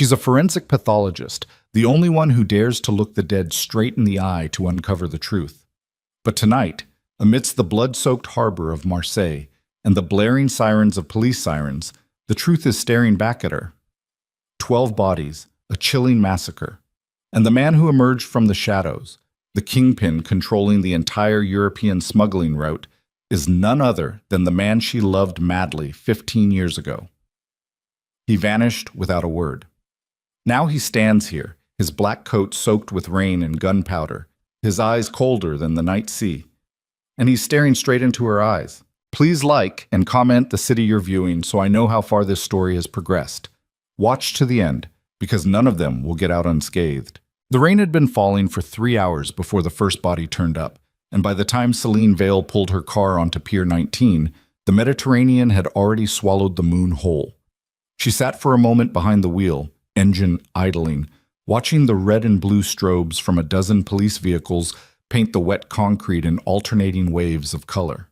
She's a forensic pathologist, the only one who dares to look the dead straight in the eye to uncover the truth. But tonight, amidst the blood-soaked harbor of Marseille and the blaring sirens of police sirens, the truth is staring back at her. 12 bodies, a chilling massacre. And the man who emerged from the shadows, the kingpin controlling the entire European smuggling route, is none other than the man she loved madly 15 years ago. He vanished without a word. Now he stands here, his black coat soaked with rain and gunpowder, his eyes colder than the night sea. And he's staring straight into her eyes. Please like and comment the city you're viewing so I know how far this story has progressed. Watch to the end, because none of them will get out unscathed. The rain had been falling for 3 hours before the first body turned up, and by the time Celine Vale pulled her car onto Pier 19, the Mediterranean had already swallowed the moon whole. She sat for a moment behind the wheel, engine idling, watching the red and blue strobes from a dozen police vehicles paint the wet concrete in alternating waves of color.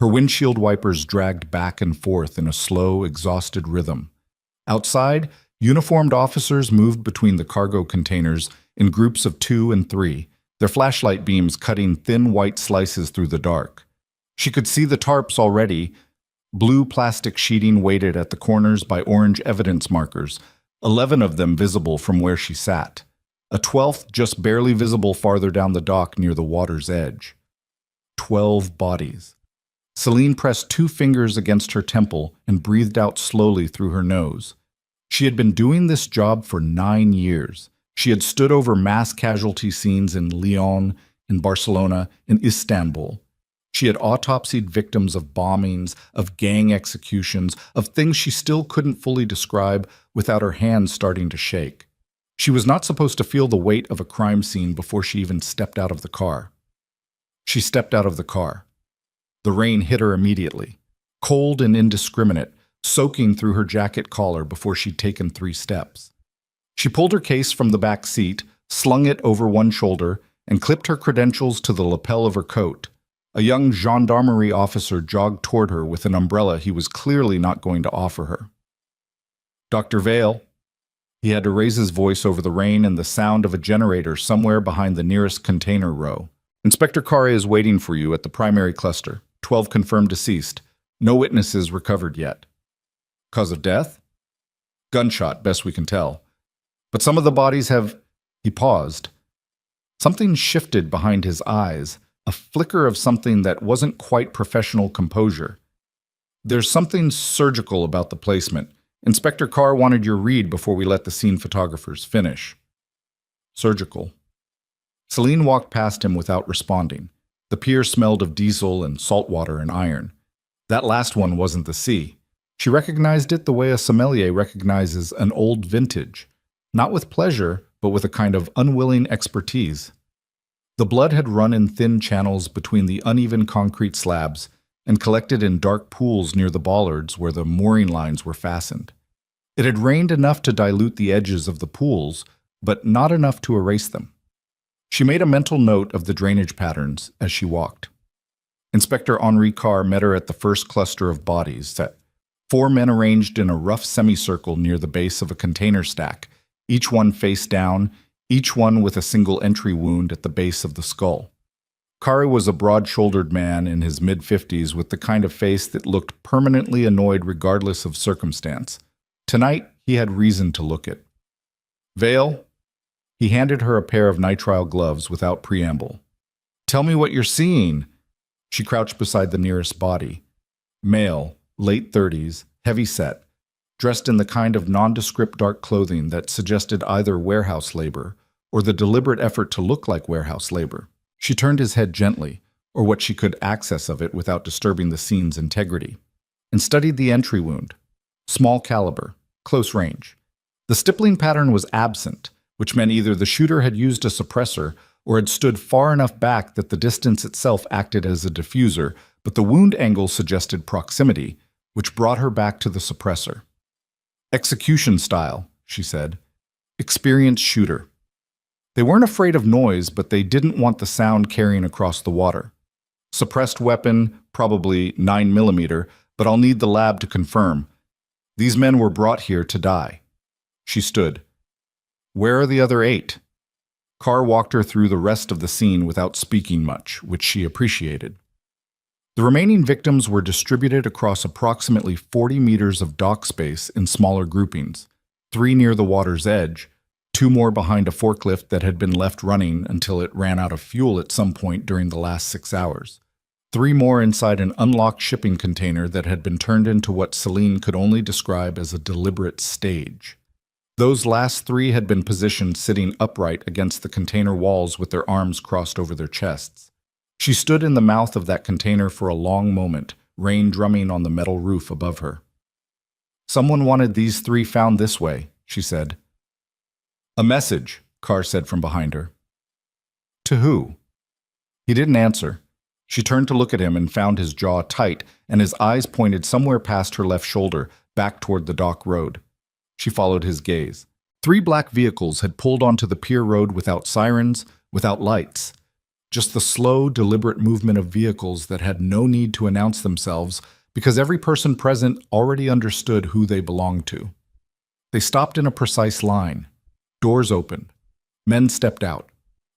Her windshield wipers dragged back and forth in a slow, exhausted rhythm. Outside, uniformed officers moved between the cargo containers in groups of 2 and 3, their flashlight beams cutting thin white slices through the dark. She could see the tarps already, blue plastic sheeting weighted at the corners by orange evidence markers, 11 of them visible from where she sat, a 12th just barely visible farther down the dock near the water's edge. 12 bodies. Celine pressed 2 fingers against her temple and breathed out slowly through her nose. She had been doing this job for 9 years. She had stood over mass casualty scenes in Lyon, in Barcelona, in Istanbul. She had autopsied victims of bombings, of gang executions, of things she still couldn't fully describe without her hands starting to shake. She was not supposed to feel the weight of a crime scene before she even stepped out of the car. She stepped out of the car. The rain hit her immediately, cold and indiscriminate, soaking through her jacket collar before she'd taken 3 steps. She pulled her case from the back seat, slung it over one shoulder, and clipped her credentials to the lapel of her coat. A young gendarmerie officer jogged toward her with an umbrella he was clearly not going to offer her. "Dr. Vale." He had to raise his voice over the rain and the sound of a generator somewhere behind the nearest container row. "Inspector Carre is waiting for you at the primary cluster. 12 confirmed deceased. No witnesses recovered yet." "Cause of death?" "Gunshot, best we can tell. But some of the bodies have—" He paused. Something shifted behind his eyes, a flicker of something that wasn't quite professional composure. "There's something surgical about the placement. Inspector Carr wanted your read before we let the scene photographers finish." "Surgical." Celine walked past him without responding. The pier smelled of diesel and salt water and iron. That last one wasn't the sea. She recognized it the way a sommelier recognizes an old vintage, not with pleasure, but with a kind of unwilling expertise. The blood had run in thin channels between the uneven concrete slabs and collected in dark pools near the bollards where the mooring lines were fastened. It had rained enough to dilute the edges of the pools, but not enough to erase them. She made a mental note of the drainage patterns as she walked. Inspector Henri Carr met her at the first cluster of bodies, 4 men arranged in a rough semicircle near the base of a container stack, each one face down, each one with a single entry wound at the base of the skull. Carre was a broad-shouldered man in his mid-50s with the kind of face that looked permanently annoyed regardless of circumstance. Tonight, he had reason to look it. "Vale?" He handed her a pair of nitrile gloves without preamble. "Tell me what you're seeing." She crouched beside the nearest body. Male, late 30s, heavy-set, dressed in the kind of nondescript dark clothing that suggested either warehouse labor or the deliberate effort to look like warehouse labor. She turned his head gently, or what she could access of it without disturbing the scene's integrity, and studied the entry wound. Small caliber, close range. The stippling pattern was absent, which meant either the shooter had used a suppressor or had stood far enough back that the distance itself acted as a diffuser, but the wound angle suggested proximity, which brought her back to the suppressor. "Execution style," she said. "Experienced shooter." They weren't afraid of noise, but they didn't want the sound carrying across the water. "Suppressed weapon, probably 9mm, but I'll need the lab to confirm. These men were brought here to die." She stood, Where are the other 8? Carr walked her through the rest of the scene without speaking much, which she appreciated. The remaining victims were distributed across approximately 40 meters of dock space in smaller groupings, 3 near the water's edge, 2 more behind a forklift that had been left running until it ran out of fuel at some point during the last 6 hours, 3 more inside an unlocked shipping container that had been turned into what Celine could only describe as a deliberate stage. Those last 3 had been positioned sitting upright against the container walls with their arms crossed over their chests. She stood in the mouth of that container for a long moment, rain drumming on the metal roof above her. "Someone wanted these 3 found this way," she said. "A message," Carr said from behind her. "To who?" He didn't answer. She turned to look at him and found his jaw tight and his eyes pointed somewhere past her left shoulder, back toward the dock road. She followed his gaze. 3 black vehicles had pulled onto the pier road without sirens, without lights. Just the slow, deliberate movement of vehicles that had no need to announce themselves because every person present already understood who they belonged to. They stopped in a precise line. Doors opened. Men stepped out.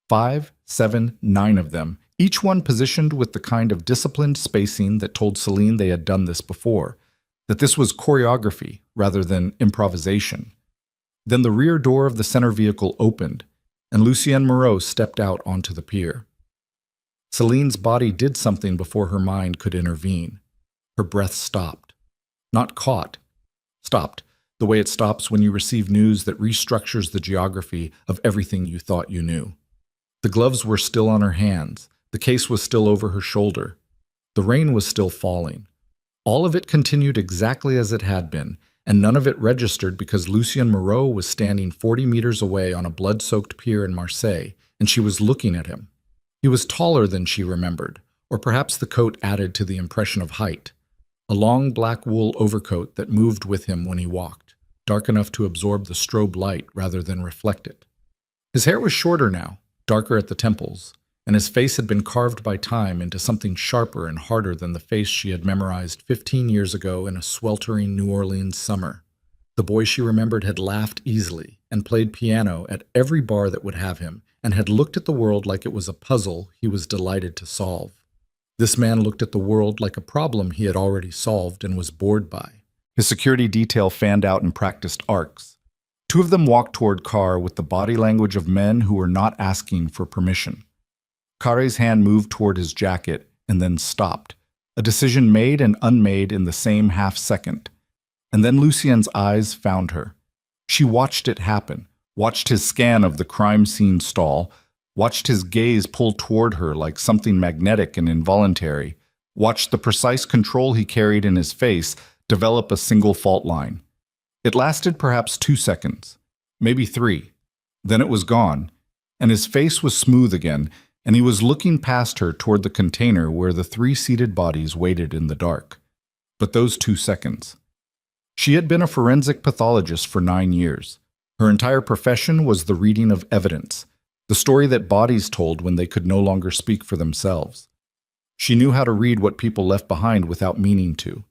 5, 7, 9 of them, each one positioned with the kind of disciplined spacing that told Celine they had done this before, that this was choreography rather than improvisation. Then the rear door of the center vehicle opened, and Lucienne Moreau stepped out onto the pier. Celine's body did something before her mind could intervene. Her breath stopped. Not caught. Stopped, the way it stops when you receive news that restructures the geography of everything you thought you knew. The gloves were still on her hands. The case was still over her shoulder. The rain was still falling. All of it continued exactly as it had been, and none of it registered because Lucienne Moreau was standing 40 meters away on a blood-soaked pier in Marseille, and she was looking at him. He was taller than she remembered, or perhaps the coat added to the impression of height. A long black wool overcoat that moved with him when he walked, dark enough to absorb the strobe light rather than reflect it. His hair was shorter now, darker at the temples, and his face had been carved by time into something sharper and harder than the face she had memorized 15 years ago in a sweltering New Orleans summer. The boy she remembered had laughed easily and played piano at every bar that would have him, and had looked at the world like it was a puzzle he was delighted to solve. This man looked at the world like a problem he had already solved and was bored by. His security detail fanned out and practiced arcs. 2 of them walked toward Carr with the body language of men who were not asking for permission. Carré's hand moved toward his jacket and then stopped, a decision made and unmade in the same half-second. And then Lucienne's eyes found her. She watched it happen, watched his scan of the crime scene stall, watched his gaze pull toward her like something magnetic and involuntary, watched the precise control he carried in his face develop a single fault line. It lasted perhaps 2 seconds, maybe 3. Then it was gone, and his face was smooth again, and he was looking past her toward the container where the 3 seated bodies waited in the dark. But those 2 seconds. She had been a forensic pathologist for 9 years. Her entire profession was the reading of evidence, the story that bodies told when they could no longer speak for themselves. She knew how to read what people left behind without meaning to.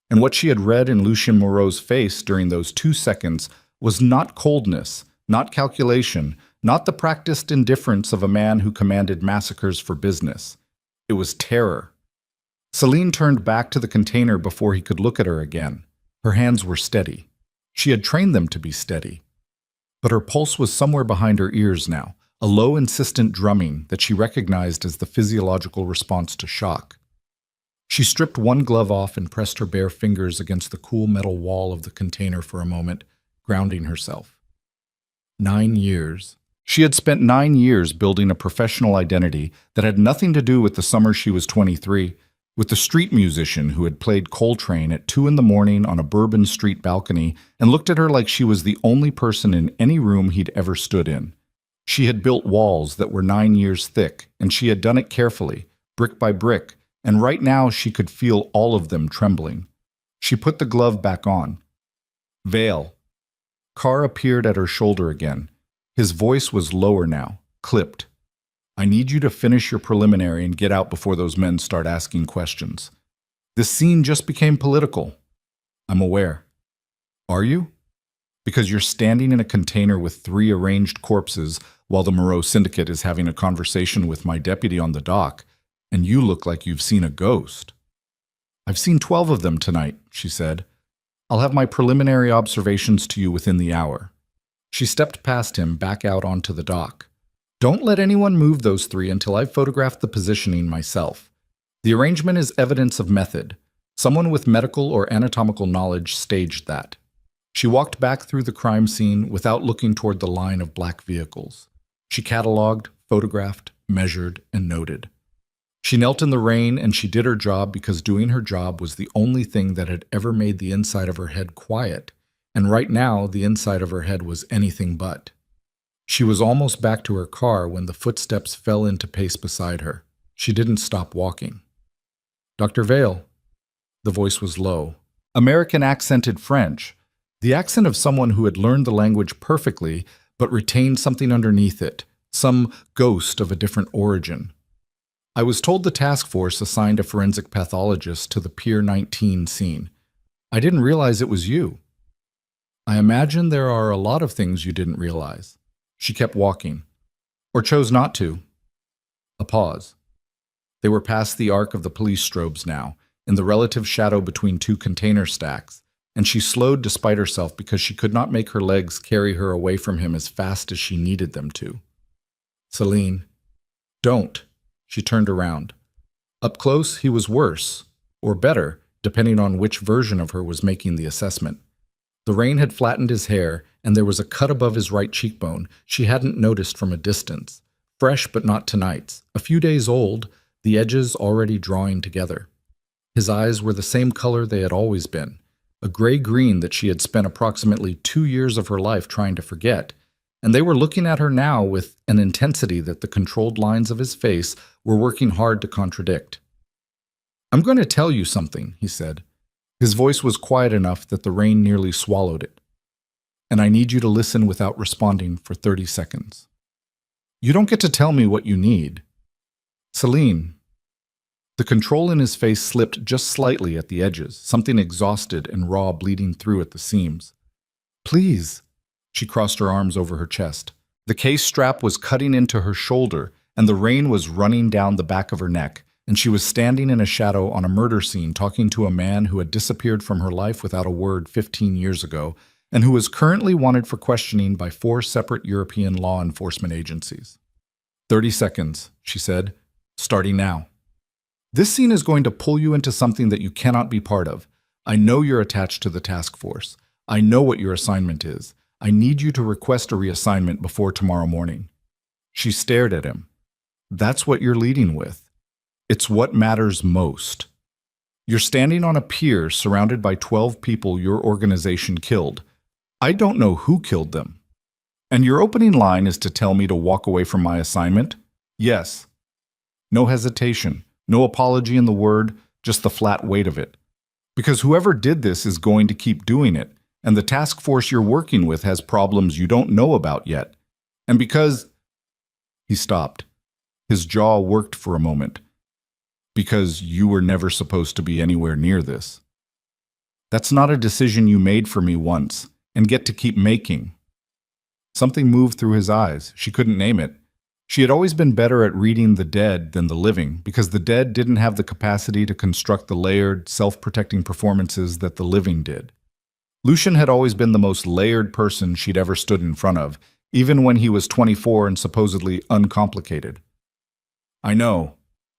And what she had read in Lucienne Moreau's face during those 2 seconds was not coldness, not calculation, not the practiced indifference of a man who commanded massacres for business. It was terror. Celine turned back to the container before he could look at her again. Her hands were steady. She had trained them to be steady. But her pulse was somewhere behind her ears now, a low, insistent drumming that she recognized as the physiological response to shock. She stripped one glove off and pressed her bare fingers against the cool metal wall of the container for a moment, grounding herself. 9 years. She had spent 9 years building a professional identity that had nothing to do with the summer she was 23, with the street musician who had played Coltrane at 2 a.m. on a Bourbon Street balcony and looked at her like she was the only person in any room he'd ever stood in. She had built walls that were 9 years thick, and she had done it carefully, brick by brick, and right now she could feel all of them trembling. She put the glove back on. Veil. Carr appeared at her shoulder again. His voice was lower now, clipped. I need you to finish your preliminary and get out before those men start asking questions. This scene just became political. I'm aware. Are you? Because you're standing in a container with 3 arranged corpses while the Moreau Syndicate is having a conversation with my deputy on the dock, and you look like you've seen a ghost. I've seen 12 of them tonight, she said. I'll have my preliminary observations to you within the hour. She stepped past him back out onto the dock. Don't let anyone move those 3 until I've photographed the positioning myself. The arrangement is evidence of method. Someone with medical or anatomical knowledge staged that. She walked back through the crime scene without looking toward the line of black vehicles. She cataloged, photographed, measured, and noted. She knelt in the rain and she did her job because doing her job was the only thing that had ever made the inside of her head quiet, and right now the inside of her head was anything but. She was almost back to her car when the footsteps fell into pace beside her. She didn't stop walking. Dr. Vale. The voice was low. American accented French. The accent of someone who had learned the language perfectly but retained something underneath it, some ghost of a different origin. I was told the task force assigned a forensic pathologist to the Pier 19 scene. I didn't realize it was you. I imagine there are a lot of things you didn't realize. She kept walking. Or chose not to. A pause. They were past the arc of the police strobes now, in the relative shadow between 2 container stacks, and she slowed despite herself because she could not make her legs carry her away from him as fast as she needed them to. Celine. Don't. She turned around. Up close, he was worse, or better, depending on which version of her was making the assessment. The rain had flattened his hair, and there was a cut above his right cheekbone she hadn't noticed from a distance. Fresh but not tonight's, a few days old, the edges already drawing together. His eyes were the same color they had always been, a gray-green that she had spent approximately 2 years of her life trying to forget, and they were looking at her now with an intensity that the controlled lines of his face were working hard to contradict. I'm going to tell you something, he said. His voice was quiet enough that the rain nearly swallowed it. And I need you to listen without responding for 30 seconds. You don't get to tell me what you need. Celine. The control in his face slipped just slightly at the edges, something exhausted and raw bleeding through at the seams. Please. She crossed her arms over her chest. The case strap was cutting into her shoulder, and the rain was running down the back of her neck, and she was standing in a shadow on a murder scene talking to a man who had disappeared from her life without a word 15 years ago, and who was currently wanted for questioning by 4 separate European law enforcement agencies. 30 seconds, she said, starting now. This scene is going to pull you into something that you cannot be part of. I know you're attached to the task force. I know what your assignment is. I need you to request a reassignment before tomorrow morning. She stared at him. That's what you're leading with. It's what matters most. You're standing on a pier surrounded by 12 people your organization killed. I don't know who killed them. And your opening line is to tell me to walk away from my assignment? Yes. No hesitation. No apology in the word, just the flat weight of it. Because whoever did this is going to keep doing it, and the task force you're working with has problems you don't know about yet. And because... He stopped. His jaw worked for a moment. Because you were never supposed to be anywhere near this. That's not a decision you made for me once, and get to keep making. Something moved through his eyes. She couldn't name it. She had always been better at reading the dead than the living, because the dead didn't have the capacity to construct the layered, self-protecting performances that the living did. Lucien had always been the most layered person she'd ever stood in front of, even when he was 24 and supposedly uncomplicated. I know,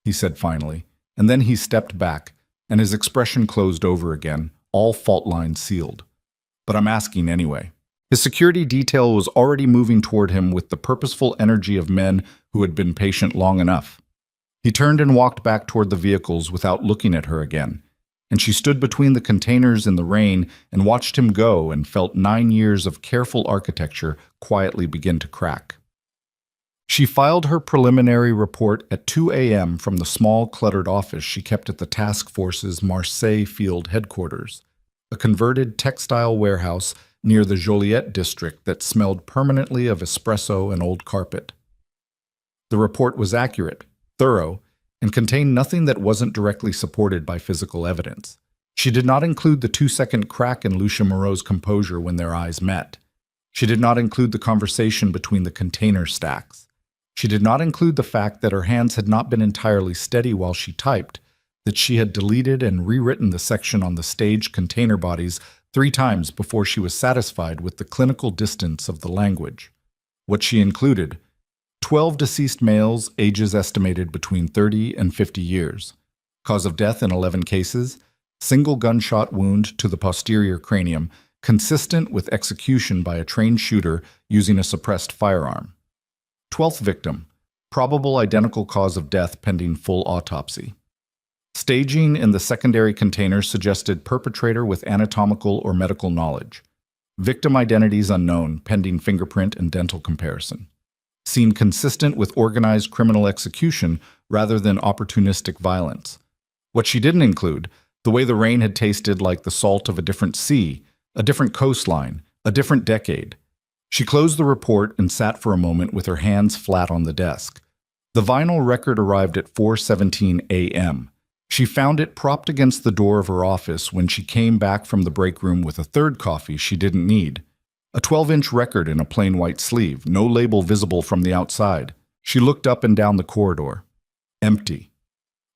he said finally, and then he stepped back, and his expression closed over again, all fault lines sealed. But I'm asking anyway. His security detail was already moving toward him with the purposeful energy of men who had been patient long enough. He turned and walked back toward the vehicles without looking at her again, and she stood between the containers in the rain and watched him go and felt 9 years of careful architecture quietly begin to crack. She filed her preliminary report at 2 a.m. from the small, cluttered office she kept at the task force's Marseille field headquarters, a converted textile warehouse near the Joliette district that smelled permanently of espresso and old carpet. The report was accurate, thorough, and contained nothing that wasn't directly supported by physical evidence. She did not include the 2-second crack in Lucia Moreau's composure when their eyes met. She did not include the conversation between the container stacks. She did not include the fact that her hands had not been entirely steady while she typed, that she had deleted and rewritten the section on the staged container bodies 3 times before she was satisfied with the clinical distance of the language. What she included: 12 deceased males, ages estimated between 30 and 50 years. Cause of death in 11 cases: single gunshot wound to the posterior cranium, consistent with execution by a trained shooter using a suppressed firearm. 12th victim: probable identical cause of death pending full autopsy. Staging in the secondary container suggested perpetrator with anatomical or medical knowledge. Victim identities unknown, pending fingerprint and dental comparison. Scene consistent with organized criminal execution rather than opportunistic violence. What she didn't include: the way the rain had tasted like the salt of a different sea, a different coastline, a different decade. She closed the report and sat for a moment with her hands flat on the desk. The vinyl record arrived at 4:17 a.m. She found it propped against the door of her office when she came back from the break room with a third coffee she didn't need. A 12-inch record in a plain white sleeve, no label visible from the outside. She looked up and down the corridor. Empty.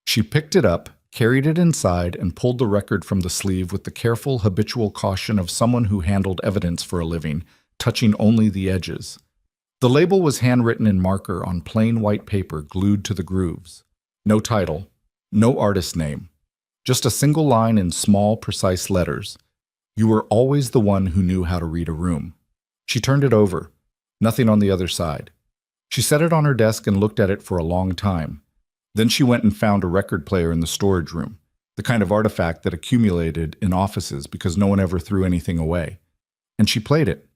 She picked it up, carried it inside, and pulled the record from the sleeve with the careful, habitual caution of someone who handled evidence for a living, touching only the edges. The label was handwritten in marker on plain white paper glued to the grooves. No title, no artist name, just a single line in small, precise letters. You were always the one who knew how to read a room. She turned it over. Nothing on the other side. She set it on her desk and looked at it for a long time. Then she went and found a record player in the storage room, the kind of artifact that accumulated in offices because no one ever threw anything away. And she played it.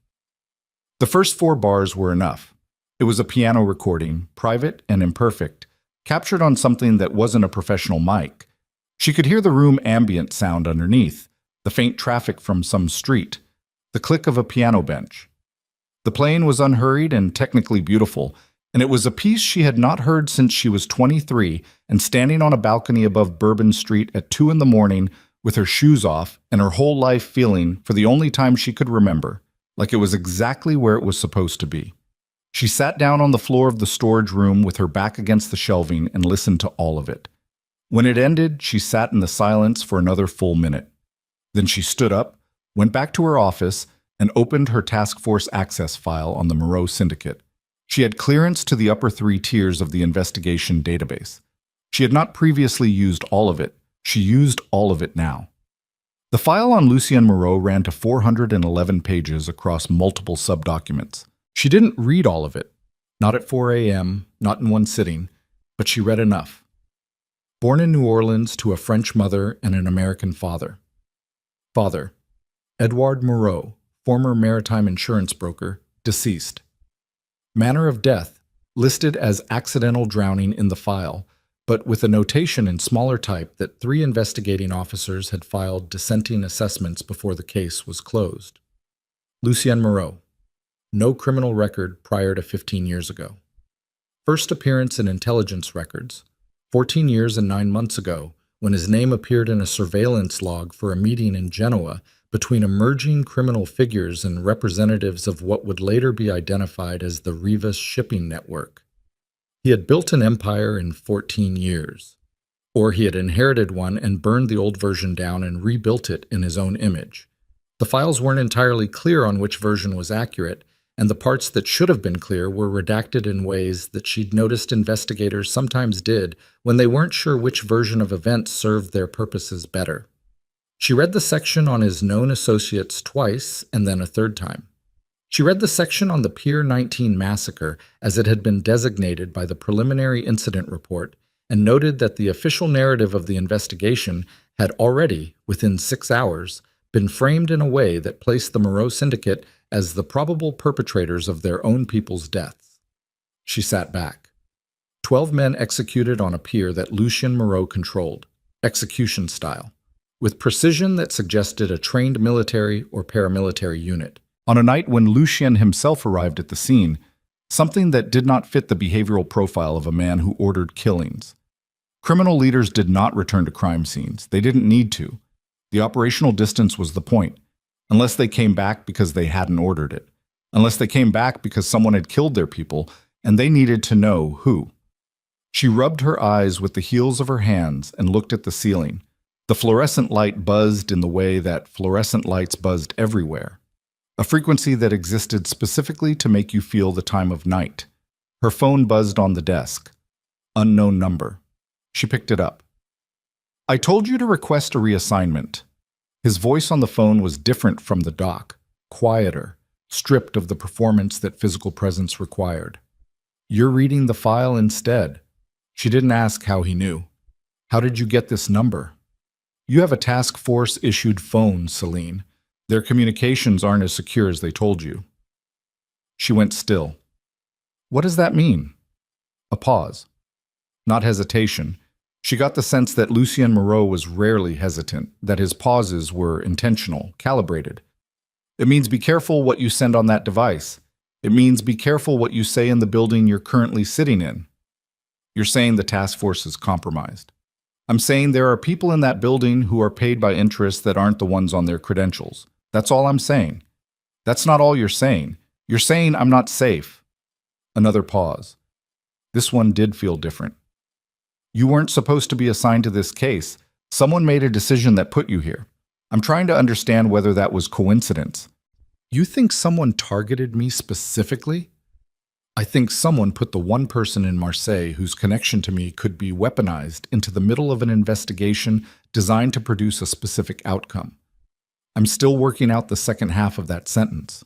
The first 4 bars were enough. It was a piano recording, private and imperfect, captured on something that wasn't a professional mic. She could hear the room ambient sound underneath, the faint traffic from some street, the click of a piano bench. The playing was unhurried and technically beautiful, and it was a piece she had not heard since she was 23 and standing on a balcony above Bourbon Street at 2 in the morning with her shoes off and her whole life feeling, for the only time she could remember, like it was exactly where it was supposed to be. She sat down on the floor of the storage room with her back against the shelving and listened to all of it. When it ended, she sat in the silence for another full minute. Then she stood up, went back to her office, and opened her task force access file on the Moreau Syndicate. She had clearance to the upper 3 tiers of the investigation database. She had not previously used all of it. She used all of it now. The file on Lucien Moreau ran to 411 pages across multiple subdocuments. She didn't read all of it, not at 4 a.m., not in one sitting, but she read enough. Born in New Orleans to a French mother and an American father. Father: Edouard Moreau, former maritime insurance broker, deceased. Manner of death: listed as accidental drowning in the file, but with a notation in smaller type that 3 investigating officers had filed dissenting assessments before the case was closed. Lucien Moreau: no criminal record prior to 15 years ago. First appearance in intelligence records: 14 years and 9 months ago, when his name appeared in a surveillance log for a meeting in Genoa between emerging criminal figures and representatives of what would later be identified as the Rivas shipping network. He had built an empire in 14 years. Or he had inherited one and burned the old version down and rebuilt it in his own image. The files weren't entirely clear on which version was accurate, and the parts that should have been clear were redacted in ways that she'd noticed investigators sometimes did when they weren't sure which version of events served their purposes better. She read the section on his known associates twice and then a third time. She read the section on the Pier 19 massacre as it had been designated by the preliminary incident report and noted that the official narrative of the investigation had already, within 6 hours, been framed in a way that placed the Moreau Syndicate as the probable perpetrators of their own people's deaths. She sat back. 12 men executed on a pier that Lucien Moreau controlled, execution style, with precision that suggested a trained military or paramilitary unit. On a night when Lucien himself arrived at the scene, something that did not fit the behavioral profile of a man who ordered killings. Criminal leaders did not return to crime scenes. They didn't need to. The operational distance was the point, unless they came back because they hadn't ordered it, unless they came back because someone had killed their people and they needed to know who. She rubbed her eyes with the heels of her hands and looked at the ceiling. The fluorescent light buzzed in the way that fluorescent lights buzzed everywhere, a frequency that existed specifically to make you feel the time of night. Her phone buzzed on the desk. Unknown number. She picked it up. "I told you to request a reassignment." His voice on the phone was different from the dock, quieter, stripped of the performance that physical presence required. "You're reading the file instead." She didn't ask how he knew. "How did you get this number?" "You have a task force-issued phone, Celine. Their communications aren't as secure as they told you." She went still. "What does that mean?" A pause. Not hesitation. She got the sense that Lucien Moreau was rarely hesitant, that his pauses were intentional, calibrated. "It means be careful what you send on that device. It means be careful what you say in the building you're currently sitting in." "You're saying the task force is compromised." "I'm saying there are people in that building who are paid by interests that aren't the ones on their credentials. That's all I'm saying." "That's not all you're saying. You're saying I'm not safe." Another pause. This one did feel different. "You weren't supposed to be assigned to this case. Someone made a decision that put you here. I'm trying to understand whether that was coincidence." "You think someone targeted me specifically?" "I think someone put the one person in Marseille whose connection to me could be weaponized into the middle of an investigation designed to produce a specific outcome. I'm still working out the second half of that sentence."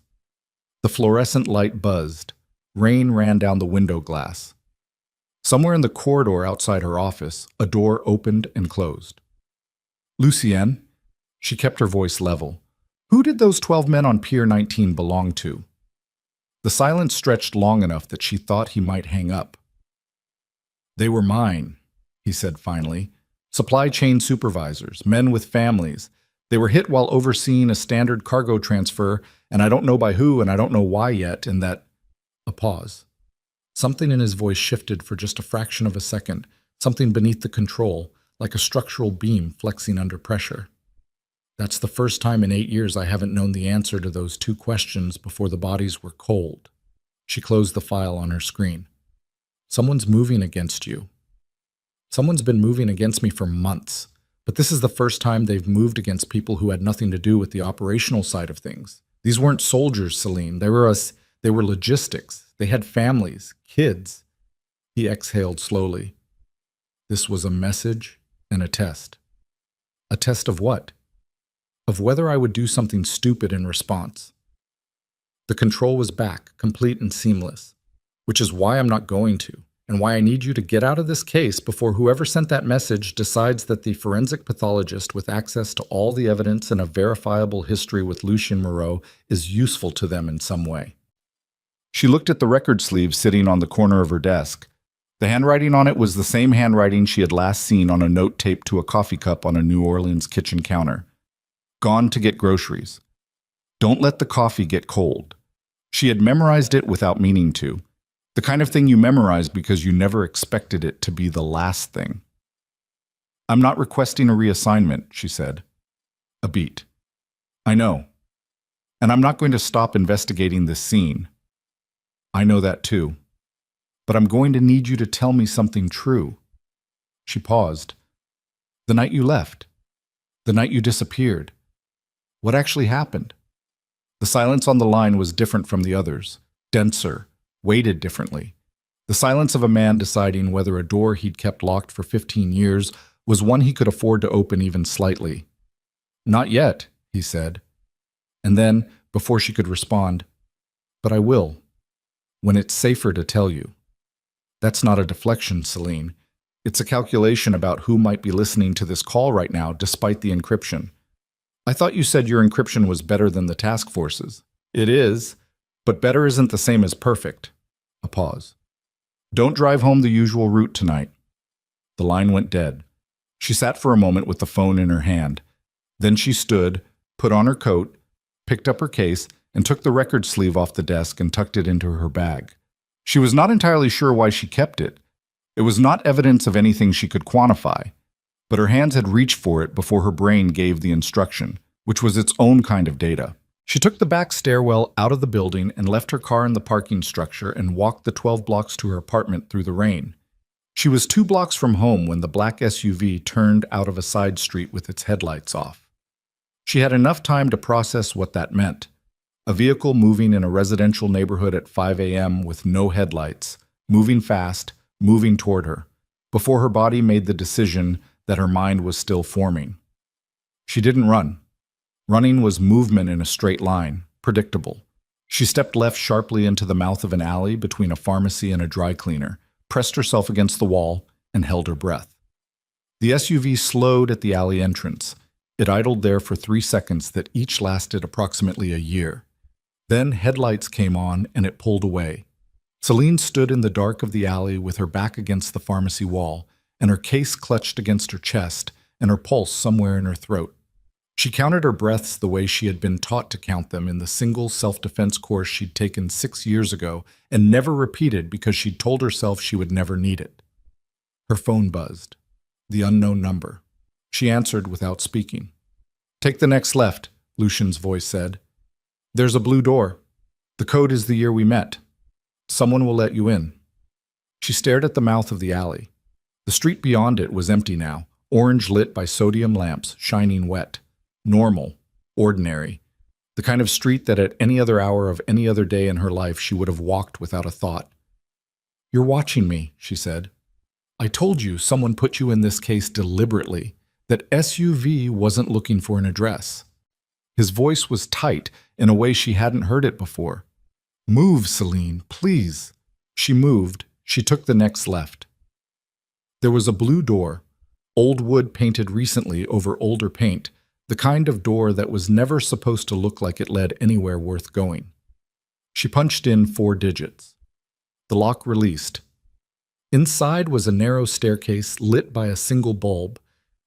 The fluorescent light buzzed. Rain ran down the window glass. Somewhere in the corridor outside her office, a door opened and closed. "Lucienne," she kept her voice level, "who did those 12 men on Pier 19 belong to?" The silence stretched long enough that she thought he might hang up. "They were mine," he said finally. "Supply chain supervisors, men with families. They were hit while overseeing a standard cargo transfer, and I don't know by who and I don't know why yet, and that—" A pause. Something in his voice shifted for just a fraction of a second, something beneath the control, like a structural beam flexing under pressure. "That's the first time in 8 years I haven't known the answer to those 2 questions before the bodies were cold." She closed the file on her screen. "Someone's moving against you." "Someone's been moving against me for months, but this is the first time they've moved against people who had nothing to do with the operational side of things. These weren't soldiers, Celine. They were logistics. They had families, kids." He exhaled slowly. "This was a message and a test." "A test of what?" "Of whether I would do something stupid in response." The control was back, complete and seamless. "Which is why I'm not going to, and why I need you to get out of this case before whoever sent that message decides that the forensic pathologist with access to all the evidence and a verifiable history with Lucien Moreau is useful to them in some way." She looked at the record sleeve sitting on the corner of her desk. The handwriting on it was the same handwriting she had last seen on a note taped to a coffee cup on a New Orleans kitchen counter. "Gone to get groceries. Don't let the coffee get cold." She had memorized it without meaning to. The kind of thing you memorize because you never expected it to be the last thing. "I'm not requesting a reassignment," she said. A beat. "I know. And I'm not going to stop investigating this scene." "I know that too. But I'm going to need you to tell me something true." She paused. "The night you left. The night you disappeared. What actually happened?" The silence on the line was different from the others, denser, weighted differently. The silence of a man deciding whether a door he'd kept locked for 15 years was one he could afford to open even slightly. "Not yet," he said. And then, before she could respond, "But I will. When it's safer to tell you." That's not a deflection, Celine. It's a calculation about who might be listening to this call right now despite the encryption. "I thought you said your encryption was better than the task force's." "It is, but better isn't the same as perfect." A pause. "Don't drive home the usual route tonight." The line went dead. She sat for a moment with the phone in her hand. Then she stood, put on her coat, picked up her case, and took the record sleeve off the desk and tucked it into her bag. She was not entirely sure why she kept it. It was not evidence of anything she could quantify. but her hands had reached for it before her brain gave the instruction, which was its own kind of data. She took the back stairwell out of the building and left her car in the parking structure and walked the 12 blocks to her apartment through the rain. She was 2 blocks from home when the black SUV turned out of a side street with its headlights off. She had enough time to process what that meant. A vehicle moving in a residential neighborhood at 5 a.m. with no headlights, moving fast, moving toward her, before her body made the decision that her mind was still forming. She didn't run. Running was movement in a straight line, predictable. She stepped left sharply into the mouth of an alley between a pharmacy and a dry cleaner, pressed herself against the wall, and held her breath. The SUV slowed at the alley entrance. It idled there for 3 seconds that each lasted approximately a year. Then headlights came on and it pulled away. Celine stood in the dark of the alley with her back against the pharmacy wall, and her case clutched against her chest and her pulse somewhere in her throat. She counted her breaths the way she had been taught to count them in the single self-defense course she'd taken 6 years ago and never repeated because she'd told herself she would never need it. Her phone buzzed. The unknown number. She answered without speaking. "Take the next left," Lucian's voice said. "There's a blue door. The code is the year we met. Someone will let you in." She stared at the mouth of the alley. The street beyond it was empty now, orange lit by sodium lamps, shining wet. Normal, ordinary, the kind of street that at any other hour of any other day in her life she would have walked without a thought. "You're watching me," she said. "I told you someone put you in this case deliberately, that SUV wasn't looking for an address." His voice was tight in a way she hadn't heard it before. "Move, Celine, please." She moved. She took the next left. There was a blue door, old wood painted recently over older paint, the kind of door that was never supposed to look like it led anywhere worth going. She punched in 4 digits. The lock released. Inside was a narrow staircase lit by a single bulb,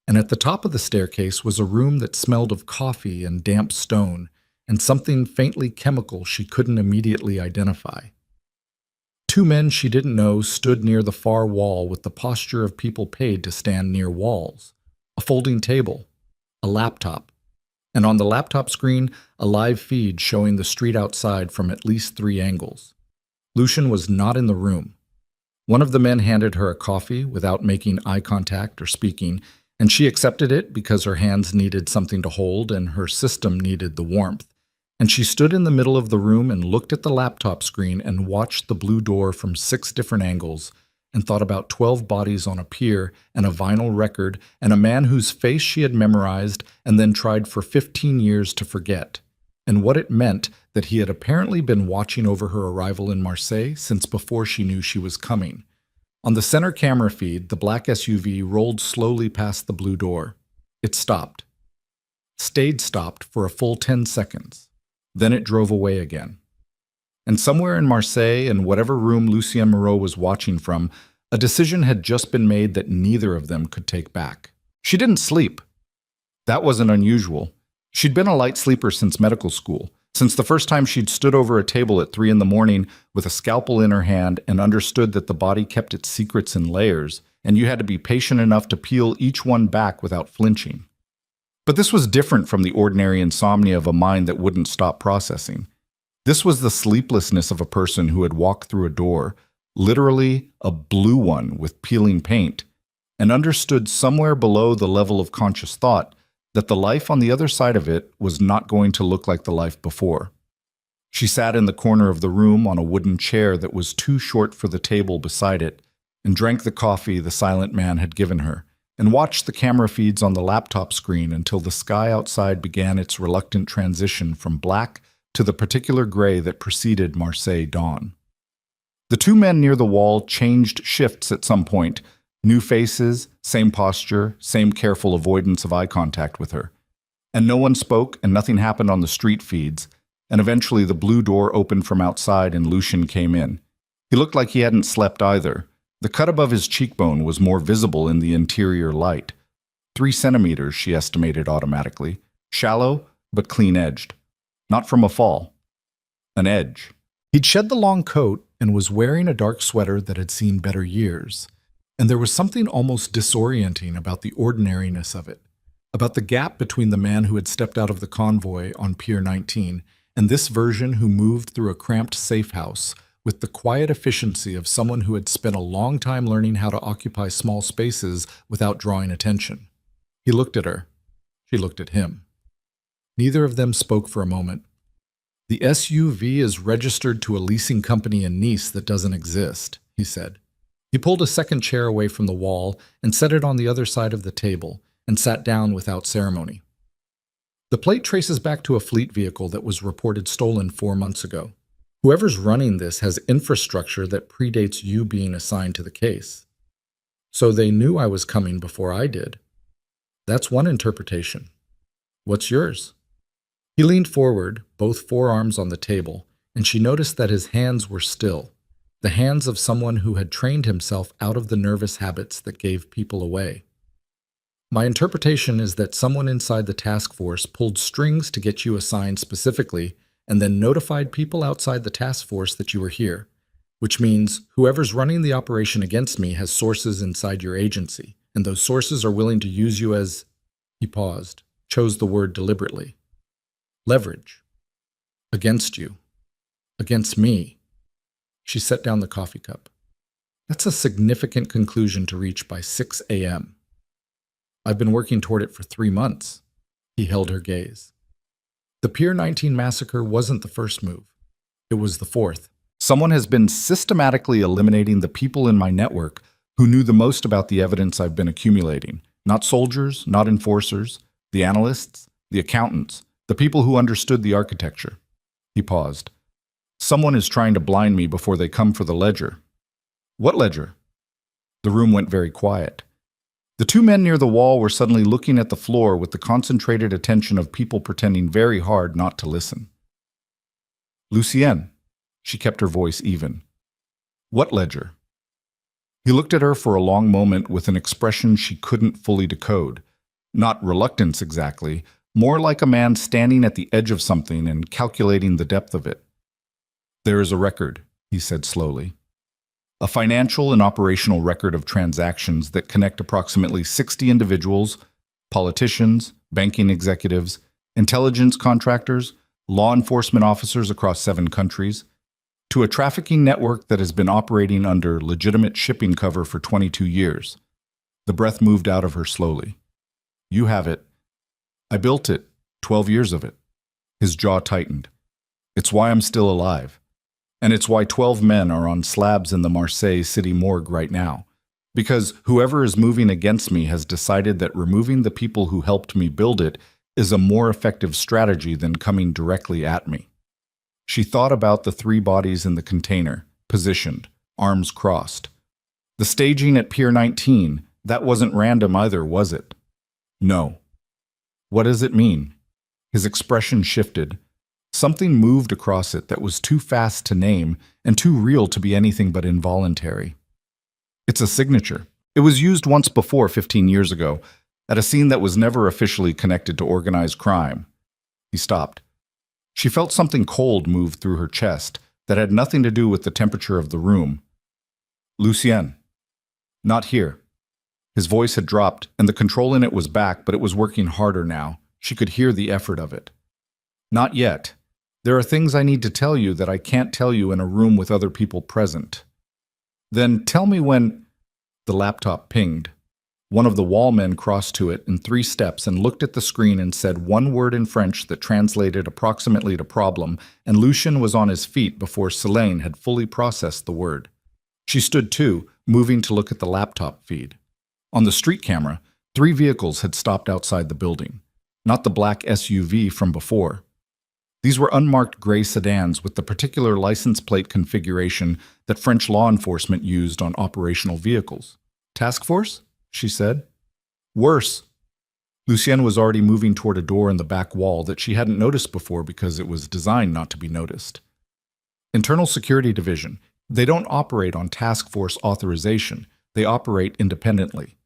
and at the top of the staircase was a room that smelled of coffee and damp stone, and something faintly chemical she couldn't immediately identify. 2 men she didn't know stood near the far wall with the posture of people paid to stand near walls. A folding table, a laptop, and on the laptop screen, a live feed showing the street outside from at least 3 angles. Lucian was not in the room. One of the men handed her a coffee without making eye contact or speaking, and she accepted it because her hands needed something to hold and her system needed the warmth. And she stood in the middle of the room and looked at the laptop screen and watched the blue door from 6 different angles and thought about 12 bodies on a pier and a vinyl record and a man whose face she had memorized and then tried for 15 years to forget, and what it meant that he had apparently been watching over her arrival in Marseille since before she knew she was coming. On the center camera feed, the black SUV rolled slowly past the blue door. It stopped. Stayed stopped for a full 10 seconds. Then it drove away again. And somewhere in Marseille, in whatever room Lucien Moreau was watching from, a decision had just been made that neither of them could take back. She didn't sleep. That wasn't unusual. She'd been a light sleeper since medical school, since the first time she'd stood over a table at 3 a.m. with a scalpel in her hand and understood that the body kept its secrets in layers, and you had to be patient enough to peel each one back without flinching. But this was different from the ordinary insomnia of a mind that wouldn't stop processing. This was the sleeplessness of a person who had walked through a door, literally a blue one with peeling paint, and understood somewhere below the level of conscious thought that the life on the other side of it was not going to look like the life before. She sat in the corner of the room on a wooden chair that was too short for the table beside it, and drank the coffee the silent man had given her, and watched the camera feeds on the laptop screen until the sky outside began its reluctant transition from black to the particular gray that preceded Marseille dawn. The 2 men near the wall changed shifts at some point, new faces, same posture, same careful avoidance of eye contact with her. And no one spoke and nothing happened on the street feeds, and eventually the blue door opened from outside and Lucian came in. He looked like he hadn't slept either. The cut above his cheekbone was more visible in the interior light. 3 centimeters, she estimated automatically. Shallow, but clean-edged. Not from a fall. An edge. He'd shed the long coat and was wearing a dark sweater that had seen better years. And there was something almost disorienting about the ordinariness of it, about the gap between the man who had stepped out of the convoy on Pier 19 and this version who moved through a cramped safe house with the quiet efficiency of someone who had spent a long time learning how to occupy small spaces without drawing attention. He looked at her. She looked at him. Neither of them spoke for a moment. "The SUV is registered to a leasing company in Nice that doesn't exist," he said. He pulled a second chair away from the wall and set it on the other side of the table and sat down without ceremony. "The plate traces back to a fleet vehicle that was reported stolen 4 months ago. Whoever's running this has infrastructure that predates you being assigned to the case. So they knew I was coming before I did. That's one interpretation. What's yours?" He leaned forward, both forearms on the table, and she noticed that his hands were still, the hands of someone who had trained himself out of the nervous habits that gave people away. "My interpretation is that someone inside the task force pulled strings to get you assigned specifically and then notified people outside the task force that you were here, which means whoever's running the operation against me has sources inside your agency, and those sources are willing to use you as—" He paused, chose the word deliberately. "Leverage. Against you. Against me." She set down the coffee cup. "That's a significant conclusion to reach by 6 a.m. I've been working toward it for 3 months. He held her gaze. "The Pier 19 massacre wasn't the first move. It was the fourth. Someone has been systematically eliminating the people in my network who knew the most about the evidence I've been accumulating. Not soldiers, not enforcers, the analysts, the accountants, the people who understood the architecture." He paused. "Someone is trying to blind me before they come for the ledger." "What ledger?" The room went very quiet. The two men near the wall were suddenly looking at the floor with the concentrated attention of people pretending very hard not to listen. "Lucienne," she kept her voice even. "What ledger?" He looked at her for a long moment with an expression she couldn't fully decode. Not reluctance exactly, more like a man standing at the edge of something and calculating the depth of it. "There is a record," he said slowly. "A financial and operational record of transactions that connect approximately 60 individuals, politicians, banking executives, intelligence contractors, law enforcement officers across 7 countries, to a trafficking network that has been operating under legitimate shipping cover for 22 years. The breath moved out of her slowly. "You have it. I built it, 12 years of it." His jaw tightened. "It's why I'm still alive. And it's why 12 men are on slabs in the Marseille city morgue right now. Because whoever is moving against me has decided that removing the people who helped me build it is a more effective strategy than coming directly at me." She thought about the 3 bodies in the container, positioned, arms crossed. The staging at Pier 19, that wasn't random either, was it? No. What does it mean? His expression shifted. Something moved across it that was too fast to name and too real to be anything but involuntary. "It's a signature. It was used once before 15 years ago, at a scene that was never officially connected to organized crime." He stopped. She felt something cold move through her chest that had nothing to do with the temperature of the room. "Lucienne." "Not here." His voice had dropped, and the control in it was back, but it was working harder now. She could hear the effort of it. "Not yet. There are things I need to tell you that I can't tell you in a room with other people present." "Then tell me when—" The laptop pinged. One of the wall men crossed to it in 3 steps and looked at the screen and said one word in French that translated approximately to problem, and Lucien was on his feet before Selene had fully processed the word. She stood too, moving to look at the laptop feed. On the street camera, 3 vehicles had stopped outside the building. Not the black SUV from before. These were unmarked gray sedans with the particular license plate configuration that French law enforcement used on operational vehicles. "Task force?" she said. "Worse." Lucienne was already moving toward a door in the back wall that she hadn't noticed before because it was designed not to be noticed. "Internal Security Division. They don't operate on task force authorization. They operate independently."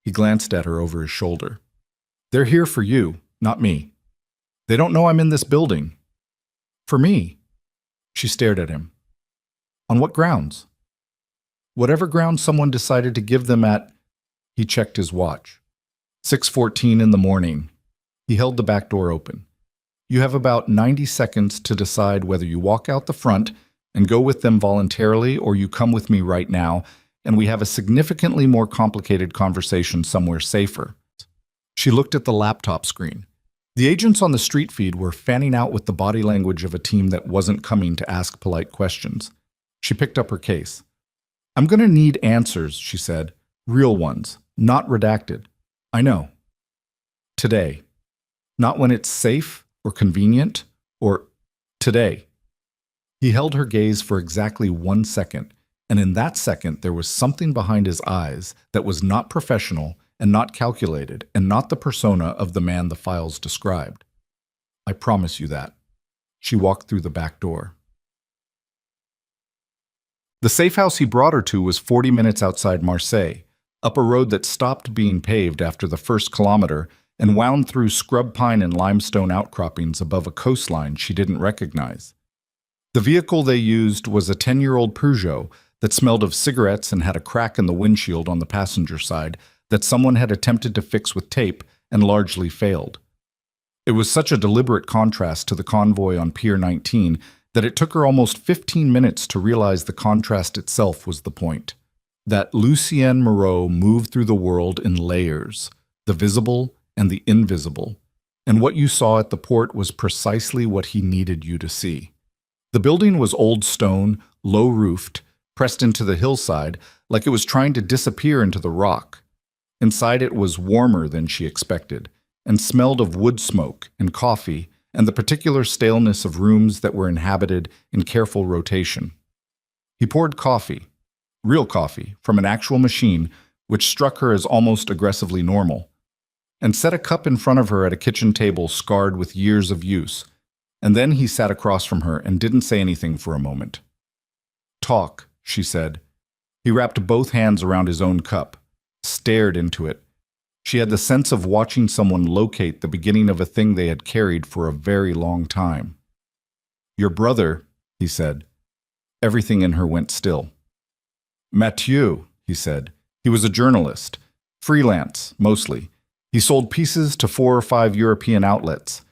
He glanced at her over his shoulder. "They're here for you, not me. They don't know I'm in this building." "For me?" She stared at him. "On what grounds?" Whatever ground someone decided to give them at, he checked his watch. 6:14 in the morning. He held the back door open. You have about 90 seconds to decide whether you walk out the front and go with them voluntarily or you come with me right now and we have a significantly more complicated conversation somewhere safer. She looked at the laptop screen. The agents on the street feed were fanning out with the body language of a team that wasn't coming to ask polite questions. She picked up her case. I'm going to need answers, she said. Real ones, not redacted. I know. Today. Not when it's safe or convenient or today. He held her gaze for exactly 1 second, and in that second there was something behind his eyes that was not professional and not calculated and not the persona of the man the files described. I promise you that. She walked through the back door. The safe house he brought her to was 40 minutes outside Marseille, up a road that stopped being paved after the first kilometer and wound through scrub pine and limestone outcroppings above a coastline she didn't recognize. The vehicle they used was a 10-year-old Peugeot that smelled of cigarettes and had a crack in the windshield on the passenger side that someone had attempted to fix with tape and largely failed. It was such a deliberate contrast to the convoy on Pier 19 that it took her almost 15 minutes to realize the contrast itself was the point. That Lucien Moreau moved through the world in layers, the visible and the invisible, and what you saw at the port was precisely what he needed you to see. The building was old stone, low-roofed, pressed into the hillside like it was trying to disappear into the rock. Inside it was warmer than she expected, and smelled of wood smoke and coffee and the particular staleness of rooms that were inhabited in careful rotation. He poured coffee, real coffee, from an actual machine, which struck her as almost aggressively normal, and set a cup in front of her at a kitchen table scarred with years of use, and then he sat across from her and didn't say anything for a moment. Talk, she said. He wrapped both hands around his own cup, stared into it. She had the sense of watching someone locate the beginning of a thing they had carried for a very long time. Your brother, he said. Everything in her went still. Mathieu, he said. He was a journalist. Freelance, mostly. He sold pieces to 4 or 5 European outlets.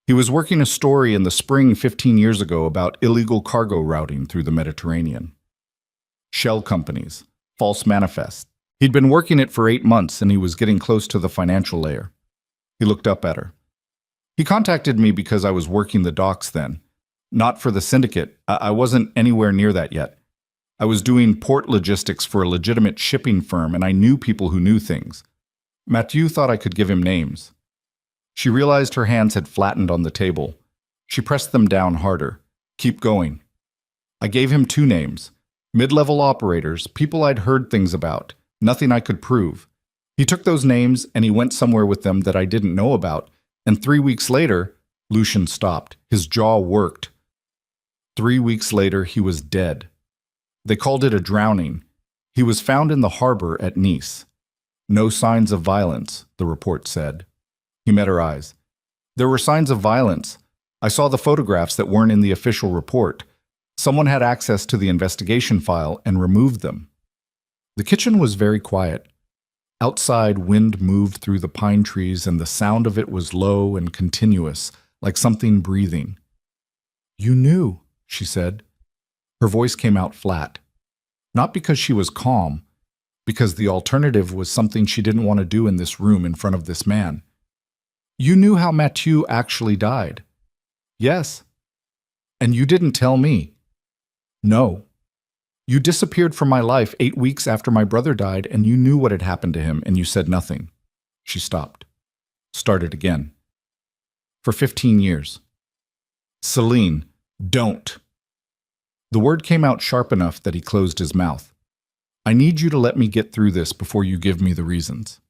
He was working a story in the spring 15 years ago about illegal cargo routing through the Mediterranean. Shell companies, false manifests. He'd been working it for 8 months and he was getting close to the financial layer. He looked up at her. He contacted me because I was working the docks then. Not for the syndicate. I wasn't anywhere near that yet. I was doing port logistics for a legitimate shipping firm and I knew people who knew things. Mathieu thought I could give him names. She realized her hands had flattened on the table. She pressed them down harder. Keep going. I gave him 2 names. Mid-level operators, people I'd heard things about. Nothing I could prove. He took those names and he went somewhere with them that I didn't know about. And 3 weeks later, Lucien stopped. His jaw worked. 3 weeks later, he was dead. They called it a drowning. He was found in the harbor at Nice. No signs of violence, the report said. He met her eyes. There were signs of violence. I saw the photographs that weren't in the official report. Someone had access to the investigation file and removed them. The kitchen was very quiet. Outside, wind moved through the pine trees and the sound of it was low and continuous, like something breathing. You knew, she said. Her voice came out flat. Not because she was calm, because the alternative was something she didn't want to do in this room in front of this man. You knew how Mathieu actually died. Yes. And you didn't tell me. No. You disappeared from my life 8 weeks after my brother died, and you knew what had happened to him, and you said nothing. She stopped. Started again. For 15 years. Celine, don't. The word came out sharp enough that he closed his mouth. I need you to let me get through this before you give me the reasons.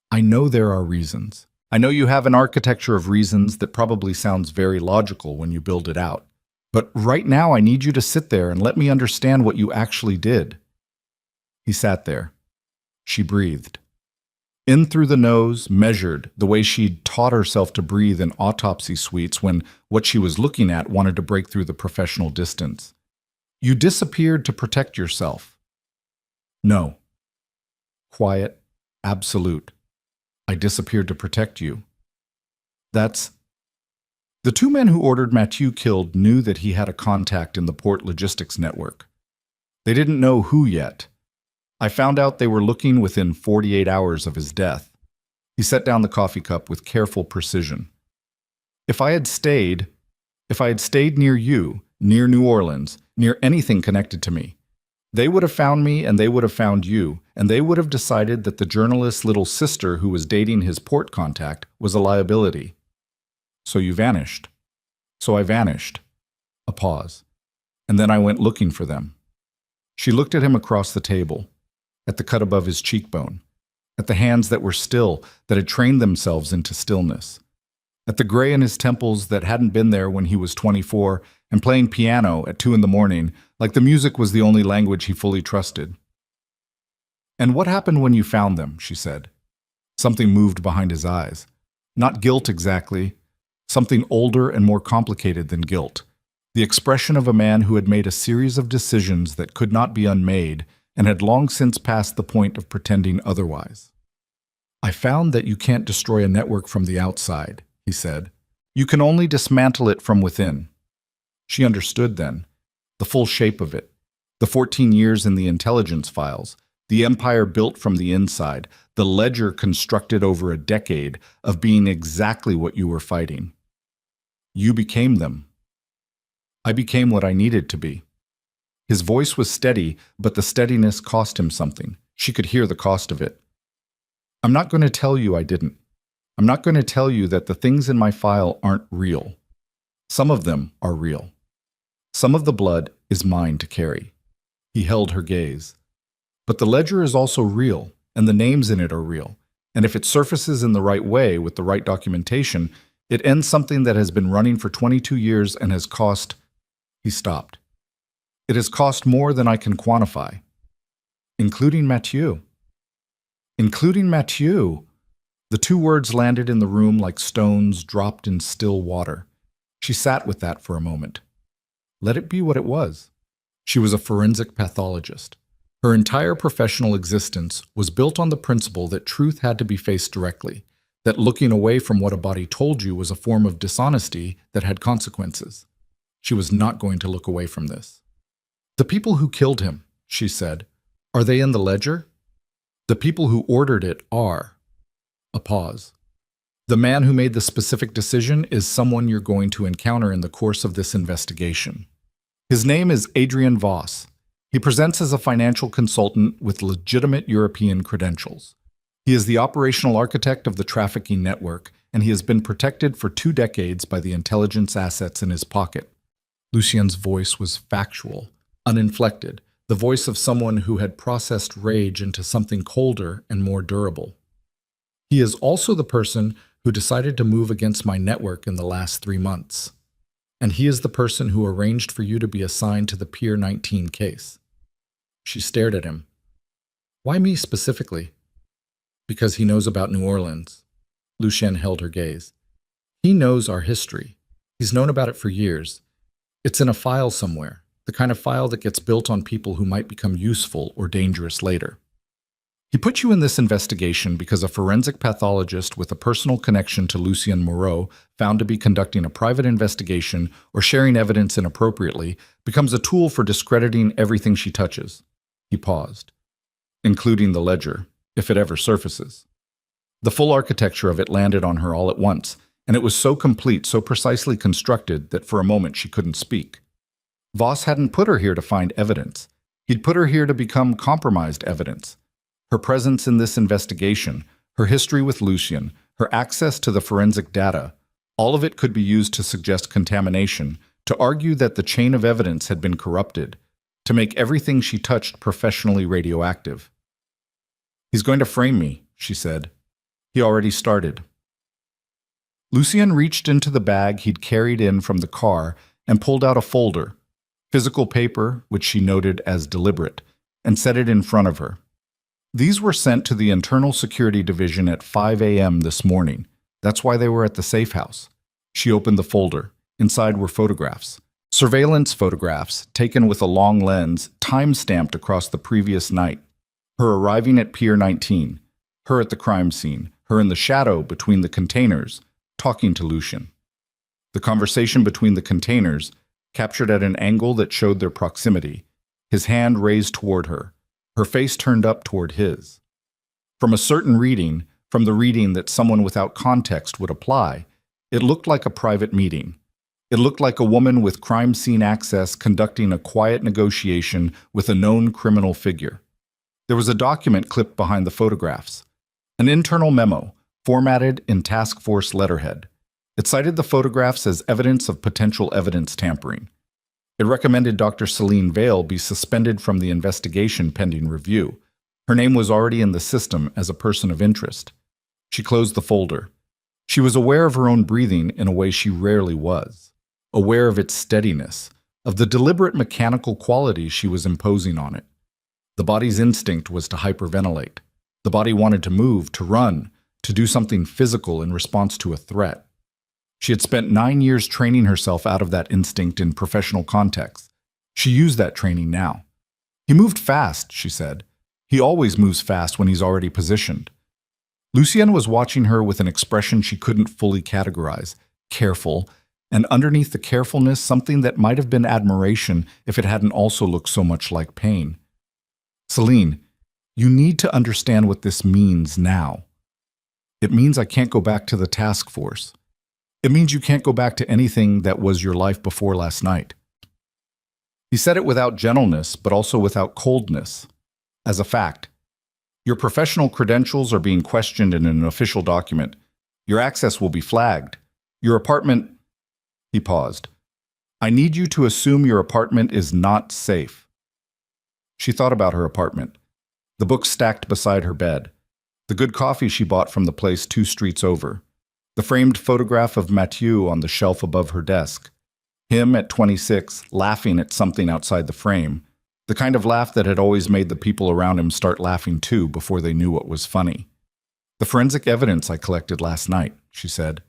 I know there are reasons. I know you have an architecture of reasons that probably sounds very logical when you build it out. But right now I need you to sit there and let me understand what you actually did. He sat there. She breathed. In through the nose, measured, the way she'd taught herself to breathe in autopsy suites when what she was looking at wanted to break through the professional distance. You disappeared to protect yourself. No. Quiet. Absolute. I disappeared to protect you. That's... The two men who ordered Mathieu killed knew that he had a contact in the port logistics network. They didn't know who yet. I found out they were looking within 48 hours of his death. He set down the coffee cup with careful precision. If I had stayed near you, near New Orleans, near anything connected to me, they would have found me and they would have found you, and they would have decided that the journalist's little sister who was dating his port contact was a liability. So you vanished. So I vanished. A pause. And then I went looking for them. She looked at him across the table, at the cut above his cheekbone, at the hands that were still, that had trained themselves into stillness, at the gray in his temples that hadn't been there when he was 24 and playing piano at 2 a.m, like the music was the only language he fully trusted. And what happened when you found them, she said. Something moved behind his eyes. Not guilt exactly, something older and more complicated than guilt. The expression of a man who had made a series of decisions that could not be unmade and had long since passed the point of pretending otherwise. I found that you can't destroy a network from the outside, he said. You can only dismantle it from within. She understood then, the full shape of it, the 14 years in the intelligence files, the empire built from the inside, the ledger constructed over a decade of being exactly what you were fighting. You became them. I became what I needed to be. His voice was steady, but the steadiness cost him something. She could hear the cost of it. I'm not going to tell you I didn't. I'm not going to tell you that the things in my file aren't real. Some of them are real. Some of the blood is mine to carry. He held her gaze. But the ledger is also real, and the names in it are real. And if it surfaces in the right way with the right documentation, it ends something that has been running for 22 years and has cost... He stopped. It has cost more than I can quantify. Including Mathieu. Including Mathieu. The two words landed in the room like stones dropped in still water. She sat with that for a moment. Let it be what it was. She was a forensic pathologist. Her entire professional existence was built on the principle that truth had to be faced directly, that looking away from what a body told you was a form of dishonesty that had consequences. She was not going to look away from this. The people who killed him, she said, are they in the ledger? The people who ordered it are. A pause. The man who made the specific decision is someone you're going to encounter in the course of this investigation. His name is Adrian Voss. He presents as a financial consultant with legitimate European credentials. He is the operational architect of the trafficking network, and he has been protected for 2 decades by the intelligence assets in his pocket. Lucien's voice was factual, uninflected, the voice of someone who had processed rage into something colder and more durable. He is also the person who decided to move against my network in the last 3 months. And he is the person who arranged for you to be assigned to the Pier 19 case. She stared at him. Why me specifically? Because he knows about New Orleans. Lucien held her gaze. He knows our history. He's known about it for years. It's in a file somewhere, the kind of file that gets built on people who might become useful or dangerous later. He put you in this investigation because a forensic pathologist with a personal connection to Lucien Moreau, found to be conducting a private investigation or sharing evidence inappropriately, becomes a tool for discrediting everything she touches. He paused. Including the ledger, if it ever surfaces. The full architecture of it landed on her all at once, and it was so complete, so precisely constructed that for a moment she couldn't speak. Voss hadn't put her here to find evidence. He'd put her here to become compromised evidence. Her presence in this investigation, her history with Lucien, her access to the forensic data, all of it could be used to suggest contamination, to argue that the chain of evidence had been corrupted, to make everything she touched professionally radioactive. He's going to frame me, she said. He already started. Lucien reached into the bag he'd carried in from the car and pulled out a folder, physical paper, which she noted as deliberate, and set it in front of her. These were sent to the Internal Security Division at 5 a.m. this morning. That's why they were at the safe house. She opened the folder. Inside were photographs. Surveillance photographs, taken with a long lens, time-stamped across the previous night. Her arriving at Pier 19, her at the crime scene, her in the shadow between the containers, talking to Lucian. The conversation between the containers, captured at an angle that showed their proximity, his hand raised toward her face turned up toward his. From a certain reading, from the reading that someone without context would apply, it looked like a private meeting. It looked like a woman with crime scene access conducting a quiet negotiation with a known criminal figure. There was a document clipped behind the photographs, an internal memo, formatted in task force letterhead. It cited the photographs as evidence of potential evidence tampering. It recommended Dr. Celine Vale be suspended from the investigation pending review. Her name was already in the system as a person of interest. She closed the folder. She was aware of her own breathing in a way she rarely was, aware of its steadiness, of the deliberate mechanical quality she was imposing on it. The body's instinct was to hyperventilate. The body wanted to move, to run, to do something physical in response to a threat. She had spent 9 years training herself out of that instinct in professional contexts. She used that training now. He moved fast, she said. He always moves fast when he's already positioned. Lucienne was watching her with an expression she couldn't fully categorize, careful, and underneath the carefulness something that might have been admiration if it hadn't also looked so much like pain. Celine, you need to understand what this means now. It means I can't go back to the task force. It means you can't go back to anything that was your life before last night. He said it without gentleness, but also without coldness. As a fact, your professional credentials are being questioned in an official document. Your access will be flagged. Your apartment... He paused. I need you to assume your apartment is not safe. She thought about her apartment. The books stacked beside her bed. The good coffee she bought from the place 2 streets over. The framed photograph of Mathieu on the shelf above her desk. Him at 26, laughing at something outside the frame. The kind of laugh that had always made the people around him start laughing too before they knew what was funny. The forensic evidence I collected last night, she said,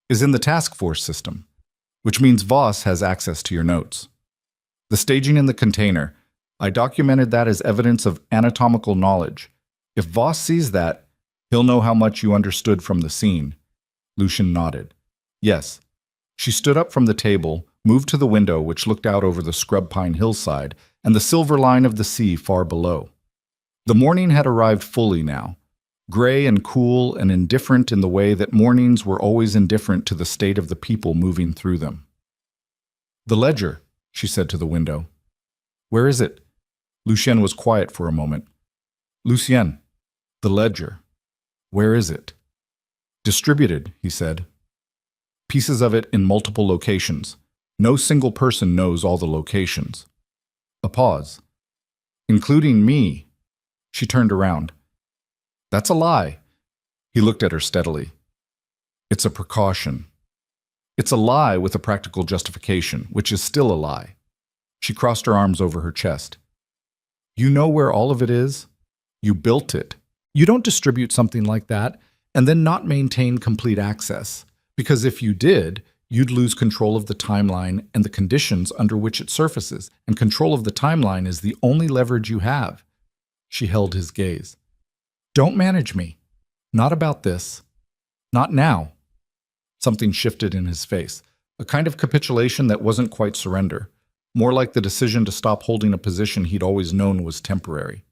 is in the task force system, which means Voss has access to your notes. The staging in the container, I documented that as evidence of anatomical knowledge. If Voss sees that, he'll know how much you understood from the scene. Lucian nodded. Yes. She stood up from the table, moved to the window which looked out over the scrub pine hillside and the silver line of the sea far below. The morning had arrived fully now, gray and cool and indifferent in the way that mornings were always indifferent to the state of the people moving through them. The ledger, she said to the window. Where is it? Lucienne was quiet for a moment. Lucienne, the ledger. Where is it? Distributed, he said. Pieces of it in multiple locations. No single person knows all the locations. A pause. Including me. She turned around. That's a lie. He looked at her steadily. It's a precaution. It's a lie with a practical justification, which is still a lie. She crossed her arms over her chest. You know where all of it is? You built it. You don't distribute something like that and then not maintain complete access. Because if you did, you'd lose control of the timeline and the conditions under which it surfaces, and control of the timeline is the only leverage you have. She held his gaze. Don't manage me. Not about this. Not now. Something shifted in his face, a kind of capitulation that wasn't quite surrender, more like the decision to stop holding a position he'd always known was temporary.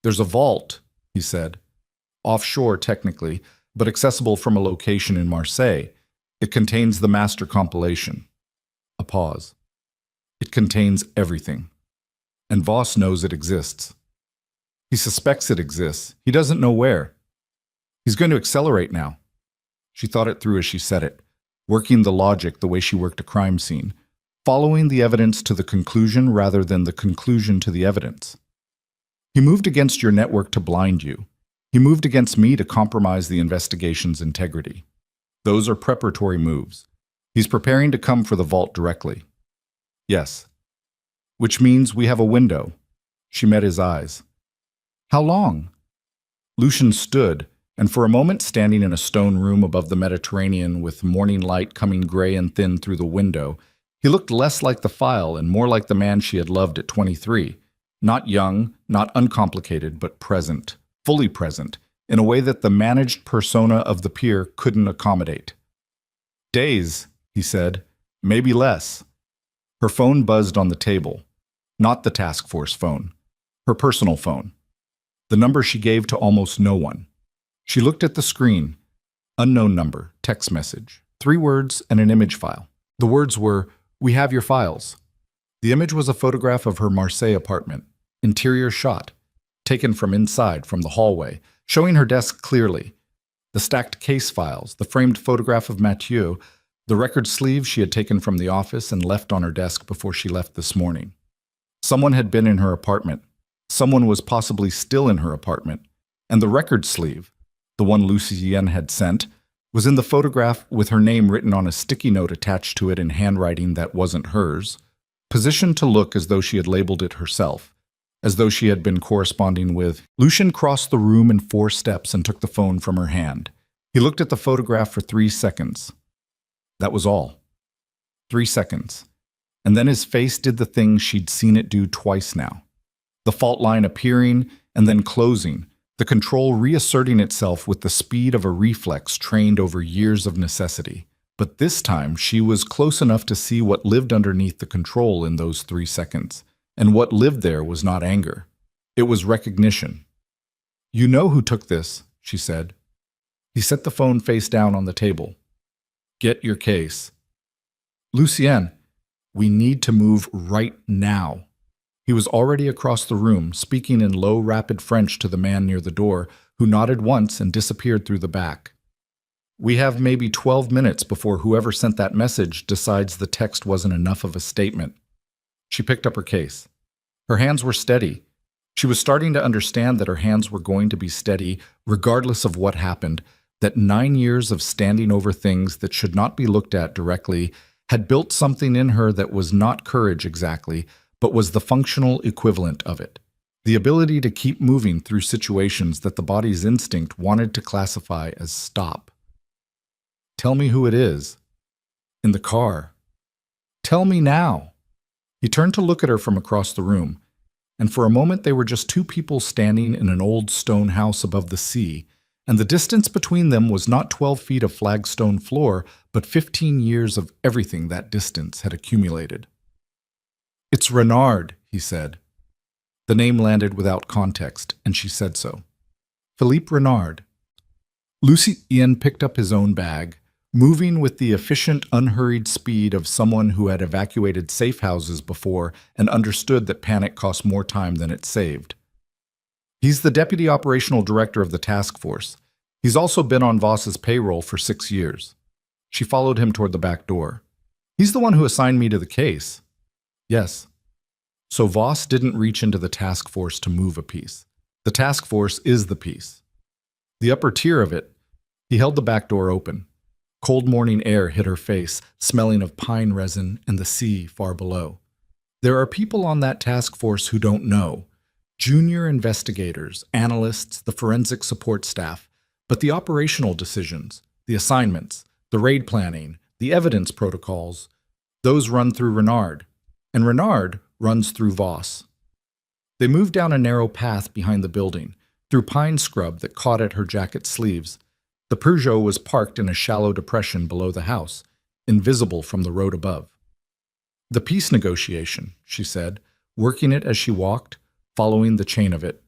There's a vault, he said. Offshore, technically, but accessible from a location in Marseille. It contains the master compilation. A pause. It contains everything. And Voss knows it exists. He suspects it exists. He doesn't know where. He's going to accelerate now. She thought it through as she said it, working the logic the way she worked a crime scene, following the evidence to the conclusion rather than the conclusion to the evidence. He moved against your network to blind you. He moved against me to compromise the investigation's integrity. Those are preparatory moves. He's preparing to come for the vault directly. Yes. Which means we have a window. She met his eyes. How long? Lucian stood, and for a moment standing in a stone room above the Mediterranean with morning light coming gray and thin through the window, he looked less like the file and more like the man she had loved at 23. Not young, not uncomplicated, but present, fully present, in a way that the managed persona of the peer couldn't accommodate. Days, he said, maybe less. Her phone buzzed on the table. Not the task force phone. Her personal phone. The number she gave to almost no one. She looked at the screen. Unknown number, text message. 3 words and an image file. The words were, "We have your files." The image was a photograph of her Marseille apartment. Interior shot. Taken from inside, from the hallway, showing her desk clearly. The stacked case files, the framed photograph of Mathieu, the record sleeve she had taken from the office and left on her desk before she left this morning. Someone had been in her apartment. Someone was possibly still in her apartment. And the record sleeve, the one Lucien had sent, was in the photograph with her name written on a sticky note attached to it in handwriting that wasn't hers, positioned to look as though she had labeled it herself, as though she had been corresponding with. Lucien crossed the room in 4 steps and took the phone from her hand. He looked at the photograph for 3 seconds. That was all. 3 seconds. And then his face did the thing she'd seen it do twice now. The fault line appearing and then closing, the control reasserting itself with the speed of a reflex trained over years of necessity. But this time she was close enough to see what lived underneath the control in those 3 seconds. And what lived there was not anger. It was recognition. "You know who took this," she said. He set the phone face down on the table. "Get your case." "Lucien, we need to move right now." He was already across the room, speaking in low, rapid French to the man near the door, who nodded once and disappeared through the back. "We have maybe 12 minutes before whoever sent that message decides the text wasn't enough of a statement." She picked up her case. Her hands were steady. She was starting to understand that her hands were going to be steady regardless of what happened, that 9 years of standing over things that should not be looked at directly had built something in her that was not courage exactly, but was the functional equivalent of it. The ability to keep moving through situations that the body's instinct wanted to classify as stop. "Tell me who it is." "In the car." "Tell me now." He turned to look at her from across the room, and for a moment they were just 2 people standing in an old stone house above the sea, and the distance between them was not 12 feet of flagstone floor, but 15 years of everything that distance had accumulated. "It's Renard," he said. The name landed without context, and she said so. "Philippe Renard." Lucien picked up his own bag, moving with the efficient, unhurried speed of someone who had evacuated safe houses before and understood that panic cost more time than it saved. "He's the deputy operational director of the task force. He's also been on Voss's payroll for 6 years. She followed him toward the back door. "He's the one who assigned me to the case." "Yes." So Voss didn't reach into the task force to move a piece. The task force is the piece. The upper tier of it. He held the back door open. Cold morning air hit her face, smelling of pine resin and the sea far below. There are people on that task force who don't know. Junior investigators, analysts, the forensic support staff, but the operational decisions, the assignments, the raid planning, the evidence protocols, those run through Renard, and Renard runs through Voss. They moved down a narrow path behind the building, through pine scrub that caught at her jacket sleeves. The Peugeot was parked in a shallow depression below the house, invisible from the road above. "The peace negotiation," she said, working it as she walked, following the chain of it.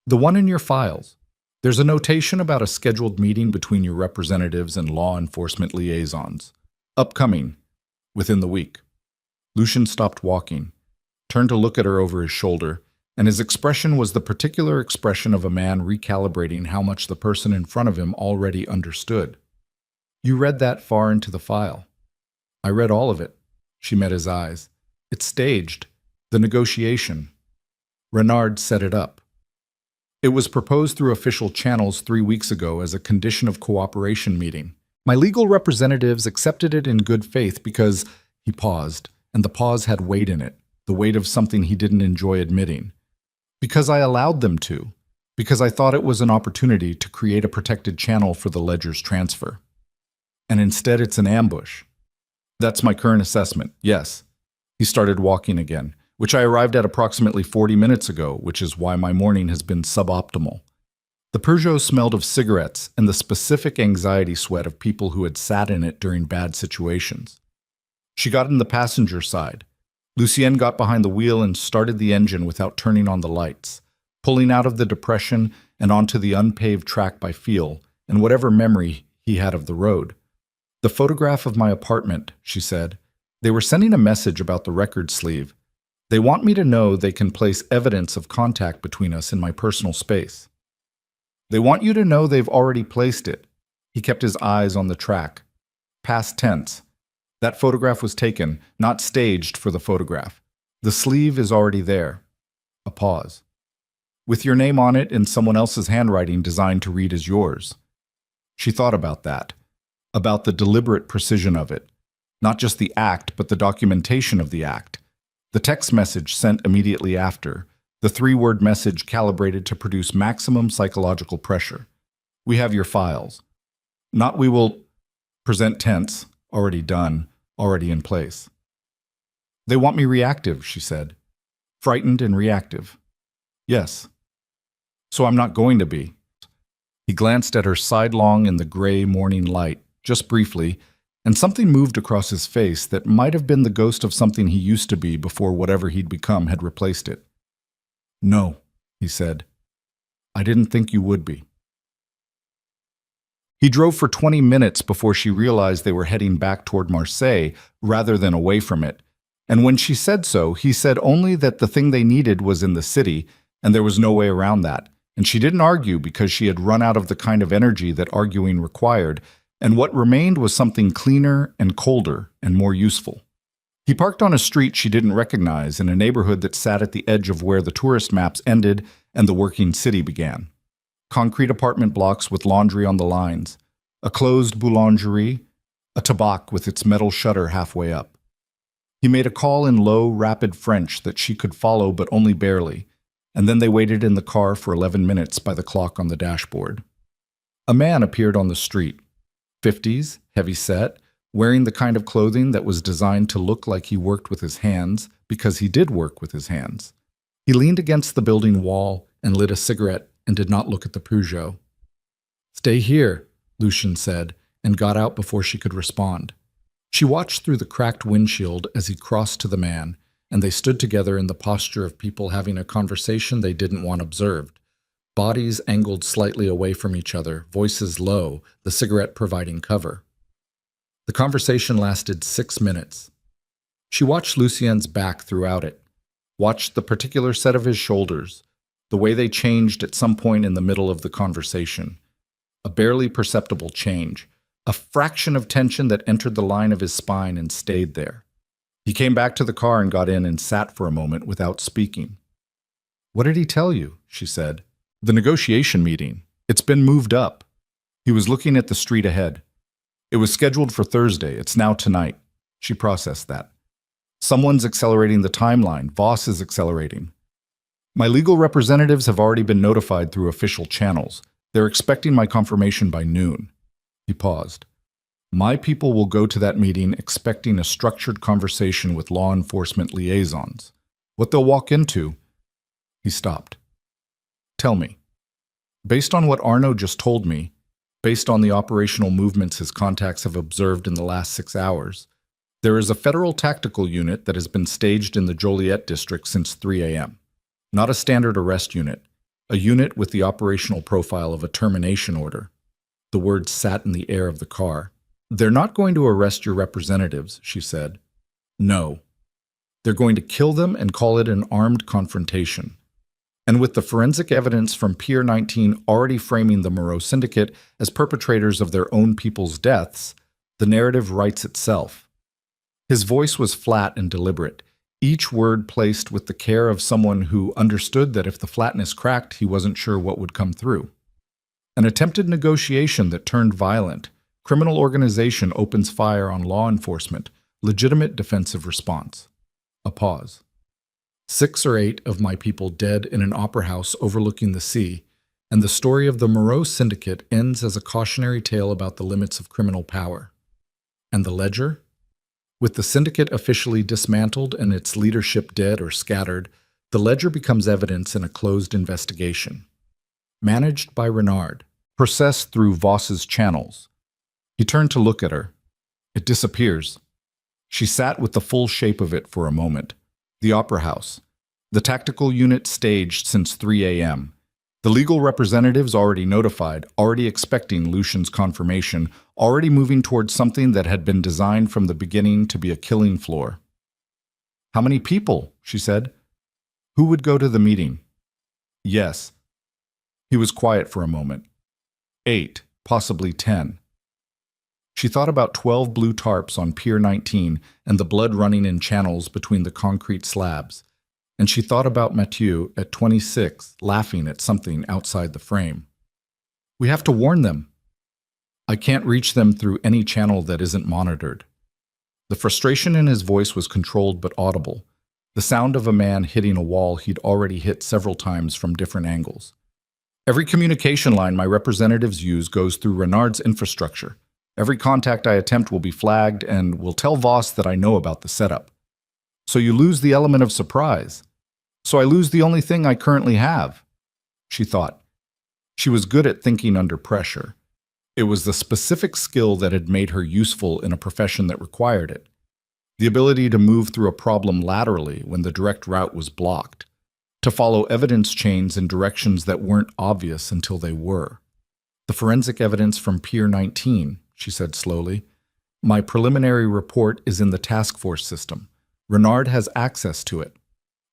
"The one in your files. There's a notation about a scheduled meeting between your representatives and law enforcement liaisons. Upcoming, within the week." Lucien stopped walking, turned to look at her over his shoulder, and his expression was the particular expression of a man recalibrating how much the person in front of him already understood. "You read that far into the file." "I read all of it." She met his eyes. "It's staged. The negotiation. Renard set it up. It was proposed through official channels 3 weeks ago as a condition of cooperation meeting. My legal representatives accepted it in good faith because—" He paused, and the pause had weight in it, the weight of something he didn't enjoy admitting. "Because I allowed them to. Because I thought it was an opportunity to create a protected channel for the ledger's transfer. And instead it's an ambush. That's my current assessment, yes." He started walking again, which I arrived at approximately 40 minutes ago, which is why my morning has been suboptimal. The Peugeot smelled of cigarettes and the specific anxiety sweat of people who had sat in it during bad situations. She got in the passenger side. Lucienne got behind the wheel and started the engine without turning on the lights, pulling out of the depression and onto the unpaved track by feel and whatever memory he had of the road. "The photograph of my apartment," she said. "They were sending a message about the record sleeve. They want me to know they can place evidence of contact between us in my personal space. They want you to know they've already placed it." He kept his eyes on the track. Past tense. That photograph was taken, not staged for the photograph. The sleeve is already there. A pause. "With your name on it in someone else's handwriting designed to read as yours." She thought about that, about the deliberate precision of it. Not just the act, but the documentation of the act. The text message sent immediately after, the 3-word message calibrated to produce maximum psychological pressure. "We have your files." Not "we will," present tense, already done, already in place. "They want me reactive," she said. "Frightened and reactive." "Yes." "So I'm not going to be." He glanced at her sidelong in the gray morning light, just briefly, and something moved across his face that might have been the ghost of something he used to be before whatever he'd become had replaced it. "No," he said. "I didn't think you would be." He drove for 20 minutes before she realized they were heading back toward Marseille rather than away from it, and when she said so, he said only that the thing they needed was in the city, and there was no way around that, and she didn't argue because she had run out of the kind of energy that arguing required, and what remained was something cleaner and colder and more useful. He parked on a street she didn't recognize in a neighborhood that sat at the edge of where the tourist maps ended and the working city began. Concrete apartment blocks with laundry on the lines, a closed boulangerie, a tabac with its metal shutter halfway up. He made a call in low, rapid French that she could follow but only barely, and then they waited in the car for 11 minutes by the clock on the dashboard. A man appeared on the street. 50s, heavy-set, wearing the kind of clothing that was designed to look like he worked with his hands because he did work with his hands. He leaned against the building wall and lit a cigarette and did not look at the Peugeot. "Stay here," Lucienne said, and got out before she could respond. She watched through the cracked windshield as he crossed to the man, and they stood together in the posture of people having a conversation they didn't want observed. Bodies angled slightly away from each other, voices low, the cigarette providing cover. The conversation lasted 6 minutes. She watched Lucien's back throughout it, watched the particular set of his shoulders, the way they changed at some point in the middle of the conversation. A barely perceptible change, a fraction of tension that entered the line of his spine and stayed there. He came back to the car and got in and sat for a moment without speaking. "What did he tell you?" she said. "The negotiation meeting. It's been moved up." He was looking at the street ahead. "It was scheduled for Thursday. It's now tonight." She processed that. "Someone's accelerating the timeline. Voss is accelerating. My legal representatives have already been notified through official channels. They're expecting my confirmation by noon." He paused. "My people will go to that meeting expecting a structured conversation with law enforcement liaisons. What they'll walk into..." He stopped. "Tell me. Based on what Arnaud just told me, based on the operational movements his contacts have observed in the last 6 hours, there is a federal tactical unit that has been staged in the Joliet district since 3 a.m. Not a standard arrest unit, a unit with the operational profile of a termination order." The words sat in the air of the car. "They're not going to arrest your representatives," she said. "No. They're going to kill them and call it an armed confrontation. And with the forensic evidence from Pier 19 already framing the Moreau Syndicate as perpetrators of their own people's deaths, the narrative writes itself." His voice was flat and deliberate, each word placed with the care of someone who understood that if the flatness cracked, he wasn't sure what would come through. An attempted negotiation that turned violent. Criminal organization opens fire on law enforcement. Legitimate defensive response. A pause. 6 or 8 of my people dead in an opera house overlooking the sea, and the story of the Moreau Syndicate ends as a cautionary tale about the limits of criminal power. And the ledger? With the syndicate officially dismantled and its leadership dead or scattered, the ledger becomes evidence in a closed investigation. Managed by Renard, processed through Voss's channels. He turned to look at her. It disappears. She sat with the full shape of it for a moment. The Opera House. The tactical unit staged since 3 a.m. The legal representatives already notified, already expecting Lucian's confirmation, already moving towards something that had been designed from the beginning to be a killing floor. "How many people?" she said. "Who would go to the meeting?" "Yes." He was quiet for a moment. 8, possibly 10. She thought about 12 blue tarps on Pier 19 and the blood running in channels between the concrete slabs. And she thought about Mathieu at 26, laughing at something outside the frame. "We have to warn them. I can't reach them through any channel that isn't monitored." The frustration in his voice was controlled but audible, the sound of a man hitting a wall he'd already hit several times from different angles. "Every communication line my representatives use goes through Renard's infrastructure. Every contact I attempt will be flagged and will tell Voss that I know about the setup. So you lose the element of surprise. So I lose the only thing I currently have," she thought. She was good at thinking under pressure. It was the specific skill that had made her useful in a profession that required it. The ability to move through a problem laterally when the direct route was blocked. To follow evidence chains in directions that weren't obvious until they were. "The forensic evidence from Pier 19, she said slowly. "My preliminary report is in the task force system. Renard has access to it."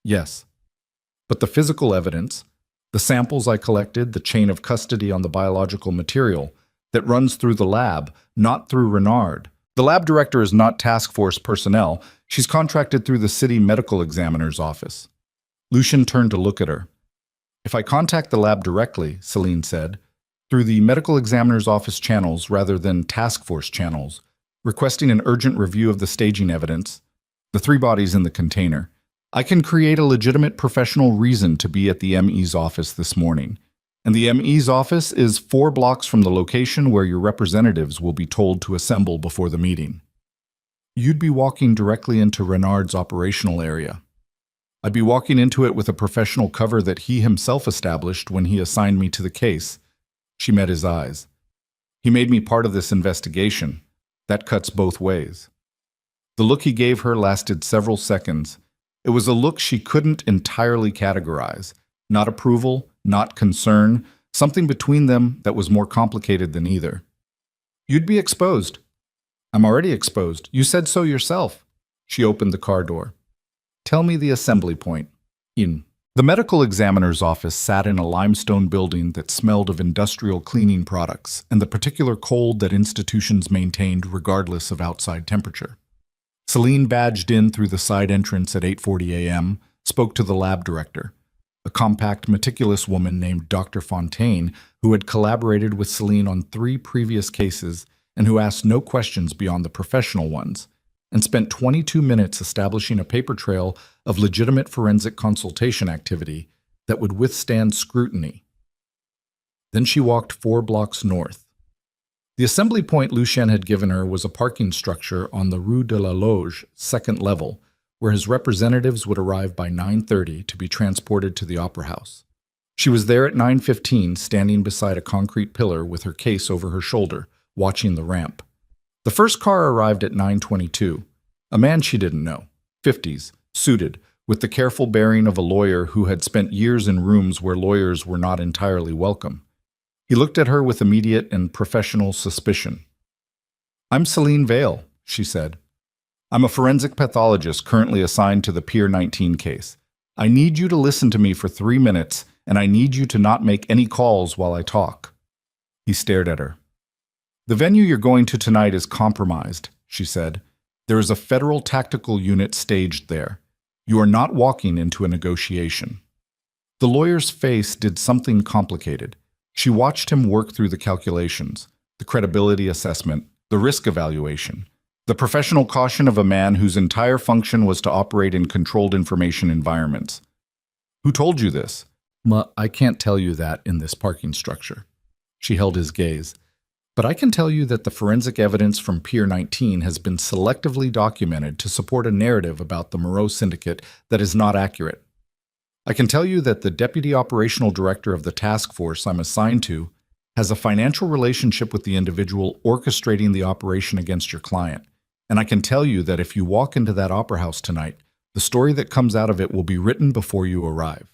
"Yes." "But the physical evidence, the samples I collected, the chain of custody on the biological material, that runs through the lab, not through Renard. The lab director is not task force personnel. She's contracted through the city medical examiner's office." Lucian turned to look at her. "If I contact the lab directly," Celine said, "through the medical examiner's office channels rather than task force channels, requesting an urgent review of the staging evidence, the 3 bodies in the container, I can create a legitimate professional reason to be at the ME's office this morning. And the ME's office is 4 blocks from the location where your representatives will be told to assemble before the meeting. You'd be walking directly into Renard's operational area. I'd be walking into it with a professional cover that he himself established when he assigned me to the case." She met his eyes. "He made me part of this investigation. That cuts both ways." The look he gave her lasted several seconds. It was a look she couldn't entirely categorize. Not approval, not concern, something between them that was more complicated than either. "You'd be exposed." "I'm already exposed. You said so yourself." She opened the car door. "Tell me the assembly point." In. The medical examiner's office sat in a limestone building that smelled of industrial cleaning products and the particular cold that institutions maintained regardless of outside temperature. Celine badged in through the side entrance at 8:40 a.m., spoke to the lab director, a compact, meticulous woman named Dr. Fontaine, who had collaborated with Celine on 3 previous cases and who asked no questions beyond the professional ones, and spent 22 minutes establishing a paper trail of legitimate forensic consultation activity that would withstand scrutiny. Then she walked 4 blocks north. The assembly point Lucien had given her was a parking structure on the Rue de la Loge, 2nd level, where his representatives would arrive by 9:30 to be transported to the Opera House. She was there at 9:15, standing beside a concrete pillar with her case over her shoulder, watching the ramp. The first car arrived at 9:22. A man she didn't know, 50s, suited, with the careful bearing of a lawyer who had spent years in rooms where lawyers were not entirely welcome. He looked at her with immediate and professional suspicion. "I'm Celine Vale," she said. "I'm a forensic pathologist currently assigned to the Pier 19 case. I need you to listen to me for 3 minutes, and I need you to not make any calls while I talk." He stared at her. "The venue you're going to tonight is compromised," she said. "There is a federal tactical unit staged there. You are not walking into a negotiation." The lawyer's face did something complicated. She watched him work through the calculations, the credibility assessment, the risk evaluation, the professional caution of a man whose entire function was to operate in controlled information environments. "Who told you this?" I can't tell you that in this parking structure." She held his gaze. But I can tell you that the forensic evidence from Pier 19 has been selectively documented to support a narrative about the Moreau Syndicate that is not accurate. I can tell you that the Deputy Operational Director of the task force I'm assigned to has a financial relationship with the individual orchestrating the operation against your client. And I can tell you that if you walk into that opera house tonight, the story that comes out of it will be written before you arrive.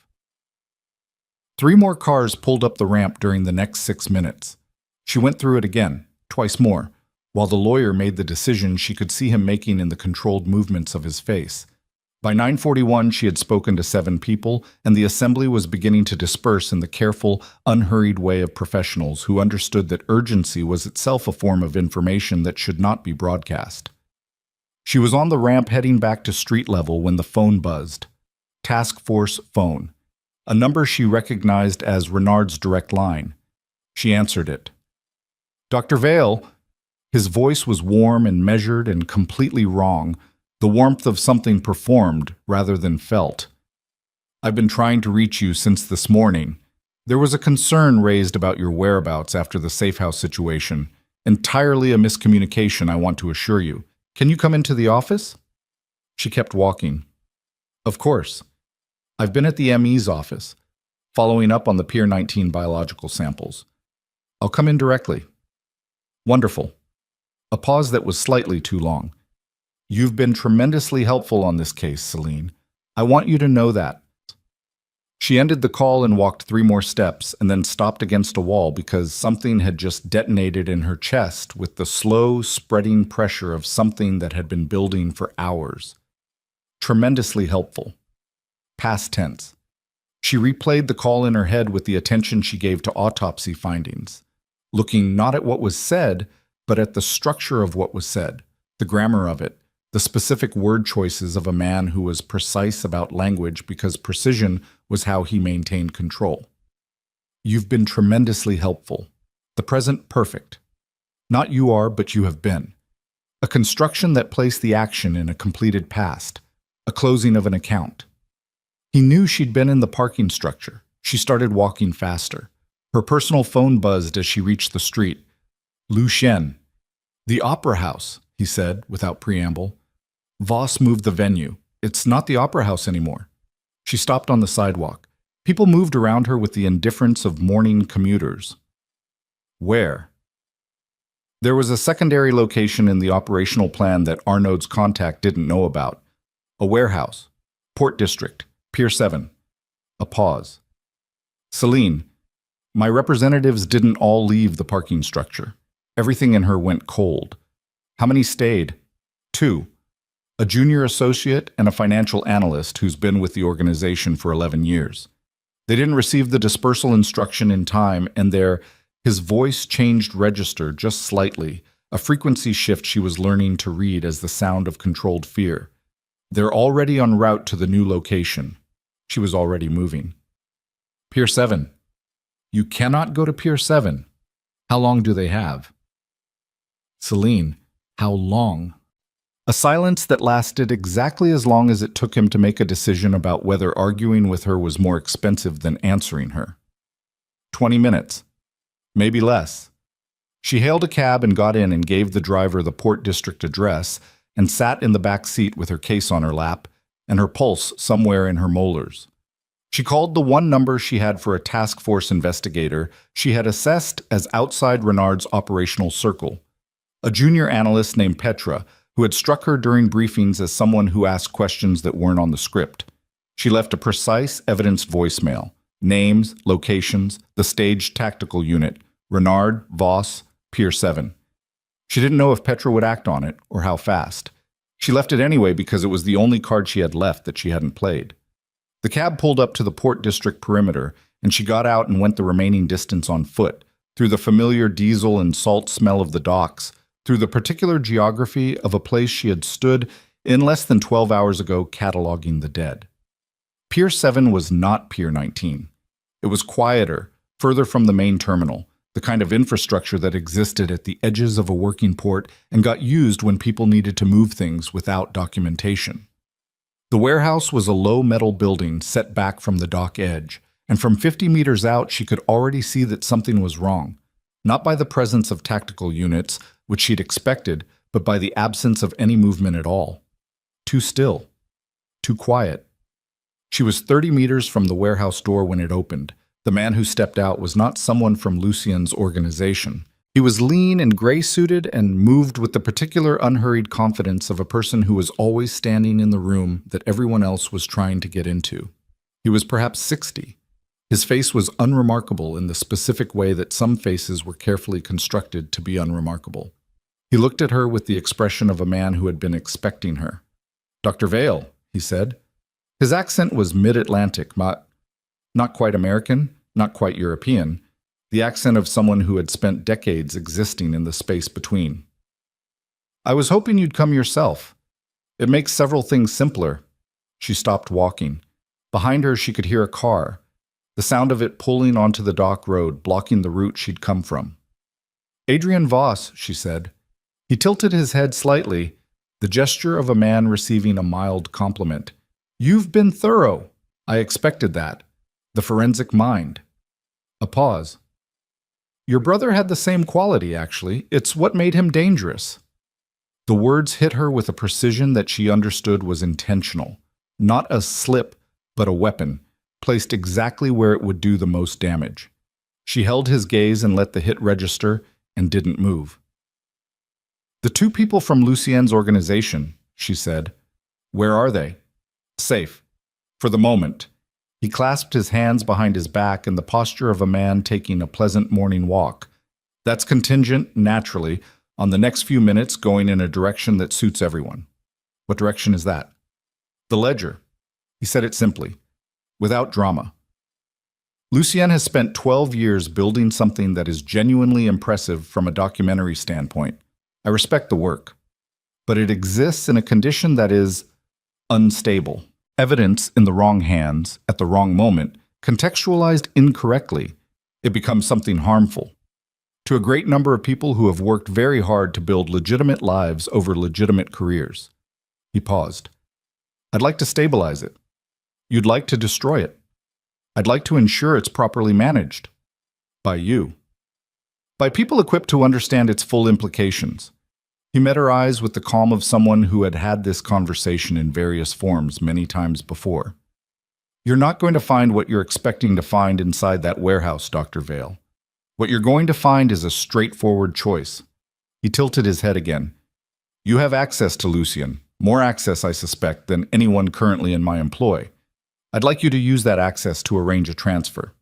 3 more cars pulled up the ramp during the next 6 minutes. She went through it again, twice more, while the lawyer made the decision she could see him making in the controlled movements of his face. By 9:41, she had spoken to 7 people, and the assembly was beginning to disperse in the careful, unhurried way of professionals who understood that urgency was itself a form of information that should not be broadcast. She was on the ramp heading back to street level when the phone buzzed. Task Force phone. A number she recognized as Renard's direct line. She answered it. Dr. Vale. His voice was warm and measured and completely wrong, the warmth of something performed rather than felt. I've been trying to reach you since this morning. There was a concern raised about your whereabouts after the safe house situation. Entirely a miscommunication, I want to assure you. Can you come into the office? She kept walking. Of course. I've been at the ME's office, following up on the Pier 19 biological samples. I'll come in directly. Wonderful. A pause that was slightly too long. You've been tremendously helpful on this case, Celine. I want you to know that. She ended the call and walked 3 more steps and then stopped against a wall because something had just detonated in her chest with the slow, spreading pressure of something that had been building for hours. Tremendously helpful. Past tense. She replayed the call in her head with the attention she gave to autopsy findings, looking not at what was said, but at the structure of what was said, the grammar of it, the specific word choices of a man who was precise about language because precision was how he maintained control. You've been tremendously helpful. The present perfect. Not you are, but you have been. A construction that placed the action in a completed past, a closing of an account. He knew she'd been in the parking structure. She started walking faster. Her personal phone buzzed as she reached the street. Lu Shen. The Opera House, he said, without preamble. Voss moved the venue. It's not the Opera House anymore. She stopped on the sidewalk. People moved around her with the indifference of morning commuters. Where? There was a secondary location in the operational plan that Arnaud's contact didn't know about. A warehouse. Port District. Pier 7. A pause. Celine, my representatives didn't all leave the parking structure. Everything in her went cold. How many stayed? 2. A junior associate and a financial analyst who's been with the organization for 11 years. They didn't receive the dispersal instruction in time, and his voice changed register just slightly, a frequency shift she was learning to read as the sound of controlled fear. They're already en route to the new location. She was already moving. Pier 7. You cannot go to Pier 7. How long do they have? Celine, how long? A silence that lasted exactly as long as it took him to make a decision about whether arguing with her was more expensive than answering her. 20 minutes. Maybe less. She hailed a cab and got in and gave the driver the Port District address and sat in the back seat with her case on her lap and her pulse somewhere in her molars. She called the one number she had for a task force investigator she had assessed as outside Renard's operational circle, a junior analyst named Petra, who had struck her during briefings as someone who asked questions that weren't on the script. She left a precise, evidenced voicemail, names, locations, the staged tactical unit, Renard, Voss, Pier 7. She didn't know if Petra would act on it or how fast. She left it anyway because it was the only card she had left that she hadn't played. The cab pulled up to the Port District perimeter, and she got out and went the remaining distance on foot, through the familiar diesel and salt smell of the docks, through the particular geography of a place she had stood in less than 12 hours ago cataloging the dead. Pier 7 was not Pier 19. It was quieter, further from the main terminal, the kind of infrastructure that existed at the edges of a working port and got used when people needed to move things without documentation. The warehouse was a low metal building set back from the dock edge, and from 50 meters out she could already see that something was wrong. Not by the presence of tactical units, which she'd expected, but by the absence of any movement at all. Too still. Too quiet. She was 30 meters from the warehouse door when it opened. The man who stepped out was not someone from Lucien's organization. He was lean and gray-suited and moved with the particular unhurried confidence of a person who was always standing in the room that everyone else was trying to get into. He was perhaps 60. His face was unremarkable in the specific way that some faces were carefully constructed to be unremarkable. He looked at her with the expression of a man who had been expecting her. "Dr. Vale," he said. His accent was mid-Atlantic, not quite American, not quite European, the accent of someone who had spent decades existing in the space between. "I was hoping you'd come yourself. It makes several things simpler." She stopped walking. Behind her, she could hear a car, the sound of it pulling onto the dock road, blocking the route she'd come from. "Adrian Voss," she said. He tilted his head slightly, the gesture of a man receiving a mild compliment. "You've been thorough. I expected that. The forensic mind." A pause. "Your brother had the same quality, actually. It's what made him dangerous." The words hit her with a precision that she understood was intentional. Not a slip, but a weapon, placed exactly where it would do the most damage. She held his gaze and let the hit register and didn't move. "The two people from Lucien's organization," she said. "Where are they?" "Safe. For the moment." He clasped his hands behind his back in the posture of a man taking a pleasant morning walk. "That's contingent, naturally, on the next few minutes going in a direction that suits everyone." "What direction is that?" "The ledger." He said it simply, without drama. Lucien has spent 12 years building something that is genuinely impressive from a documentary standpoint. I respect the work. But it exists in a condition that is unstable. Evidence in the wrong hands, at the wrong moment, contextualized incorrectly, it becomes something harmful. To a great number of people who have worked very hard to build legitimate lives over legitimate careers. He paused. "I'd like to stabilize it. You'd like to destroy it. I'd like to ensure it's properly managed. By you. By people equipped to understand its full implications." He met her eyes with the calm of someone who had had this conversation in various forms many times before. "You're not going to find what you're expecting to find inside that warehouse, Dr. Vale. What you're going to find is a straightforward choice." He tilted his head again. "You have access to Lucien, more access, I suspect, than anyone currently in my employ. I'd like you to use that access to arrange a transfer."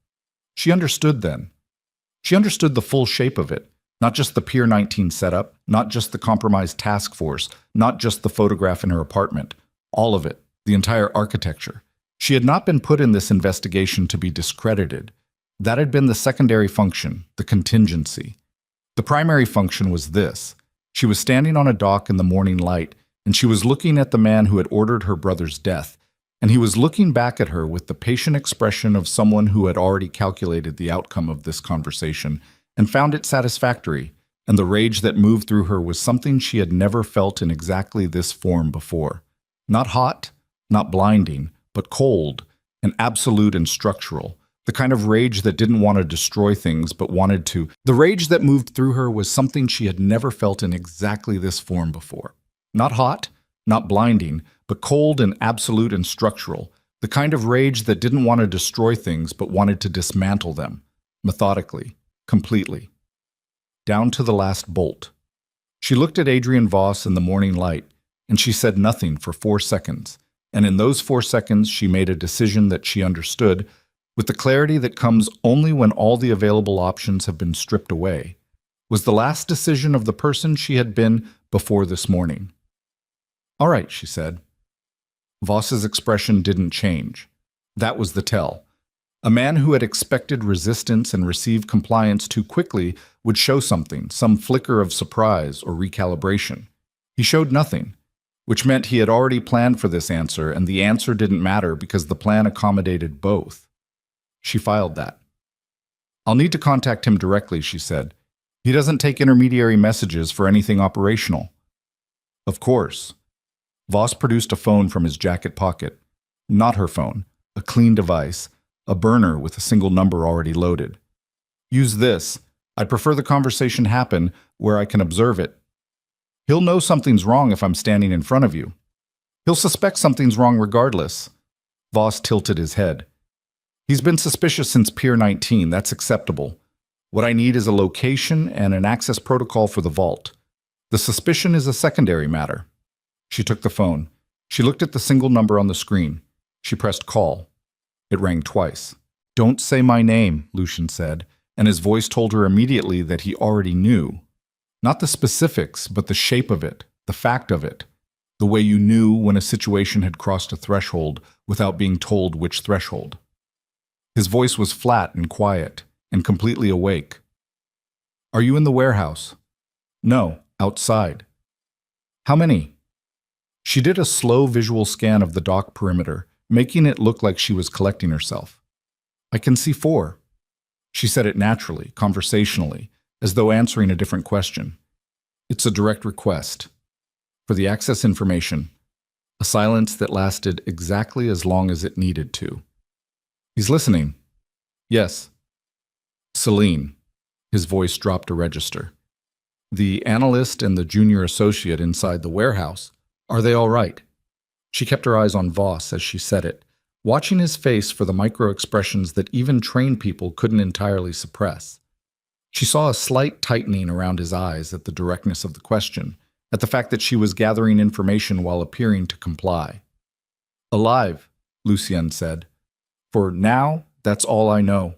She understood then. She understood the full shape of it. Not just the Pier 19 setup, not just the compromised task force, not just the photograph in her apartment. All of it, the entire architecture. She had not been put in this investigation to be discredited. That had been the secondary function, the contingency. The primary function was this. She was standing on a dock in the morning light, and she was looking at the man who had ordered her brother's death, and he was looking back at her with the patient expression of someone who had already calculated the outcome of this conversation and found it satisfactory, and the rage that moved through her was something she had never felt in exactly this form before. Not hot, not blinding, but cold, and absolute and structural. The kind of rage that didn't want to destroy things, but wanted to. The rage that moved through her was something she had never felt in exactly this form before. Not hot, not blinding, but cold and absolute and structural. The kind of rage that didn't want to destroy things, but wanted to dismantle them, methodically. Completely. Down to the last bolt. She looked at Adrian Voss in the morning light, and she said nothing for 4 seconds, and in those 4 seconds she made a decision that she understood, with the clarity that comes only when all the available options have been stripped away, was the last decision of the person she had been before this morning. "All right," she said. Voss's expression didn't change. That was the tell. A man who had expected resistance and received compliance too quickly would show something, some flicker of surprise or recalibration. He showed nothing, which meant he had already planned for this answer, and the answer didn't matter because the plan accommodated both. She filed that. "I'll need to contact him directly," she said. "He doesn't take intermediary messages for anything operational." "Of course." Voss produced a phone from his jacket pocket. Not her phone, a clean device. A burner with a single number already loaded. "Use this. I'd prefer the conversation happen where I can observe it. He'll know something's wrong if I'm standing in front of you. He'll suspect something's wrong regardless. Voss tilted his head. He's been suspicious since Pier 19. That's acceptable. What I need is a location and an access protocol for the vault. The suspicion is a secondary matter. She took the phone. She looked at the single number on the screen. She pressed call. It rang twice. Don't say my name, Lucian said, and his voice told her immediately that he already knew. Not the specifics, but the shape of it, the fact of it. The way you knew when a situation had crossed a threshold without being told which threshold. His voice was flat and quiet, and completely awake. Are you in the warehouse? No, outside. How many? She did a slow visual scan of the dock perimeter, making it look like she was collecting herself. I can see 4. She said it naturally, conversationally, as though answering a different question. It's a direct request. For the access information. A silence that lasted exactly as long as it needed to. He's listening. Yes. Celine. His voice dropped a register. The analyst and the junior associate inside the warehouse. Are they all right? She kept her eyes on Voss as she said it, watching his face for the micro-expressions that even trained people couldn't entirely suppress. She saw a slight tightening around his eyes at the directness of the question, at the fact that she was gathering information while appearing to comply. Alive, Lucien said. For now, that's all I know.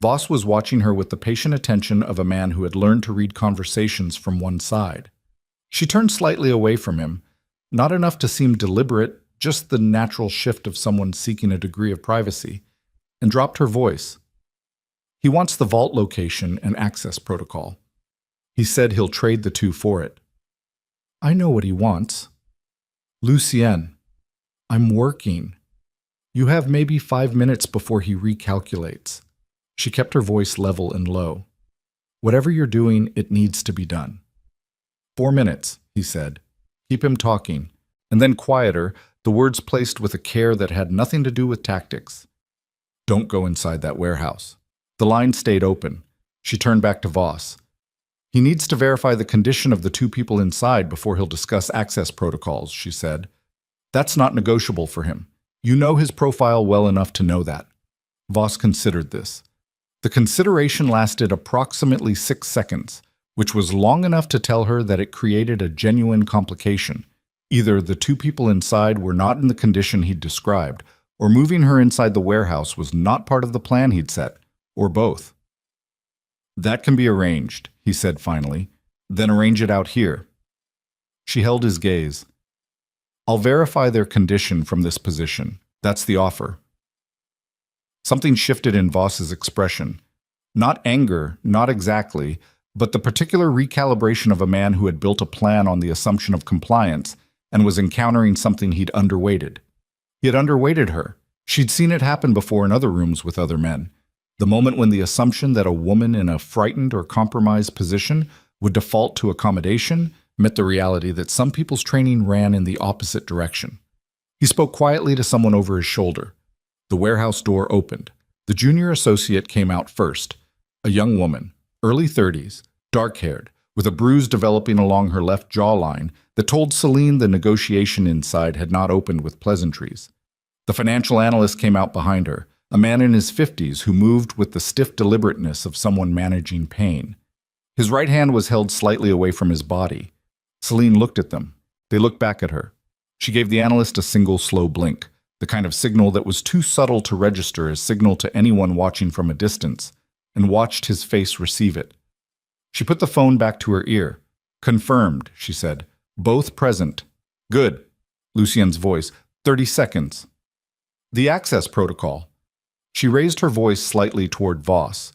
Voss was watching her with the patient attention of a man who had learned to read conversations from one side. She turned slightly away from him, not enough to seem deliberate, just the natural shift of someone seeking a degree of privacy, and dropped her voice. He wants the vault location and access protocol. He said he'll trade the 2 for it. I know what he wants. Lucien, I'm working. You have maybe 5 minutes before he recalculates. She kept her voice level and low. Whatever you're doing, it needs to be done. 4 minutes, he said. Keep him talking. And then quieter, the words placed with a care that had nothing to do with tactics. Don't go inside that warehouse. The line stayed open. She turned back to Voss. He needs to verify the condition of the 2 people inside before he'll discuss access protocols, she said. That's not negotiable for him. You know his profile well enough to know that. Voss considered this. The consideration lasted approximately 6 seconds, which was long enough to tell her that it created a genuine complication. Either the 2 people inside were not in the condition he'd described, or moving her inside the warehouse was not part of the plan he'd set, or both. That can be arranged, he said finally. Then arrange it out here. She held his gaze. I'll verify their condition from this position. That's the offer. Something shifted in Voss's expression. Not anger, not exactly, but the particular recalibration of a man who had built a plan on the assumption of compliance and was encountering something he'd underweighted. He had underweighted her. She'd seen it happen before in other rooms with other men. The moment when the assumption that a woman in a frightened or compromised position would default to accommodation met the reality that some people's training ran in the opposite direction. He spoke quietly to someone over his shoulder. The warehouse door opened. The junior associate came out first, a young woman, early 30s, dark-haired, with a bruise developing along her left jawline that told Celine the negotiation inside had not opened with pleasantries. The financial analyst came out behind her, a man in his 50s who moved with the stiff deliberateness of someone managing pain. His right hand was held slightly away from his body. Celine looked at them. They looked back at her. She gave the analyst a single slow blink, the kind of signal that was too subtle to register as signal to anyone watching from a distance, and watched his face receive it. She put the phone back to her ear. Confirmed, she said. Both present. Good. Lucien's voice. 30 seconds. The access protocol. She raised her voice slightly toward Voss.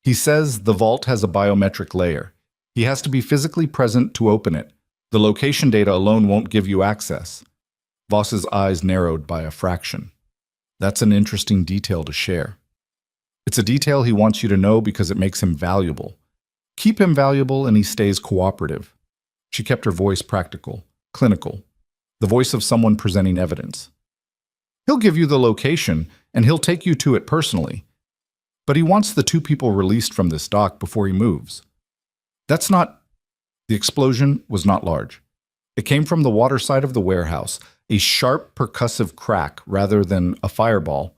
He says the vault has a biometric layer. He has to be physically present to open it. The location data alone won't give you access. Voss's eyes narrowed by a fraction. That's an interesting detail to share. It's a detail he wants you to know because it makes him valuable. Keep him valuable and he stays cooperative. She kept her voice practical, clinical, the voice of someone presenting evidence. He'll give you the location, and he'll take you to it personally. But he wants the two people released from this dock before he moves. That's not... The explosion was not large. It came from the water side of the warehouse, a sharp percussive crack rather than a fireball,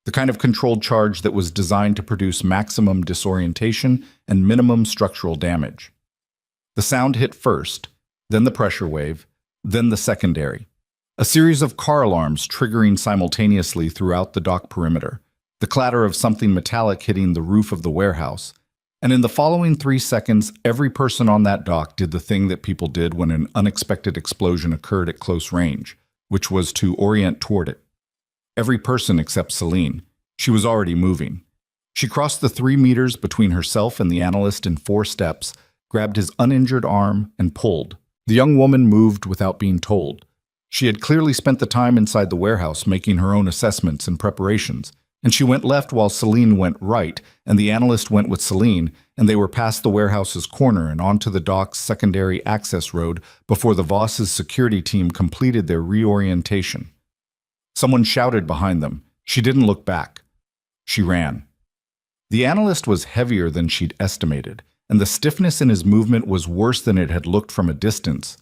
the kind of controlled charge that was designed to produce maximum disorientation and minimum structural damage. The sound hit first, then the pressure wave, then the secondary. A series of car alarms triggering simultaneously throughout the dock perimeter, the clatter of something metallic hitting the roof of the warehouse, and in the following 3 seconds, every person on that dock did the thing that people did when an unexpected explosion occurred at close range, which was to orient toward it. Every person except Celine. She was already moving. She crossed the 3 meters between herself and the analyst in 4 steps, grabbed his uninjured arm, and pulled. The young woman moved without being told. She had clearly spent the time inside the warehouse making her own assessments and preparations, and she went left while Celine went right, and the analyst went with Celine, and they were past the warehouse's corner and onto the dock's secondary access road before the Voss's security team completed their reorientation. Someone shouted behind them. She didn't look back. She ran. The analyst was heavier than she'd estimated, and the stiffness in his movement was worse than it had looked from a distance.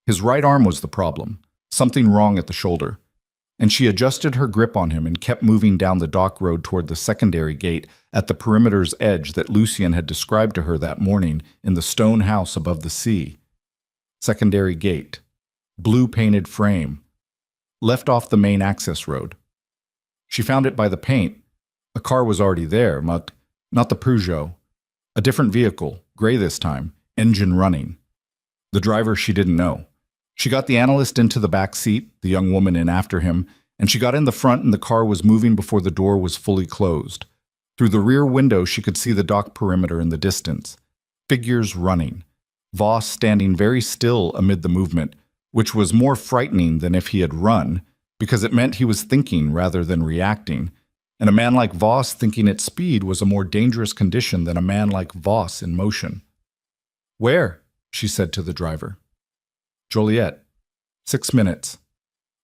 His right arm was the problem, something wrong at the shoulder, and she adjusted her grip on him and kept moving down the dock road toward the secondary gate at the perimeter's edge that Lucien had described to her that morning in the stone house above the sea. Secondary gate. Blue-painted frame. Left off the main access road. She found it by the paint. A car was already there, not the Peugeot. A different vehicle, gray this time, engine running. The driver she didn't know. She got the analyst into the back seat, the young woman in after him, and she got in the front and the car was moving before the door was fully closed. Through the rear window she could see the dock perimeter in the distance. Figures running. Voss standing very still amid the movement, which was more frightening than if he had run, because it meant he was thinking rather than reacting, and a man like Voss thinking at speed was a more dangerous condition than a man like Voss in motion. "Where?" she said to the driver. "Joliet. 6 minutes."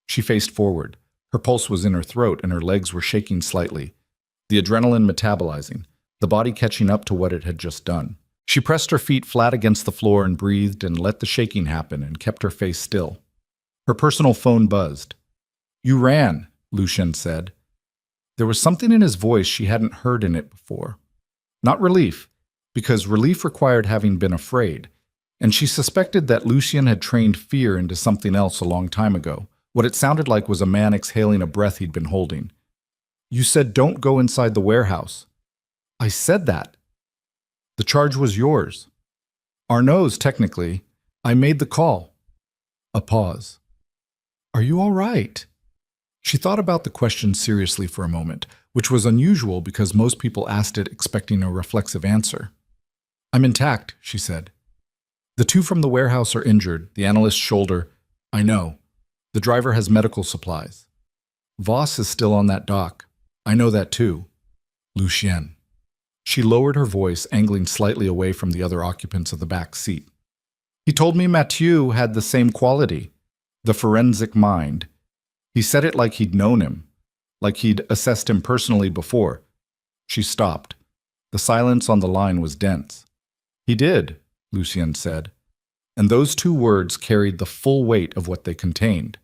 She faced forward. Her pulse was in her throat and her legs were shaking slightly. The adrenaline metabolizing, the body catching up to what it had just done. She pressed her feet flat against the floor and breathed and let the shaking happen and kept her face still. Her personal phone buzzed. "You ran," Lucien said. There was something in his voice she hadn't heard in it before. Not relief, because relief required having been afraid, and she suspected that Lucien had trained fear into something else a long time ago. What it sounded like was a man exhaling a breath he'd been holding. "You said don't go inside the warehouse." "I said that." "The charge was yours." "Arnaud's, technically. I made the call." A pause. "Are you all right?" She thought about the question seriously for a moment, which was unusual because most people asked it expecting a reflexive answer. "I'm intact," she said. "The 2 from the warehouse are injured, the analyst's shoulder." "I know. The driver has medical supplies." "Voss is still on that dock." "I know that too." "Lucien." She lowered her voice, angling slightly away from the other occupants of the back seat. "He told me Mathieu had the same quality, the forensic mind. He said it like he'd known him, like he'd assessed him personally before." She stopped. The silence on the line was dense. "He did," Lucien said, and those 2 words carried the full weight of what they contained.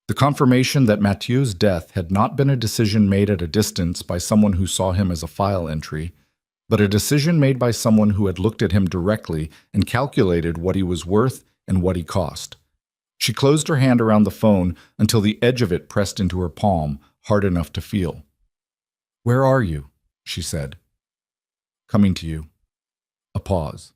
The confirmation that Mathieu's death had not been a decision made at a distance by someone who saw him as a file entry, but a decision made by someone who had looked at him directly and calculated what he was worth and what he cost. She closed her hand around the phone until the edge of it pressed into her palm, hard enough to feel. "Where are you?" she said. "Coming to you." A pause.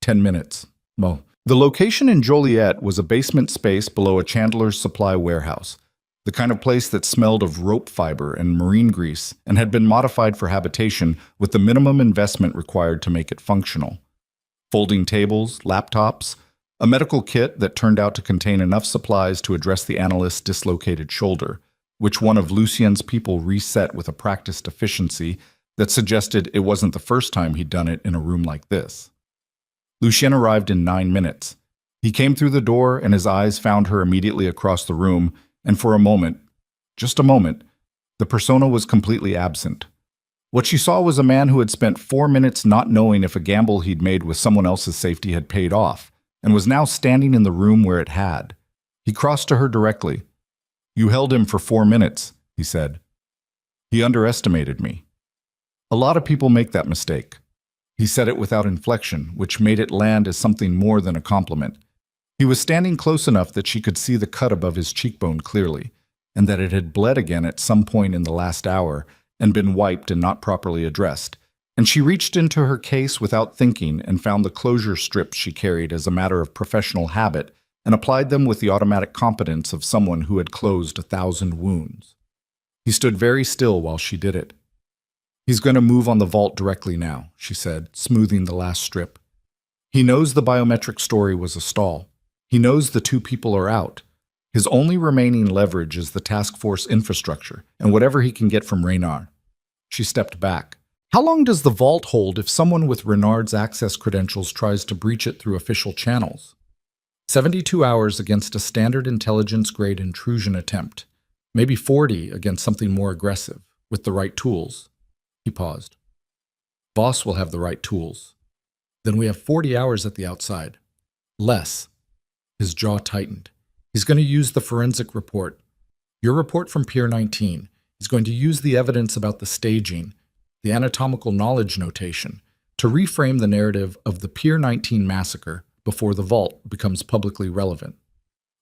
10 minutes. Well, the location in Joliet was a basement space below a Chandler's Supply warehouse, the kind of place that smelled of rope fiber and marine grease and had been modified for habitation with the minimum investment required to make it functional. Folding tables, laptops, a medical kit that turned out to contain enough supplies to address the analyst's dislocated shoulder, which one of Lucien's people reset with a practiced efficiency that suggested it wasn't the first time he'd done it in a room like this. Lucien arrived in 9 minutes. He came through the door and his eyes found her immediately across the room, and for a moment, just a moment, the persona was completely absent. What she saw was a man who had spent 4 minutes not knowing if a gamble he'd made with someone else's safety had paid off, and was now standing in the room where it had. He crossed to her directly. "You held him for 4 minutes," he said. "He underestimated me." A lot of people make that mistake. He said it without inflection, which made it land as something more than a compliment. He was standing close enough that she could see the cut above his cheekbone clearly, and that it had bled again at some point in the last hour and been wiped and not properly addressed. And she reached into her case without thinking and found the closure strips she carried as a matter of professional habit and applied them with the automatic competence of someone who had closed 1,000 wounds. He stood very still while she did it. "He's going to move on the vault directly now," she said, smoothing the last strip. "He knows the biometric story was a stall. He knows the two people are out. His only remaining leverage is the task force infrastructure and whatever he can get from Reynard." She stepped back. "How long does the vault hold if someone with Renard's access credentials tries to breach it through official channels?" 72 hours against a standard intelligence-grade intrusion attempt. Maybe 40 against something more aggressive, with the right tools. He paused. "Boss will have the right tools. Then we have 40 hours at the outside. Less." His jaw tightened. "He's going to use the forensic report. Your report from Pier 19. He's going to use the evidence about the staging, the anatomical knowledge notation, to reframe the narrative of the Pier 19 massacre before the vault becomes publicly relevant.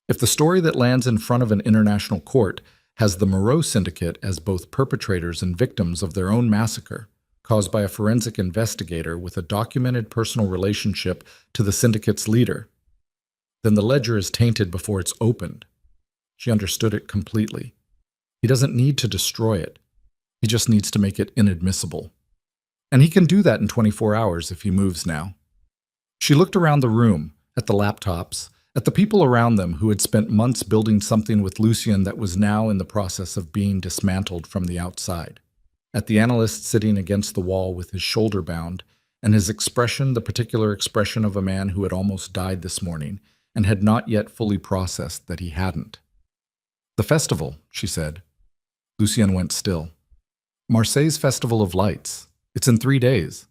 If the story that lands in front of an international court has the Moreau Syndicate as both perpetrators and victims of their own massacre, caused by a forensic investigator with a documented personal relationship to the syndicate's leader, then the ledger is tainted before it's opened." She understood it completely. He doesn't need to destroy it. He just needs to make it inadmissible. And he can do that in 24 hours if he moves now. She looked around the room, at the laptops, at the people around them who had spent months building something with Lucien that was now in the process of being dismantled from the outside, at the analyst sitting against the wall with his shoulder bound, and his expression the particular expression of a man who had almost died this morning and had not yet fully processed that he hadn't. "The festival," she said. Lucien went still. "Marseille's Festival of Lights. It's in 3 days."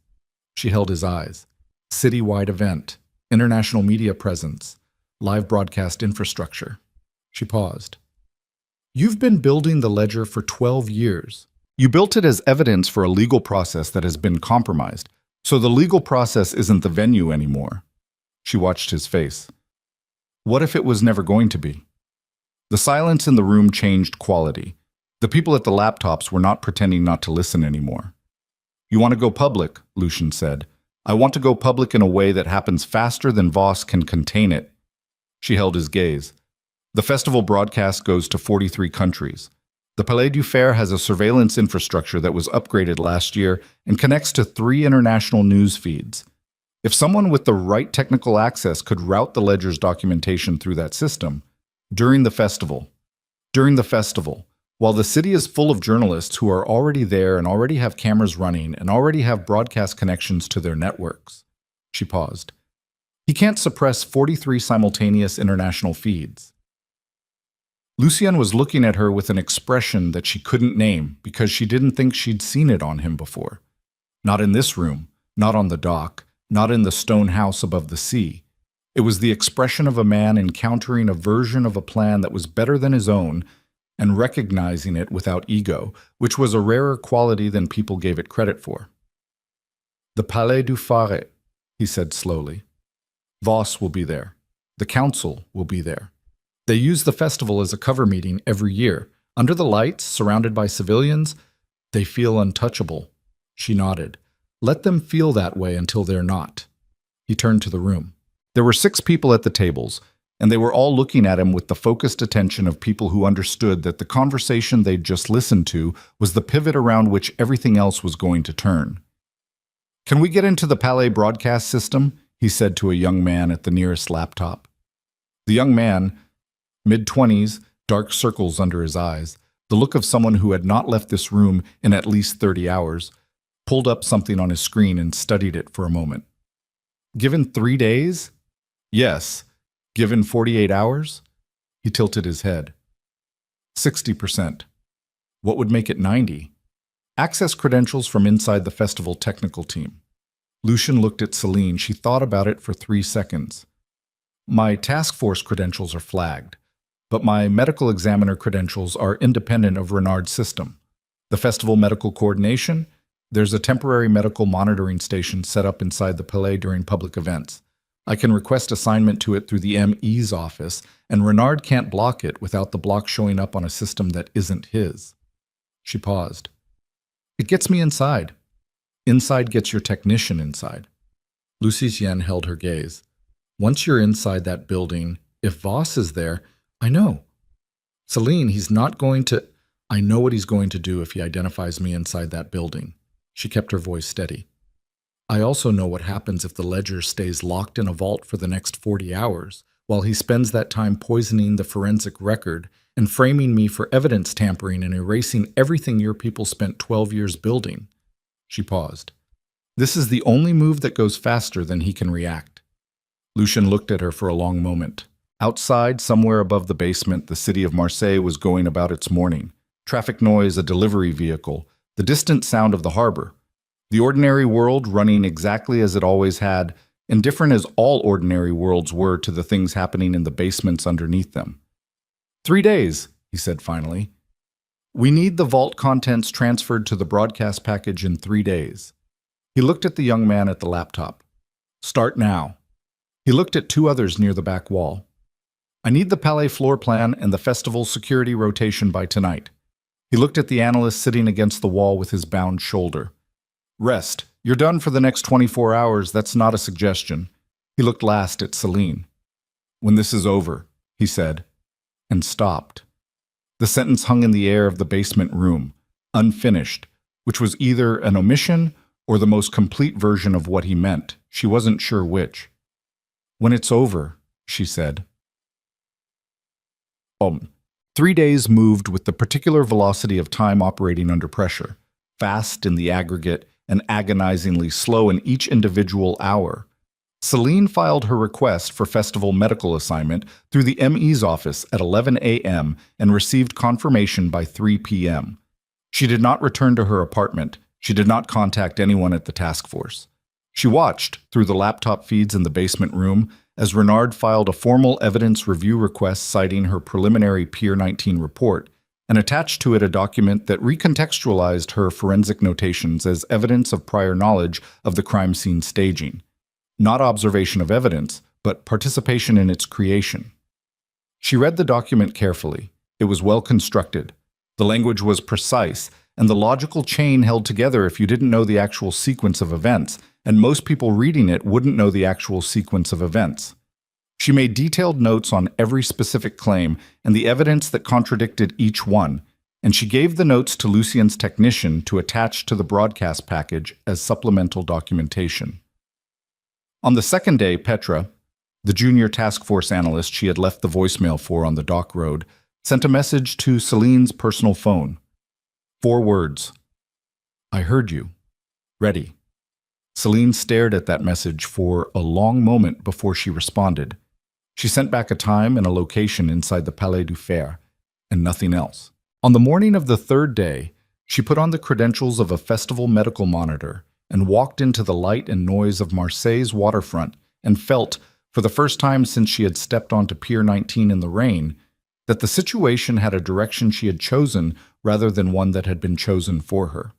She held his eyes. "City-wide event, international media presence, live broadcast infrastructure." She paused. "You've been building the ledger for 12 years. You built it as evidence for a legal process that has been compromised, so the legal process isn't the venue anymore." She watched his face. "What if it was never going to be?" The silence in the room changed quality. The people at the laptops were not pretending not to listen anymore. "You want to go public," Lucien said. "I want to go public in a way that happens faster than Voss can contain it." She held his gaze. "The festival broadcast goes to 43 countries. The Palais du Fer has a surveillance infrastructure that was upgraded last year and connects to 3 international news feeds. If someone with the right technical access could route the ledger's documentation through that system, during the festival, while the city is full of journalists who are already there and already have cameras running and already have broadcast connections to their networks." She paused. "He can't suppress 43 simultaneous international feeds." Lucien was looking at her with an expression that she couldn't name because she didn't think she'd seen it on him before. Not in this room, not on the dock, not in the stone house above the sea. It was the expression of a man encountering a version of a plan that was better than his own and recognizing it without ego, which was a rarer quality than people gave it credit for. "The Palais du Fer," he said slowly. "Voss will be there. The council will be there. They use the festival as a cover meeting every year. Under the lights, surrounded by civilians, they feel untouchable." She nodded. "Let them feel that way until they're not." He turned to the room. There were 6 people at the tables, and they were all looking at him with the focused attention of people who understood that the conversation they'd just listened to was the pivot around which everything else was going to turn. "Can we get into the Palais broadcast system?" he said to a young man at the nearest laptop. The young man, mid-20s, dark circles under his eyes, the look of someone who had not left this room in at least 30 hours, pulled up something on his screen and studied it for a moment. "Given 3 days? Yes. Given 48 hours? He tilted his head. 60%. What would make it 90? Access credentials from inside the festival technical team. Lucian looked at Celine. She thought about it for 3 seconds. My task force credentials are flagged, but my medical examiner credentials are independent of Renard's system. The festival medical coordination, there's a temporary medical monitoring station set up inside the Palais during public events. I can request assignment to it through the ME's office, and Renard can't block it without the block showing up on a system that isn't his. She paused. It gets me inside. Inside gets your technician inside. Lucien held her gaze. Once you're inside that building, if Voss is there, I know. Celine, he's not going to... I know what he's going to do if he identifies me inside that building. She kept her voice steady. I also know what happens if the ledger stays locked in a vault for the next 40 hours, while he spends that time poisoning the forensic record and framing me for evidence tampering and erasing everything your people spent 12 years building. She paused. This is the only move that goes faster than he can react. Lucian looked at her for a long moment. Outside, somewhere above the basement, the city of Marseille was going about its morning. Traffic noise, a delivery vehicle, the distant sound of the harbor. The ordinary world running exactly as it always had, indifferent as all ordinary worlds were to the things happening in the basements underneath them. 3 days, he said finally. We need the vault contents transferred to the broadcast package in 3 days. He looked at the young man at the laptop. Start now. He looked at 2 others near the back wall. I need the Palais floor plan and the festival security rotation by tonight. He looked at the analyst sitting against the wall with his bound shoulder. Rest. You're done for the next 24 hours. That's not a suggestion. He looked last at Celine. When this is over, he said, and stopped. The sentence hung in the air of the basement room, unfinished, which was either an omission or the most complete version of what he meant. She wasn't sure which. When it's over, she said. 3 days moved with the particular velocity of time operating under pressure, fast in the aggregate and agonizingly slow in each individual hour. Celine filed her request for festival medical assignment through the ME's office at 11 a.m. and received confirmation by 3 p.m. She did not return to her apartment. She did not contact anyone at the task force. She watched, through the laptop feeds in the basement room, as Renard filed a formal evidence review request citing her preliminary Pier 19 report and attached to it a document that recontextualized her forensic notations as evidence of prior knowledge of the crime scene staging. Not observation of evidence, but participation in its creation. She read the document carefully. It was well constructed. The language was precise, and the logical chain held together if you didn't know the actual sequence of events, and most people reading it wouldn't know the actual sequence of events. She made detailed notes on every specific claim and the evidence that contradicted each one, and she gave the notes to Lucien's technician to attach to the broadcast package as supplemental documentation. On the second day, Petra, the junior task force analyst she had left the voicemail for on the dock road, sent a message to Celine's personal phone. 4 words. I heard you. Ready. Celine stared at that message for a long moment before she responded. She sent back a time and a location inside the Palais du Fer, and nothing else. On the morning of the 3rd day, she put on the credentials of a festival medical monitor and walked into the light and noise of Marseille's waterfront and felt, for the first time since she had stepped onto Pier 19 in the rain, that the situation had a direction she had chosen rather than one that had been chosen for her.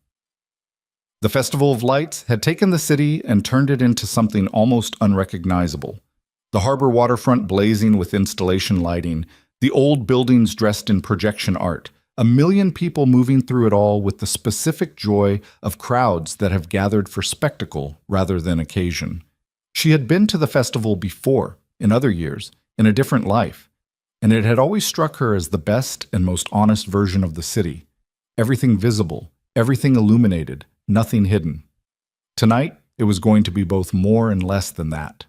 The Festival of Lights had taken the city and turned it into something almost unrecognizable. The harbor waterfront blazing with installation lighting, the old buildings dressed in projection art, 1 million people moving through it all with the specific joy of crowds that have gathered for spectacle rather than occasion. She had been to the festival before, in other years, in a different life, and it had always struck her as the best and most honest version of the city. Everything visible, everything illuminated, nothing hidden. Tonight, it was going to be both more and less than that.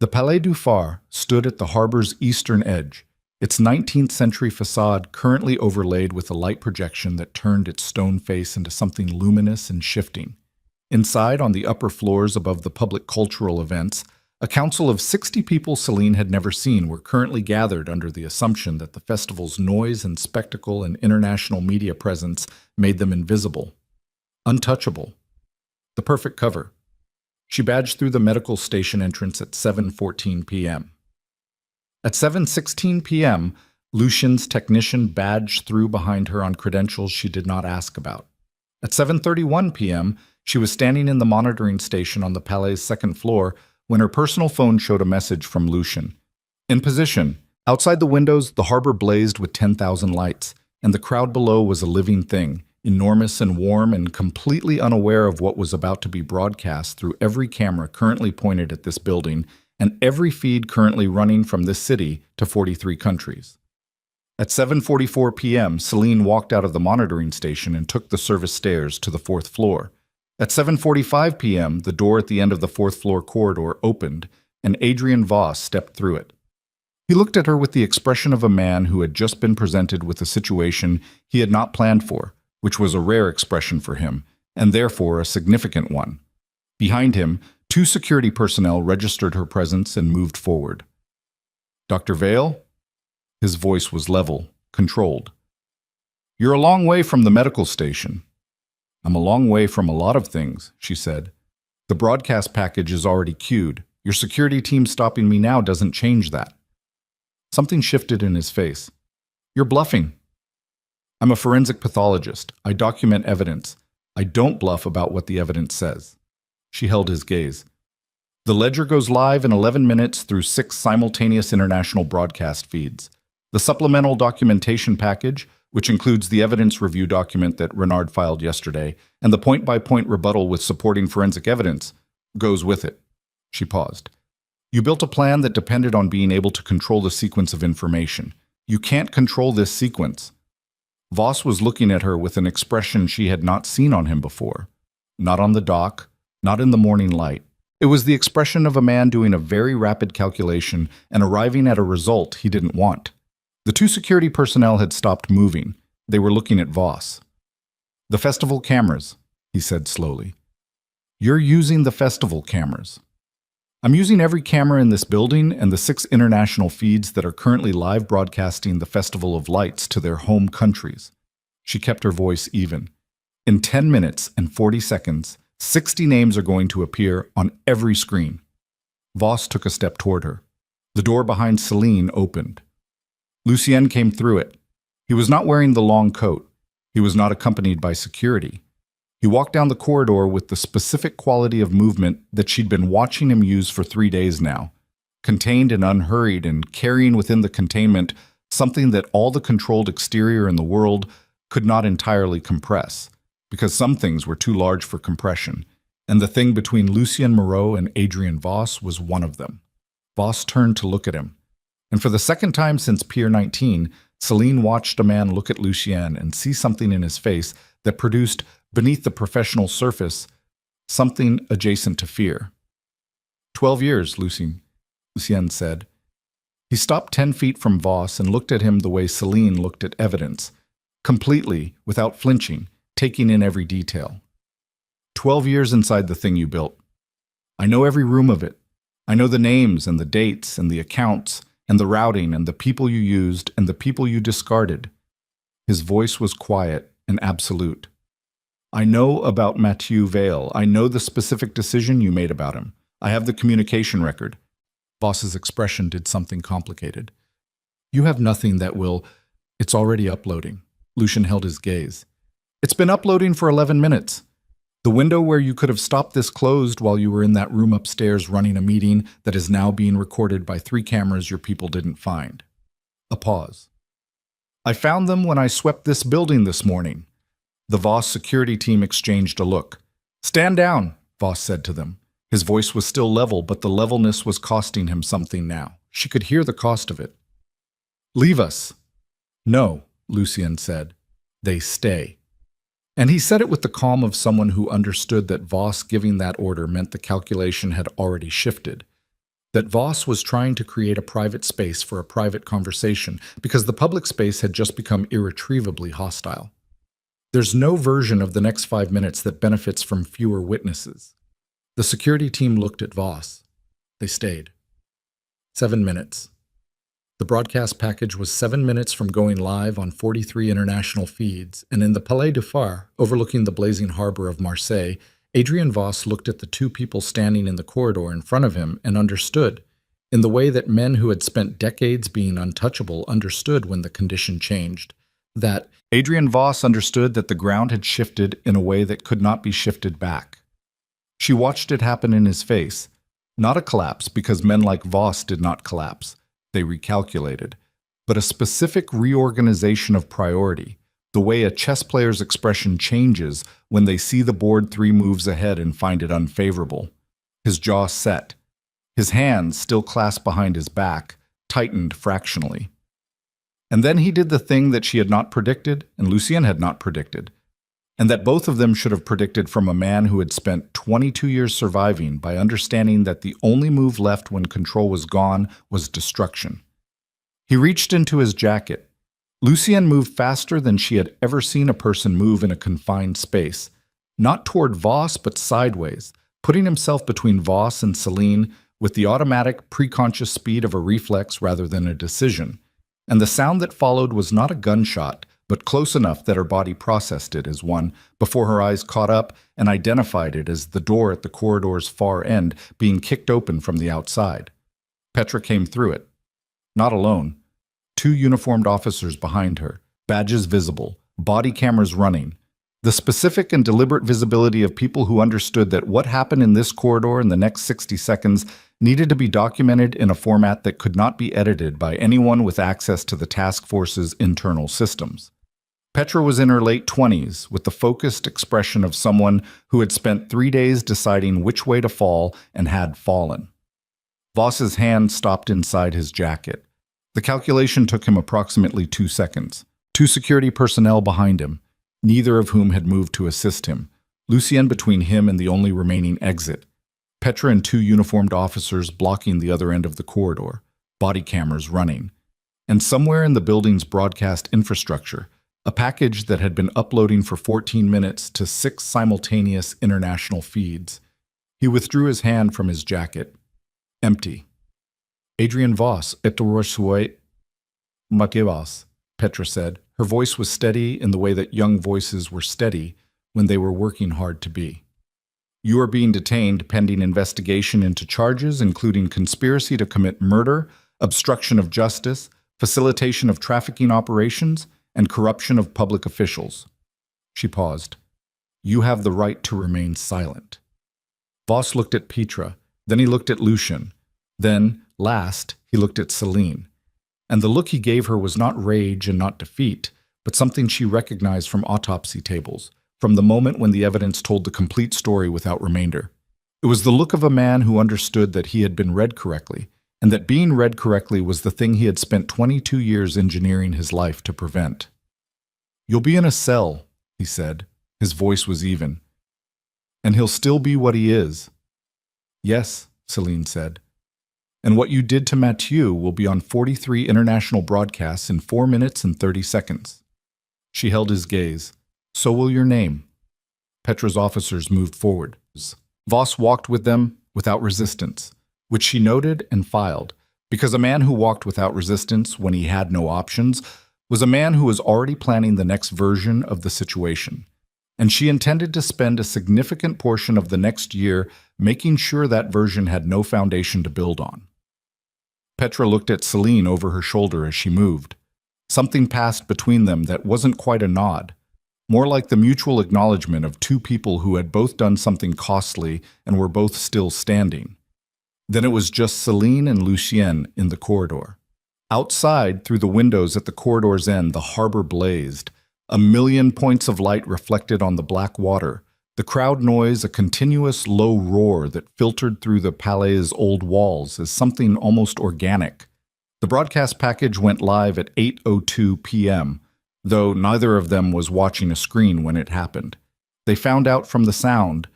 The Palais du Phare stood at the harbor's eastern edge, its 19th century facade currently overlaid with a light projection that turned its stone face into something luminous and shifting. Inside, on the upper floors above the public cultural events, A council of 60 people Celine had never seen were currently gathered under the assumption that the festival's noise and spectacle and international media presence made them invisible, untouchable. The perfect cover. She badged through the medical station entrance at 7:14 p.m. At 7:16 p.m., Lucien's technician badged through behind her on credentials she did not ask about. At 7:31 p.m., she was standing in the monitoring station on the Palais's second floor when her personal phone showed a message from Lucien. In position. Outside the windows, the harbor blazed with 10,000 lights, and the crowd below was a living thing, enormous and warm and completely unaware of what was about to be broadcast through every camera currently pointed at this building and every feed currently running from this city to 43 countries. At 7:44 p.m., Celine walked out of the monitoring station and took the service stairs to the fourth floor. At 7:45 p.m., the door at the end of the fourth floor corridor opened, and Adrian Voss stepped through it. He looked at her with the expression of a man who had just been presented with a situation he had not planned for, which was a rare expression for him, and therefore a significant one. Behind him, 2 security personnel registered her presence and moved forward. "Dr. Vale?" His voice was level, controlled. "You're a long way from the medical station." "I'm a long way from a lot of things," she said. "The broadcast package is already queued. Your security team stopping me now doesn't change that." Something shifted in his face. "You're bluffing." "I'm a forensic pathologist. I document evidence. I don't bluff about what the evidence says." She held his gaze. "The ledger goes live in 11 minutes through 6 simultaneous international broadcast feeds. The supplemental documentation package, which includes the evidence review document that Renard filed yesterday, and the point-by-point rebuttal with supporting forensic evidence, goes with it." She paused. "You built a plan that depended on being able to control the sequence of information. You can't control this sequence." Voss was looking at her with an expression she had not seen on him before. Not on the dock, not in the morning light. It was the expression of a man doing a very rapid calculation and arriving at a result he didn't want. The 2 security personnel had stopped moving. They were looking at Voss. "The festival cameras," he said slowly. "You're using the festival cameras." "I'm using every camera in this building and the 6 international feeds that are currently live broadcasting the Festival of Lights to their home countries." She kept her voice even. "In 10 minutes and 40 seconds, 60 names are going to appear on every screen." Voss took a step toward her. The door behind Celine opened. Lucien came through it. He was not wearing the long coat. He was not accompanied by security. He walked down the corridor with the specific quality of movement that she'd been watching him use for 3 days now, contained and unhurried and carrying within the containment something that all the controlled exterior in the world could not entirely compress, because some things were too large for compression, and the thing between Lucien Moreau and Adrian Voss was one of them. Voss turned to look at him. And for the second time since Pier 19, Celine watched a man look at Lucien and see something in his face that produced, beneath the professional surface, something adjacent to fear. 12 years, Lucien said. He stopped 10 feet from Voss and looked at him the way Celine looked at evidence, completely, without flinching, taking in every detail. 12 years inside the thing you built. I know every room of it. I know the names and the dates and the accounts and the routing and the people you used and the people you discarded. His voice was quiet and absolute. I know about Mathieu Vale. I know the specific decision you made about him. I have the communication record. Voss's expression did something complicated. You have nothing that will... It's already uploading. Lucien held his gaze. It's been uploading for 11 minutes. The window where you could have stopped this closed while you were in that room upstairs running a meeting that is now being recorded by 3 cameras your people didn't find. A pause. I found them when I swept this building this morning. The Voss security team exchanged a look. Stand down, Voss said to them. His voice was still level, but the levelness was costing him something now. She could hear the cost of it. Leave us. No, Lucien said. They stay. And he said it with the calm of someone who understood that Voss giving that order meant the calculation had already shifted. That Voss was trying to create a private space for a private conversation because the public space had just become irretrievably hostile. There's no version of the next 5 minutes that benefits from fewer witnesses. The security team looked at Voss. They stayed. 7 minutes. The broadcast package was 7 minutes from going live on 43 international feeds, and in the Palais du Phare, overlooking the blazing harbor of Marseille, Adrian Voss looked at the two people standing in the corridor in front of him and understood, in the way that men who had spent decades being untouchable understood when the condition changed, that Adrian Voss understood that the ground had shifted in a way that could not be shifted back. She watched it happen in his face. Not a collapse, because men like Voss did not collapse. They recalculated. But a specific reorganization of priority, the way a chess player's expression changes when they see the board 3 moves ahead and find it unfavorable. His jaw set. His hands, still clasped behind his back, tightened fractionally. And then he did the thing that she had not predicted and Lucien had not predicted, and that both of them should have predicted from a man who had spent 22 years surviving by understanding that the only move left when control was gone was destruction. He reached into his jacket. Lucien moved faster than she had ever seen a person move in a confined space, not toward Voss but sideways, putting himself between Voss and Celine with the automatic, preconscious speed of a reflex rather than a decision. And the sound that followed was not a gunshot, but close enough that her body processed it as one before her eyes caught up and identified it as the door at the corridor's far end being kicked open from the outside. Petra came through it. Not alone. 2 uniformed officers behind her, badges visible, body cameras running. The specific and deliberate visibility of people who understood that what happened in this corridor in the next 60 seconds needed to be documented in a format that could not be edited by anyone with access to the task force's internal systems. Petra was in her late 20s, with the focused expression of someone who had spent 3 days deciding which way to fall and had fallen. Voss's hand stopped inside his jacket. The calculation took him approximately 2 seconds. 2 security personnel behind him, neither of whom had moved to assist him. Lucien between him and the only remaining exit. Petra and 2 uniformed officers blocking the other end of the corridor, body cameras running. And somewhere in the building's broadcast infrastructure, a package that had been uploading for 14 minutes to 6 simultaneous international feeds. He withdrew his hand from his jacket. Empty. Adrian Voss, et reçoit Mathias, Petra said. Her voice was steady in the way that young voices were steady when they were working hard to be. You are being detained pending investigation into charges including conspiracy to commit murder, obstruction of justice, facilitation of trafficking operations, and corruption of public officials. She paused. You have the right to remain silent. Voss looked at Petra, then he looked at Lucien. Then, last, he looked at Celine. And the look he gave her was not rage and not defeat, but something she recognized from autopsy tables, from the moment when the evidence told the complete story without remainder. It was the look of a man who understood that he had been read correctly, and that being read correctly was the thing he had spent 22 years engineering his life to prevent. You'll be in a cell, he said. His voice was even. And he'll still be what he is. Yes, Celine said. And what you did to Mathieu will be on 43 international broadcasts in 4 minutes and 30 seconds. She held his gaze. So will your name. Petra's officers moved forward. Voss walked with them without resistance, which she noted and filed, because a man who walked without resistance when he had no options was a man who was already planning the next version of the situation. And she intended to spend a significant portion of the next year making sure that version had no foundation to build on. Petra looked at Celine over her shoulder as she moved. Something passed between them that wasn't quite a nod, more like the mutual acknowledgement of 2 people who had both done something costly and were both still standing. Then it was just Celine and Lucien in the corridor. Outside, through the windows at the corridor's end, the harbor blazed. A million points of light reflected on the black water. The crowd noise, a continuous low roar that filtered through the Palais's old walls as something almost organic. The broadcast package went live at 8:02 p.m., though neither of them was watching a screen when it happened. They found out from the sound,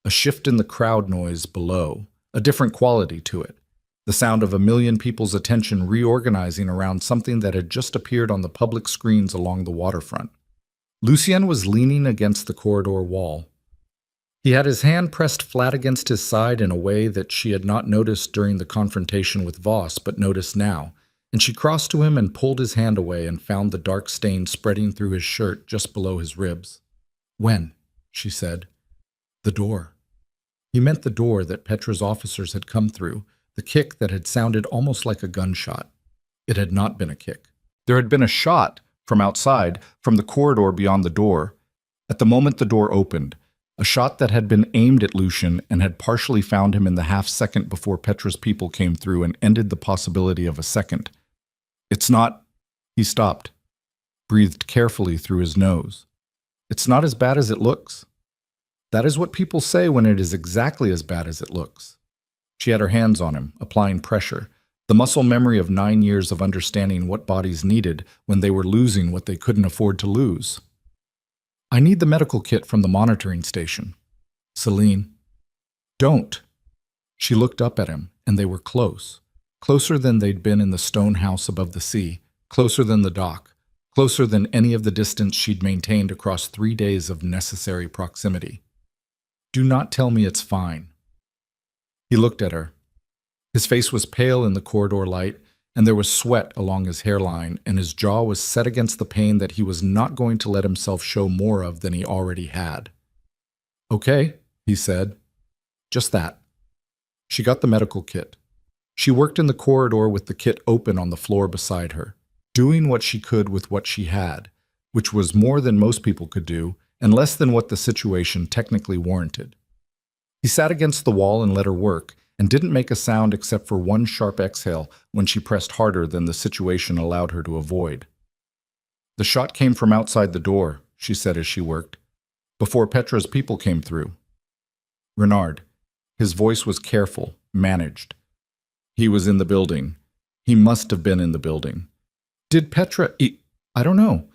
a shift in the crowd noise below, a different quality to it, the sound of a million people's attention reorganizing around something that had just appeared on the public screens along the waterfront. Lucien was leaning against the corridor wall. He had his hand pressed flat against his side in a way that she had not noticed during the confrontation with Voss, but noticed now, and she crossed to him and pulled his hand away and found the dark stain spreading through his shirt just below his ribs. "When?" she said. "The door." He meant the door that Petra's officers had come through, the kick that had sounded almost like a gunshot. It had not been a kick. There had been a shot from outside, from the corridor beyond the door. At the moment the door opened, a shot that had been aimed at Lucian and had partially found him in the half-second before Petra's people came through and ended the possibility of a second. "It's not—" He stopped, breathed carefully through his nose. "It's not as bad as it looks." That is what people say when it is exactly as bad as it looks. She had her hands on him, applying pressure, the muscle memory of 9 years of understanding what bodies needed when they were losing what they couldn't afford to lose. "I need the medical kit from the monitoring station." "Celine." "Don't." She looked up at him, and they were close. Closer than they'd been in the stone house above the sea, closer than the dock, closer than any of the distance she'd maintained across 3 days of necessary proximity. "Do not tell me it's fine." He looked at her. His face was pale in the corridor light, and there was sweat along his hairline, and his jaw was set against the pain that he was not going to let himself show more of than he already had. "Okay," he said. "Just that." She got the medical kit. She worked in the corridor with the kit open on the floor beside her, doing what she could with what she had, which was more than most people could do, and less than what the situation technically warranted. He sat against the wall and let her work, and didn't make a sound except for one sharp exhale when she pressed harder than the situation allowed her to avoid. "The shot came from outside the door," she said as she worked, "before Petra's people came through." Renard. His voice was careful, managed. "He was in the building. He must have been in the building. Did Petra I don't know."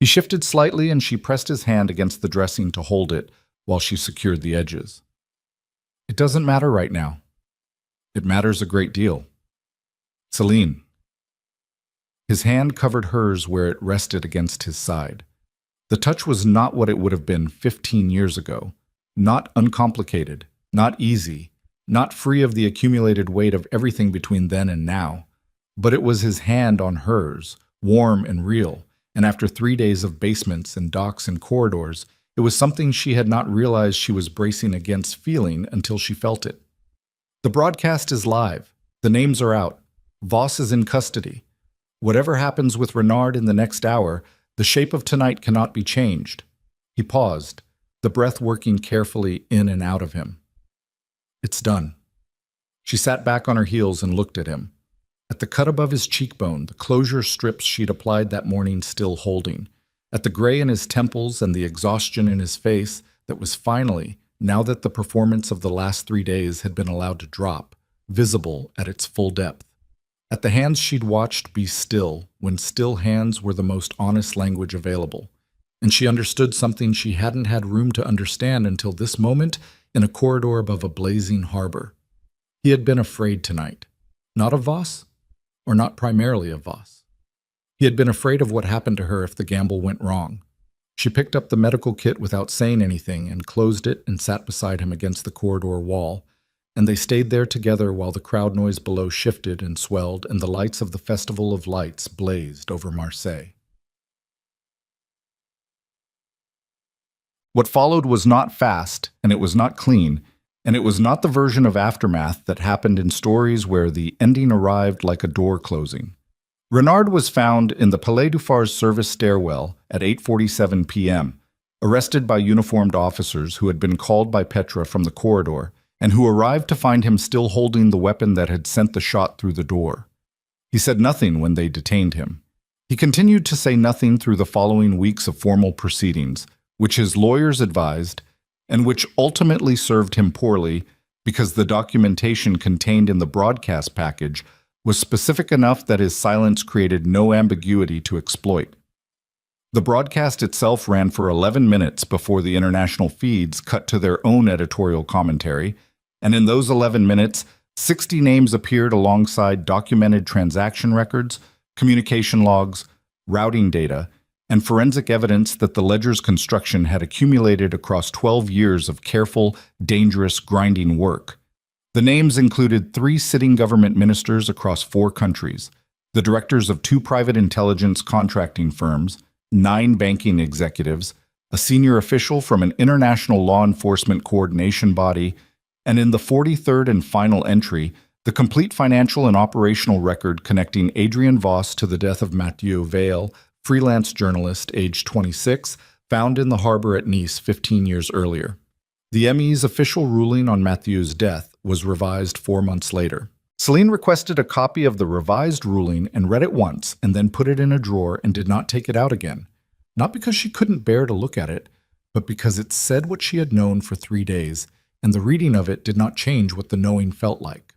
He shifted slightly and she pressed his hand against the dressing to hold it while she secured the edges. "It doesn't matter right now." "It matters a great deal." "Celine." His hand covered hers where it rested against his side. The touch was not what it would have been 15 years ago. Not uncomplicated, not easy, not free of the accumulated weight of everything between then and now. But it was his hand on hers, warm and real, and after 3 days of basements and docks and corridors, it was something she had not realized she was bracing against feeling until she felt it. "The broadcast is live. The names are out. Voss is in custody. Whatever happens with Renard in the next hour, the shape of tonight cannot be changed." He paused, the breath working carefully in and out of him. "It's done." She sat back on her heels and looked at him. At the cut above his cheekbone, the closure strips she'd applied that morning still holding. At the gray in his temples and the exhaustion in his face that was finally, now that the performance of the last 3 days had been allowed to drop, visible at its full depth. At the hands she'd watched be still, when still hands were the most honest language available. And she understood something she hadn't had room to understand until this moment in a corridor above a blazing harbor. He had been afraid tonight. Not of Voss, or not primarily of Voss. He had been afraid of what happened to her if the gamble went wrong. She picked up the medical kit without saying anything and closed it and sat beside him against the corridor wall, and they stayed there together while the crowd noise below shifted and swelled and the lights of the Festival of Lights blazed over Marseille. What followed was not fast, and it was not clean, and it was not the version of aftermath that happened in stories where the ending arrived like a door closing. Renard was found in the Palais du Phare's service stairwell at 8:47 p.m., arrested by uniformed officers who had been called by Petra from the corridor and who arrived to find him still holding the weapon that had sent the shot through the door. He said nothing when they detained him. He continued to say nothing through the following weeks of formal proceedings, which his lawyers advised, and which ultimately served him poorly because the documentation contained in the broadcast package was specific enough that his silence created no ambiguity to exploit. The broadcast itself ran for 11 minutes before the international feeds cut to their own editorial commentary, and in those 11 minutes, 60 names appeared alongside documented transaction records, communication logs, routing data, and forensic evidence that the ledger's construction had accumulated across 12 years of careful, dangerous, grinding work. The names included 3 sitting government ministers across 4 countries, the directors of 2 private intelligence contracting firms, 9 banking executives, a senior official from an international law enforcement coordination body, and in the 43rd and final entry, the complete financial and operational record connecting Adrian Voss to the death of Mathieu Vale, freelance journalist, aged 26, found in the harbor at Nice 15 years earlier. The ME's official ruling on Mathieu's death was revised 4 months later. Celine requested a copy of the revised ruling and read it once and then put it in a drawer and did not take it out again. Not because she couldn't bear to look at it, but because it said what she had known for 3 days, and the reading of it did not change what the knowing felt like.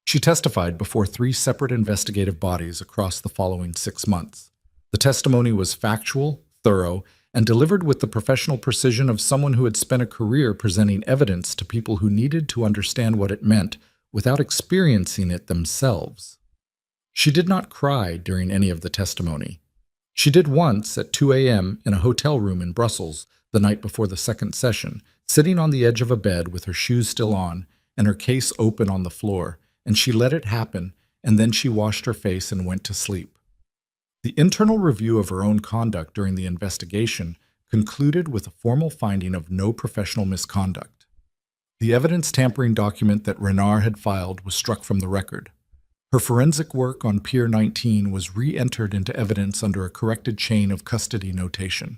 She testified before 3 separate investigative bodies across the following 6 months. The testimony was factual, thorough, and delivered with the professional precision of someone who had spent a career presenting evidence to people who needed to understand what it meant without experiencing it themselves. She did not cry during any of the testimony. She did once at 2 a.m. in a hotel room in Brussels the night before the second session, sitting on the edge of a bed with her shoes still on and her case open on the floor, and she let it happen, and then she washed her face and went to sleep. The internal review of her own conduct during the investigation concluded with a formal finding of no professional misconduct. The evidence tampering document that Renard had filed was struck from the record. Her forensic work on Pier 19 was re-entered into evidence under a corrected chain of custody notation.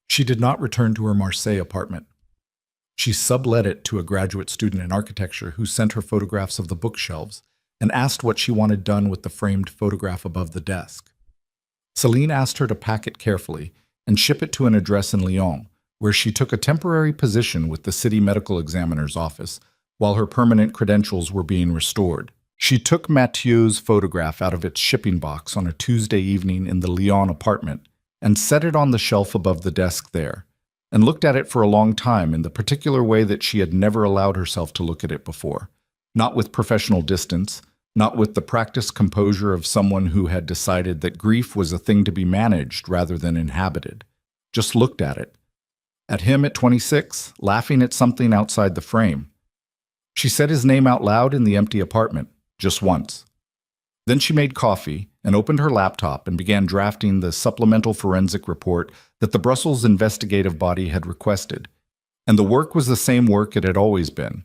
She did not return to her Marseille apartment. She sublet it to a graduate student in architecture who sent her photographs of the bookshelves and asked what she wanted done with the framed photograph above the desk. Celine asked her to pack it carefully and ship it to an address in Lyon, where she took a temporary position with the city medical examiner's office while her permanent credentials were being restored. She took Mathieu's photograph out of its shipping box on a Tuesday evening in the Lyon apartment and set it on the shelf above the desk there, and looked at it for a long time in the particular way that she had never allowed herself to look at it before, not with professional distance, not with the practiced composure of someone who had decided that grief was a thing to be managed rather than inhabited. Just looked at it. At him at 26, laughing at something outside the frame. She said his name out loud in the empty apartment, just once. Then she made coffee and opened her laptop and began drafting the supplemental forensic report that the Brussels investigative body had requested. And the work was the same work it had always been.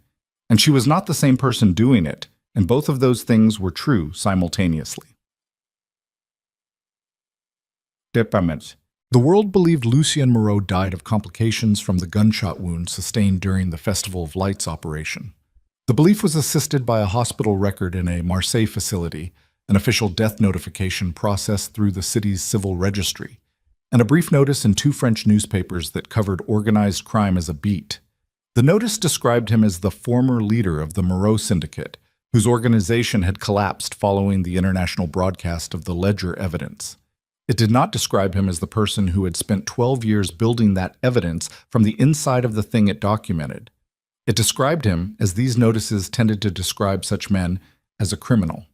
And she was not the same person doing it, and both of those things were true simultaneously. Dépêchement. The world believed Lucien Moreau died of complications from the gunshot wound sustained during the Festival of Lights operation. The belief was assisted by a hospital record in a Marseille facility, an official death notification processed through the city's civil registry, and a brief notice in 2 French newspapers that covered organized crime as a beat. The notice described him as the former leader of the Moreau Syndicate, whose organization had collapsed following the international broadcast of the Ledger evidence. It did not describe him as the person who had spent 12 years building that evidence from the inside of the thing it documented. It described him, as these notices tended to describe such men, as a criminal.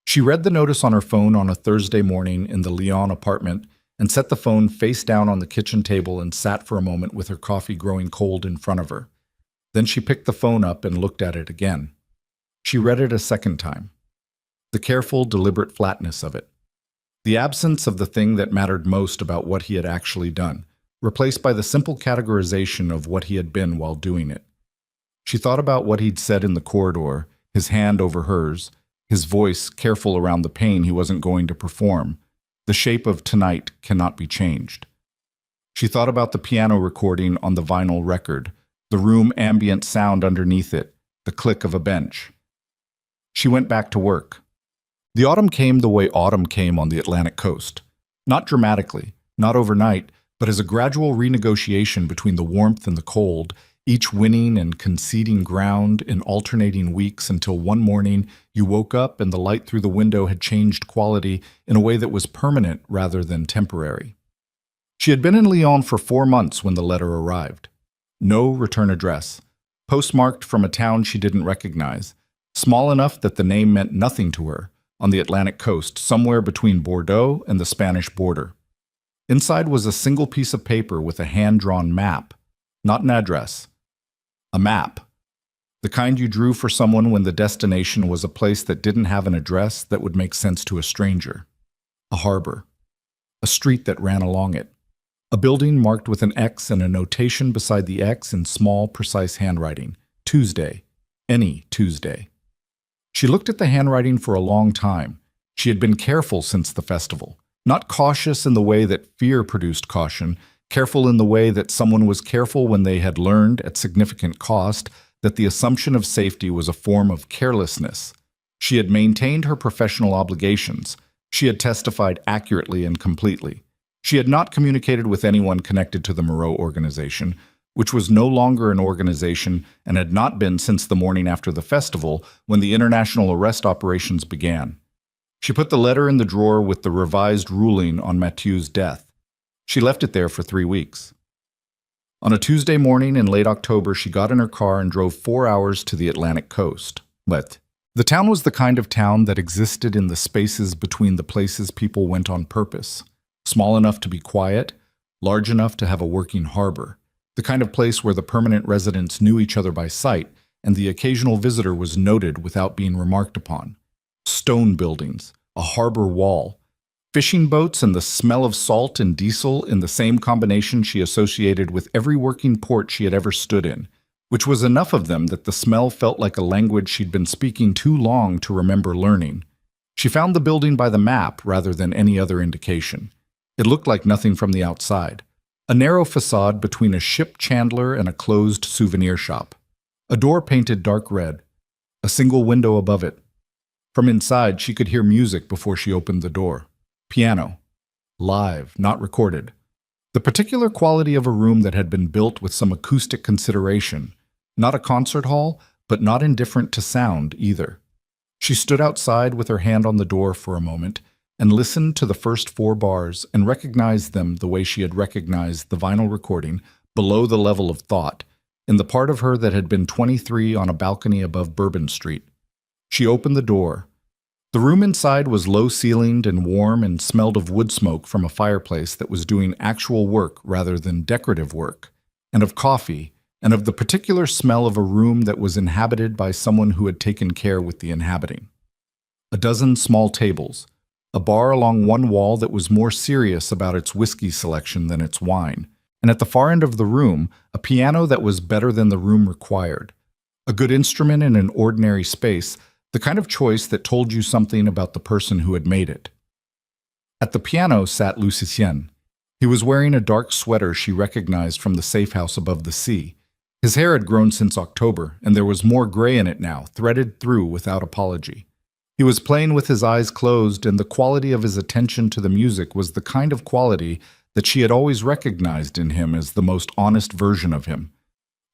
She read the notice on her phone on a Thursday morning in the Lyon apartment and set the phone face down on the kitchen table and sat for a moment with her coffee growing cold in front of her. Then she picked the phone up and looked at it again. She read it a second time. The careful, deliberate flatness of it. The absence of the thing that mattered most about what he had actually done, replaced by the simple categorization of what he had been while doing it. She thought about what he'd said in the corridor, his hand over hers, his voice careful around the pain he wasn't going to perform. The shape of tonight cannot be changed. She thought about the piano recording on the vinyl record, the room ambient sound underneath it, the click of a bench. She went back to work. The autumn came the way autumn came on the Atlantic coast. Not dramatically, not overnight, but as a gradual renegotiation between the warmth and the cold, each winning and conceding ground in alternating weeks until one morning you woke up and the light through the window had changed quality in a way that was permanent rather than temporary. She had been in Lyon for 4 months when the letter arrived. No return address, postmarked from a town she didn't recognize, small enough that the name meant nothing to her, on the Atlantic coast, somewhere between Bordeaux and the Spanish border. Inside was a single piece of paper with a hand-drawn map, not an address. A map. The kind you drew for someone when the destination was a place that didn't have an address that would make sense to a stranger. A harbor. A street that ran along it. A building marked with an X and a notation beside the X in small, precise handwriting. Tuesday. Any Tuesday. She looked at the handwriting for a long time. She had been careful since the festival. Not cautious in the way that fear produced caution, careful in the way that someone was careful when they had learned, at significant cost, that the assumption of safety was a form of carelessness. She had maintained her professional obligations. She had testified accurately and completely. She had not communicated with anyone connected to the Moreau organization, which was no longer an organization and had not been since the morning after the festival when the international arrest operations began. She put the letter in the drawer with the revised ruling on Mathieu's death. She left it there for 3 weeks. On a Tuesday morning in late October, she got in her car and drove 4 hours to the Atlantic coast. But the town was the kind of town that existed in the spaces between the places people went on purpose. Small enough to be quiet, large enough to have a working harbor. The kind of place where the permanent residents knew each other by sight, and the occasional visitor was noted without being remarked upon. Stone buildings, a harbor wall, fishing boats, and the smell of salt and diesel in the same combination she associated with every working port she had ever stood in, which was enough of them that the smell felt like a language she'd been speaking too long to remember learning. She found the building by the map rather than any other indication. It looked like nothing from the outside. A narrow facade between a ship chandler and a closed souvenir shop. A door painted dark red. A single window above it. From inside, she could hear music before she opened the door. Piano. Live, not recorded. The particular quality of a room that had been built with some acoustic consideration. Not a concert hall, but not indifferent to sound either. She stood outside with her hand on the door for a moment and listened to the first 4 bars and recognized them the way she had recognized the vinyl recording below the level of thought, in the part of her that had been 23 on a balcony above Bourbon Street. She opened the door. The room inside was low-ceilinged and warm and smelled of wood smoke from a fireplace that was doing actual work rather than decorative work, and of coffee, and of the particular smell of a room that was inhabited by someone who had taken care with the inhabiting. A dozen small tables, a bar along one wall that was more serious about its whiskey selection than its wine, and at the far end of the room, a piano that was better than the room required. A good instrument in an ordinary space, the kind of choice that told you something about the person who had made it. At the piano sat Lucien. He was wearing a dark sweater she recognized from the safe house above the sea. His hair had grown since October, and there was more gray in it now, threaded through without apology. He was playing with his eyes closed, and the quality of his attention to the music was the kind of quality that she had always recognized in him as the most honest version of him.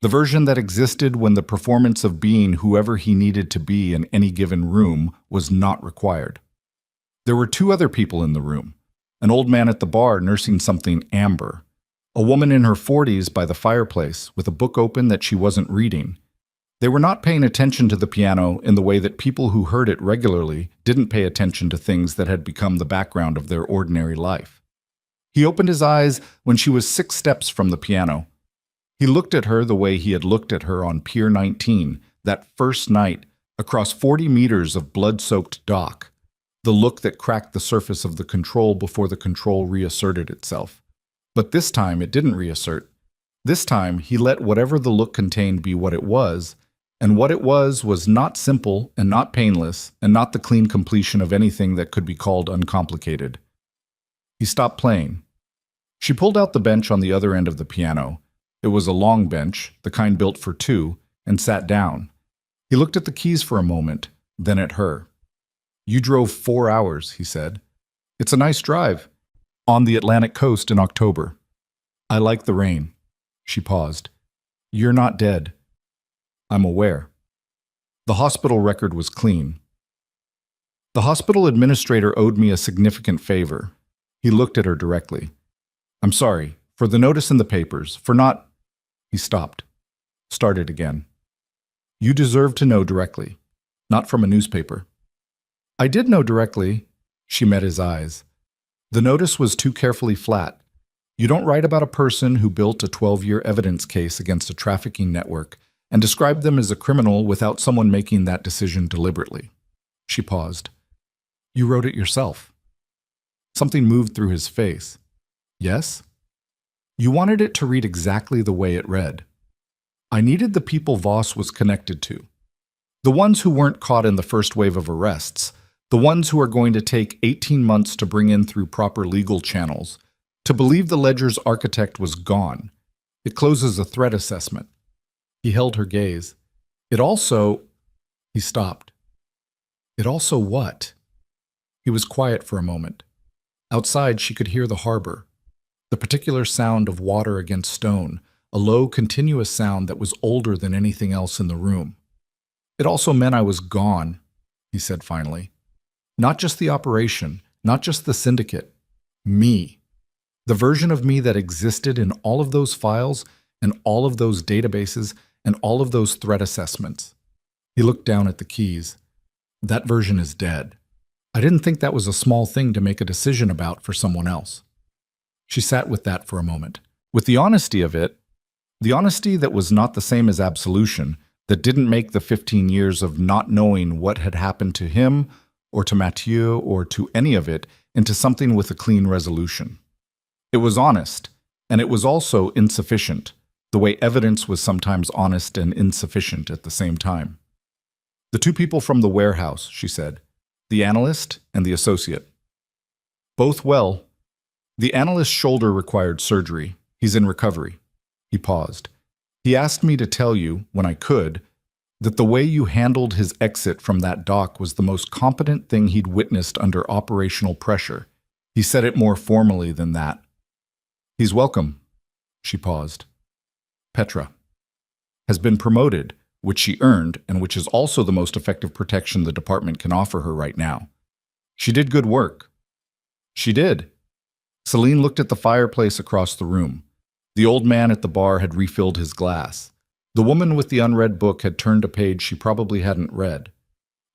The version that existed when the performance of being whoever he needed to be in any given room was not required. There were 2 other people in the room. An old man at the bar nursing something amber. A woman in her 40s by the fireplace with a book open that she wasn't reading. They were not paying attention to the piano in the way that people who heard it regularly didn't pay attention to things that had become the background of their ordinary life. He opened his eyes when she was 6 steps from the piano. He looked at her the way he had looked at her on Pier 19, that first night, across 40 meters of blood-soaked dock. The look that cracked the surface of the control before the control reasserted itself. But this time it didn't reassert. This time he let whatever the look contained be what it was, and what it was not simple and not painless and not the clean completion of anything that could be called uncomplicated. He stopped playing. She pulled out the bench on the other end of the piano. It was a long bench, the kind built for 2, and sat down. He looked at the keys for a moment, then at her. "You drove 4 hours," he said. "It's a nice drive. On the Atlantic coast in October. I like the rain." She paused. "You're not dead." "I'm aware." The hospital record was clean. The hospital administrator owed me a significant favor. He looked at her directly. "I'm sorry, for the notice in the papers, for not—" He stopped. Started again. "You deserve to know directly, not from a newspaper." I did know directly. She met his eyes. The notice was too carefully flat, You don't write about a person who built a 12-year evidence case against a trafficking network and describe them as a criminal without someone making that decision deliberately. She paused. You wrote it yourself. Something moved through his face. Yes? You wanted it to read exactly the way it read. I needed the people Voss was connected to. The ones who weren't caught in the first wave of arrests, the ones who are going to take 18 months to bring in through proper legal channels, to believe the ledger's architect was gone. It closes a threat assessment. He held her gaze. It also... He stopped. It also what? He was quiet for a moment. Outside, she could hear the harbor. The particular sound of water against stone, a low, continuous sound that was older than anything else in the room. It also meant I was gone, he said finally. Not just the operation, not just the syndicate. Me. The version of me that existed in all of those files and all of those databases and all of those threat assessments. He looked down at the keys. That version is dead. I didn't think that was a small thing to make a decision about for someone else. She sat with that for a moment. With the honesty of it, the honesty that was not the same as absolution, that didn't make the 15 years of not knowing what had happened to him or to Mathieu or to any of it into something with a clean resolution. It was honest, and it was also insufficient, the way evidence was sometimes honest and insufficient at the same time. The two people from the warehouse, she said, the analyst and the associate. Both well. The analyst's shoulder required surgery. He's in recovery. He paused. He asked me to tell you, when I could, that the way you handled his exit from that dock was the most competent thing he'd witnessed under operational pressure. He said it more formally than that. He's welcome. She paused. Petra has been promoted, which she earned and which is also the most effective protection the department can offer her right now. She did good work. She did. Celine looked at the fireplace across the room. The old man at the bar had refilled his glass. The woman with the unread book had turned a page she probably hadn't read.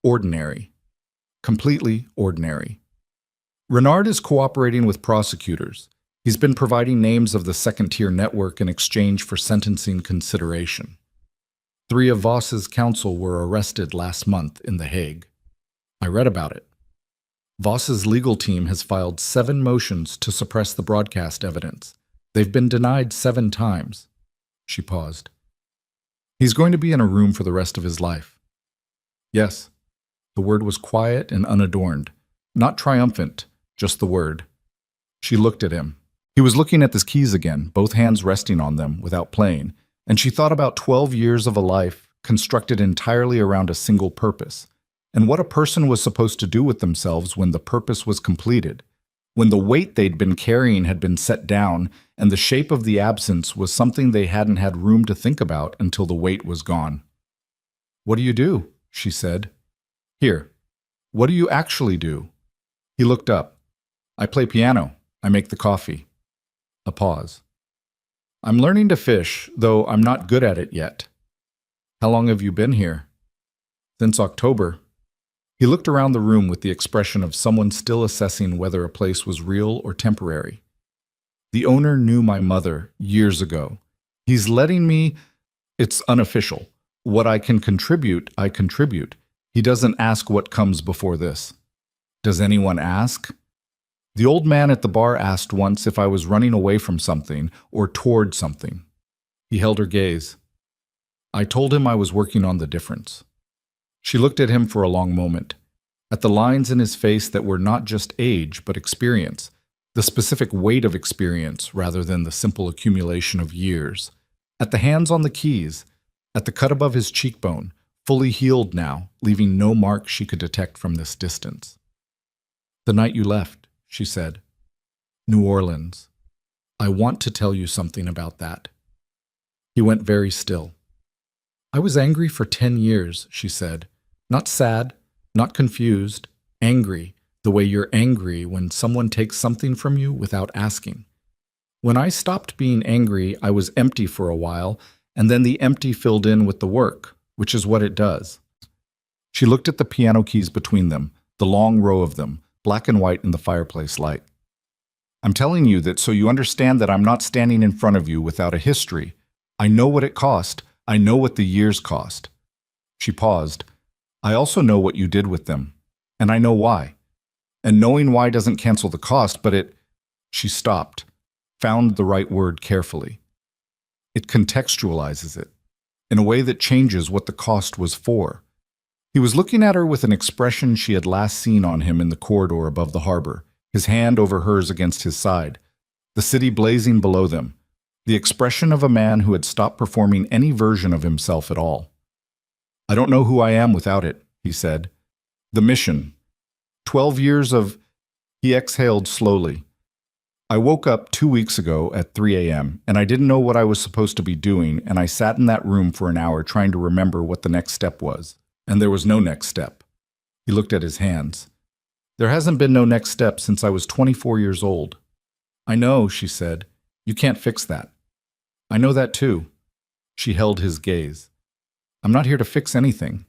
Ordinary. Completely ordinary. Renard is cooperating with prosecutors. He's been providing names of the second-tier network in exchange for sentencing consideration. 3 of Voss's counsel were arrested last month in The Hague. I read about it. Voss's legal team has filed 7 motions to suppress the broadcast evidence. They've been denied 7 times. She paused. He's going to be in a room for the rest of his life. Yes. The word was quiet and unadorned. Not triumphant, just the word. She looked at him. He was looking at his keys again, both hands resting on them without playing, and she thought about 12 years of a life constructed entirely around a single purpose, and what a person was supposed to do with themselves when the purpose was completed, when the weight they'd been carrying had been set down, and the shape of the absence was something they hadn't had room to think about until the weight was gone. What do you do? She said. Here. What do you actually do? He looked up. I play piano. I make the coffee. A pause. I'm learning to fish, though I'm not good at it yet. How long have you been here? Since October. He looked around the room with the expression of someone still assessing whether a place was real or temporary. The owner knew my mother years ago. He's letting me... It's unofficial. What I can contribute, I contribute. He doesn't ask what comes before this. Does anyone ask? The old man at the bar asked once if I was running away from something or toward something. He held her gaze. I told him I was working on the difference. She looked at him for a long moment, at the lines in his face that were not just age but experience, the specific weight of experience rather than the simple accumulation of years, at the hands on the keys, at the cut above his cheekbone, fully healed now, leaving no mark she could detect from this distance. The night you left, she said. New Orleans. I want to tell you something about that. He went very still. I was angry for 10 years, she said. Not sad, not confused, angry, the way you're angry when someone takes something from you without asking. When I stopped being angry, I was empty for a while, and then the empty filled in with the work, which is what it does. She looked at the piano keys between them, the long row of them, black and white in the fireplace light. I'm telling you that so you understand that I'm not standing in front of you without a history. I know what it cost. I know what the years cost. She paused. I also know what you did with them. And I know why. And knowing why doesn't cancel the cost, but it... She stopped, found the right word carefully. It contextualizes it, in a way that changes what the cost was for. He was looking at her with an expression she had last seen on him in the corridor above the harbor, his hand over hers against his side, the city blazing below them, the expression of a man who had stopped performing any version of himself at all. I don't know who I am without it, he said. The mission. 12 years of... He exhaled slowly. I woke up 2 weeks ago at 3 a.m., and I didn't know what I was supposed to be doing, and I sat in that room for an hour trying to remember what the next step was. And there was no next step. He looked at his hands. There hasn't been no next step since I was 24 years old. I know, she said. You can't fix that. I know that too. She held his gaze. I'm not here to fix anything.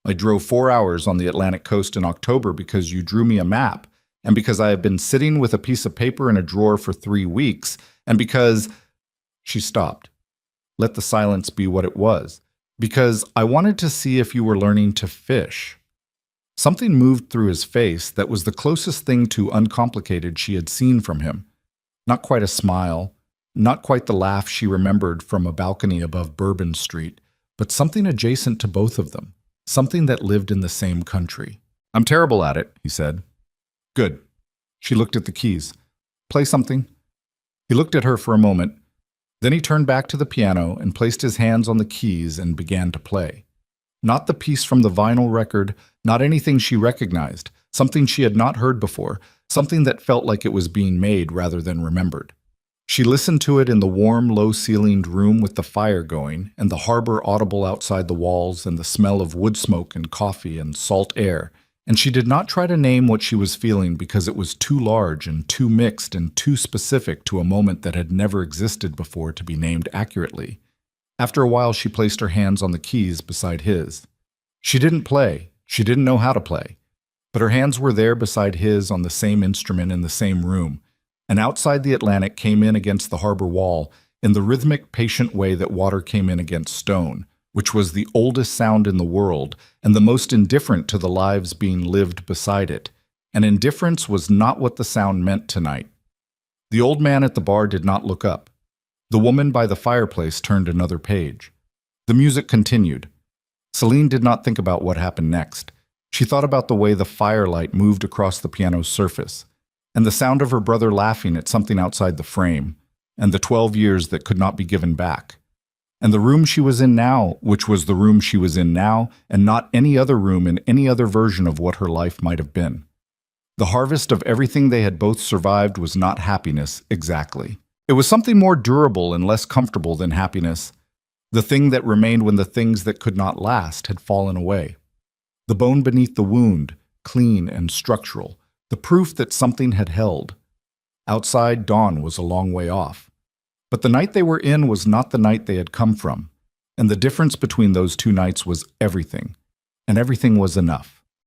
I drove 4 hours on the Atlantic coast in October because you drew me a map, and because I have been sitting with a piece of paper in a drawer for 3 weeks, and because... She stopped. Let the silence be what it was. Because I wanted to see if you were learning to fish. Something moved through his face that was the closest thing to uncomplicated she had seen from him. Not quite a smile, not quite the laugh she remembered from a balcony above Bourbon Street, but something adjacent to both of them, something that lived in the same country. I'm terrible at it, he said. Good. She looked at the keys. Play something. He looked at her for a moment. Then he turned back to the piano and placed his hands on the keys and began to play. Not the piece from the vinyl record, not anything she recognized, something she had not heard before, something that felt like it was being made rather than remembered. She listened to it in the warm, low-ceilinged room with the fire going and the harbor audible outside the walls and the smell of wood smoke and coffee and salt air, and she did not try to name what she was feeling because it was too large and too mixed and too specific to a moment that had never existed before to be named accurately. After a while, she placed her hands on the keys beside his. She didn't play. She didn't know how to play. But her hands were there beside his on the same instrument in the same room, and outside the Atlantic came in against the harbor wall in the rhythmic, patient way that water came in against stone, which was the oldest sound in the world and the most indifferent to the lives being lived beside it. And indifference was not what the sound meant tonight. The old man at the bar did not look up. The woman by the fireplace turned another page. The music continued. Celine did not think about what happened next. She thought about the way the firelight moved across the piano's surface, and the sound of her brother laughing at something outside the frame, and the 12 years that could not be given back. And the room she was in now, which was the room she was in now, and not any other room in any other version of what her life might have been. The harvest of everything they had both survived was not happiness, exactly. It was something more durable and less comfortable than happiness, the thing that remained when the things that could not last had fallen away. The bone beneath the wound, clean and structural, the proof that something had held. Outside, dawn was a long way off. But the night they were in was not the night they had come from, and the difference between those two nights was everything, and everything was enough.